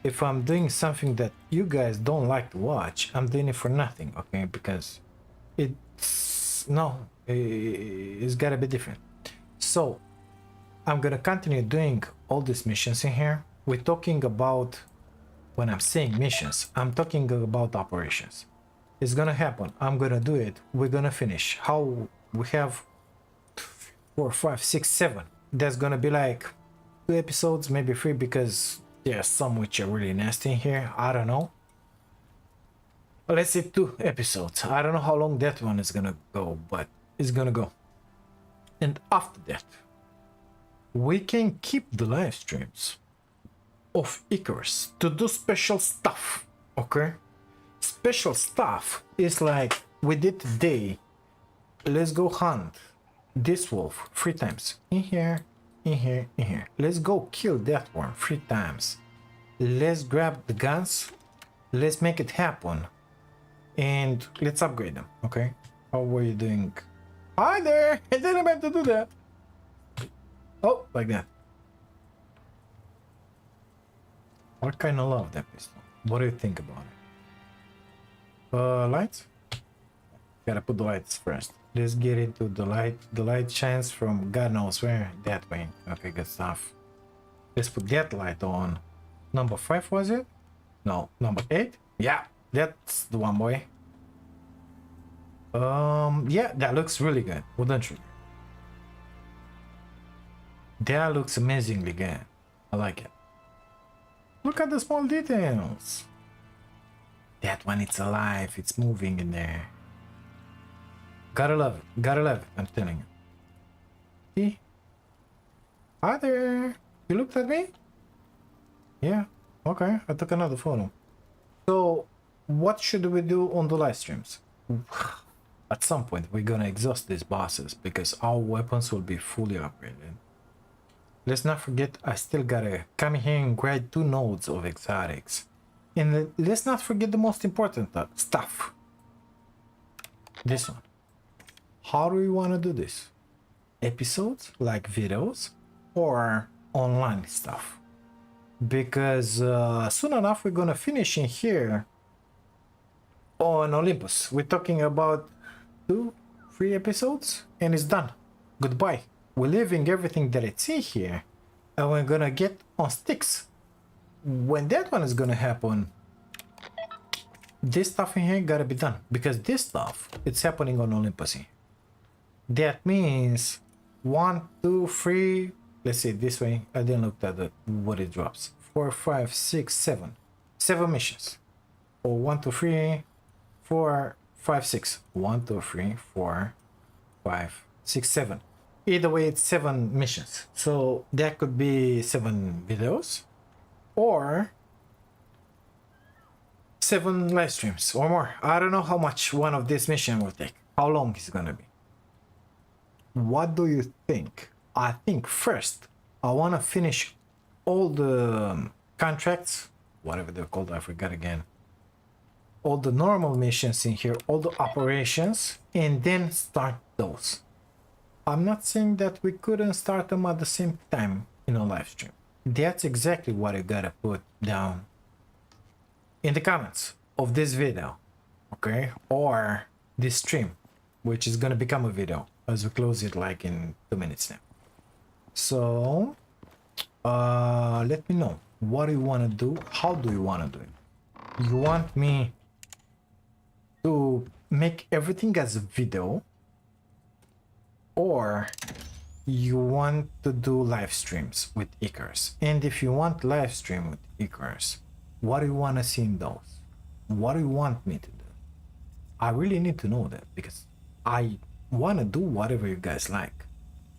if I'm doing something that you guys don't like to watch, I'm doing it for nothing, okay? Because it's gotta be different. So I'm gonna continue doing all these missions in here. We're talking about, when I'm saying missions, I'm talking about operations. It's gonna happen. I'm gonna do it. We're gonna finish. How we have 4, 5, 6, 7. There's gonna be like 2 episodes, maybe 3, because there's some which are really nasty in here. I don't know. Let's say 2 episodes. I don't know how long that one is gonna go, but it's gonna go. And after that, we can keep the live streams of Icarus to do special stuff, okay? Special stuff is like we did today. Let's go hunt this wolf 3 times. In here, in here, in here. Let's go kill that one 3 times. Let's grab the guns. Let's make it happen. And let's upgrade them, okay? How are you doing? Hi there! I didn't meant to do that. Oh, like that. I kind of love that pistol. What do you think about it? Lights? Gotta put the lights first. Let's get into the light. The light shines from God knows where. That way. Okay, good stuff. Let's put that light on. Number 5 was it? No, number 8? Yeah, that's the one, boy. Yeah, that looks really good, wouldn't you? That looks amazingly good. I like it. Look at the small details. That one, it's alive, it's moving in there. Gotta love it, gotta love it, I'm telling you. See? Hi there. You looked at me? Yeah, okay, I took another photo. So, what should we do on the live streams? At some point, we're gonna exhaust these bosses because our weapons will be fully upgraded. Let's not forget, I still gotta come here and grab 2 nodes of exotics. And let's not forget the most important stuff. This one. How do we want to do this? Episodes, like videos, or online stuff? Because soon enough we're gonna finish in here on Olympus. We're talking about 2, 3 episodes and it's done. Goodbye. We're leaving everything that it's in here and we're gonna get on sticks. When that one is gonna happen, this stuff in here gotta be done because this stuff, it's happening on Olympus here. That means 1, 2, 3, let's see this way. I didn't look at what it drops. 4, 5, 6, 7. 7 missions. Or 1, 2, 3, 4, 5, 6. 1, 2, 3, 4, 5, 6, 7. Either way, it's 7 missions. So that could be 7 videos or 7 live streams or more. I don't know how much one of these missions will take. How long is it gonna be? What do you think? I think first I want to finish all the contracts, whatever they're called, I forgot again. All the normal missions in here, all the operations, and then start those. I'm not saying that we couldn't start them at the same time in a live stream. That's exactly what I gotta put down in the comments of this video, okay? Or this stream, which is gonna become a video as we close it like in 2 minutes now. So let me know, what do you want to do? How do you want to do it? You want me to make everything as a video, or you want to do live streams with Icarus? And if you want live stream with Icarus, what do you want to see in those? What do you want me to do? I really need to know that because I want to do whatever you guys like.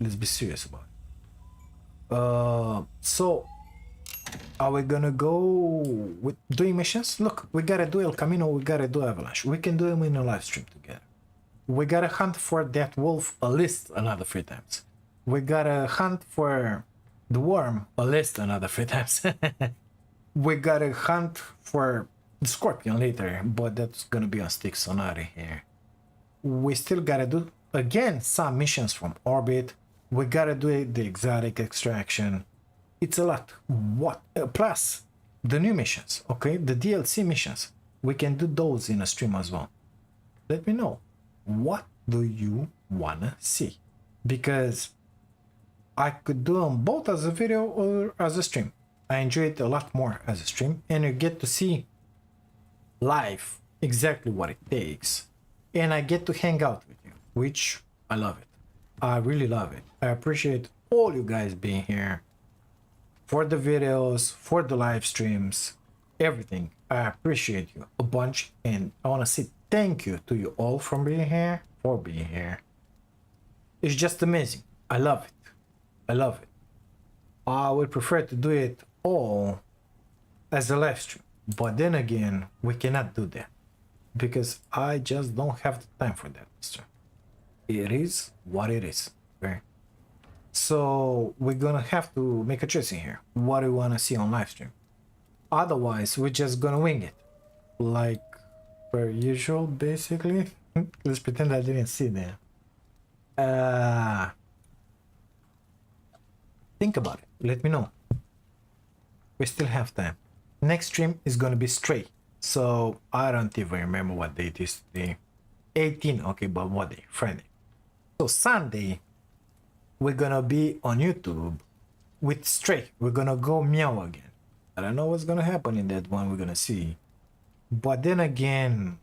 Let's be serious about it. So are we gonna go with doing missions? Look, we gotta do El Camino, we gotta do Avalanche. We can do them in a live stream together. We gotta hunt for that wolf a list another 3 times. We gotta hunt for the worm a list another 3 times. We gotta hunt for the scorpion later, but that's gonna be on sticks, so not here. We still gotta do again some missions from orbit. We gotta do the exotic extraction. It's a lot. What plus the new missions, okay, the DLC missions, we can do those in a stream as well. Let me know, what do you wanna see, because I could do them both as a video or as a stream. I enjoy it a lot more as a stream, and you get to see live exactly what it takes, and I get to hang out with you, which I love it. I really love it. I appreciate all you guys being here for the videos, for the live streams, everything. I appreciate you a bunch, and I want to say thank you to you all for being here, It's just amazing. I love it. I love it. I would prefer to do it all as a live stream, but then again, we cannot do that because I just don't have the time for that, mister. It is what it is, okay? So we're gonna have to make a choice in here. What do you want to see on live stream? Otherwise, we're just gonna wing it, like per usual, basically. Let's pretend I didn't see that. Think about it. Let me know. We still have time. Next stream is gonna be straight, so I don't even remember what date is today. 18. Okay, but what day? Friday. So Sunday, we're gonna be on YouTube with Stray. We're gonna go meow again. I don't know what's gonna happen in that one. We're gonna see. But then again,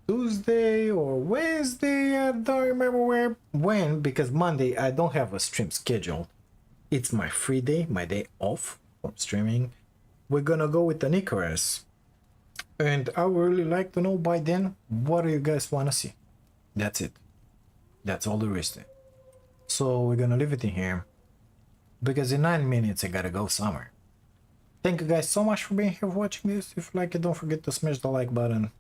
Tuesday or Wednesday, I don't remember when, because Monday I don't have a stream scheduled. It's my free day, my day off from streaming. We're gonna go with an Icarus, and I would really like to know by then, what do you guys want to see? That's it. That's all there is to it. So we're gonna leave it in here, because in 9 minutes I gotta go somewhere. Thank you guys so much for being here, for watching this. If you like it, don't forget to smash the like button.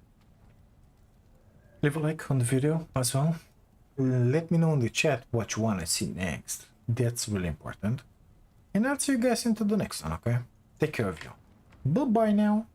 Leave a like on the video as well. Let me know in the chat what you want to see next. That's really important. And I'll see you guys into the next one, okay? Take care of you. Bye-bye now.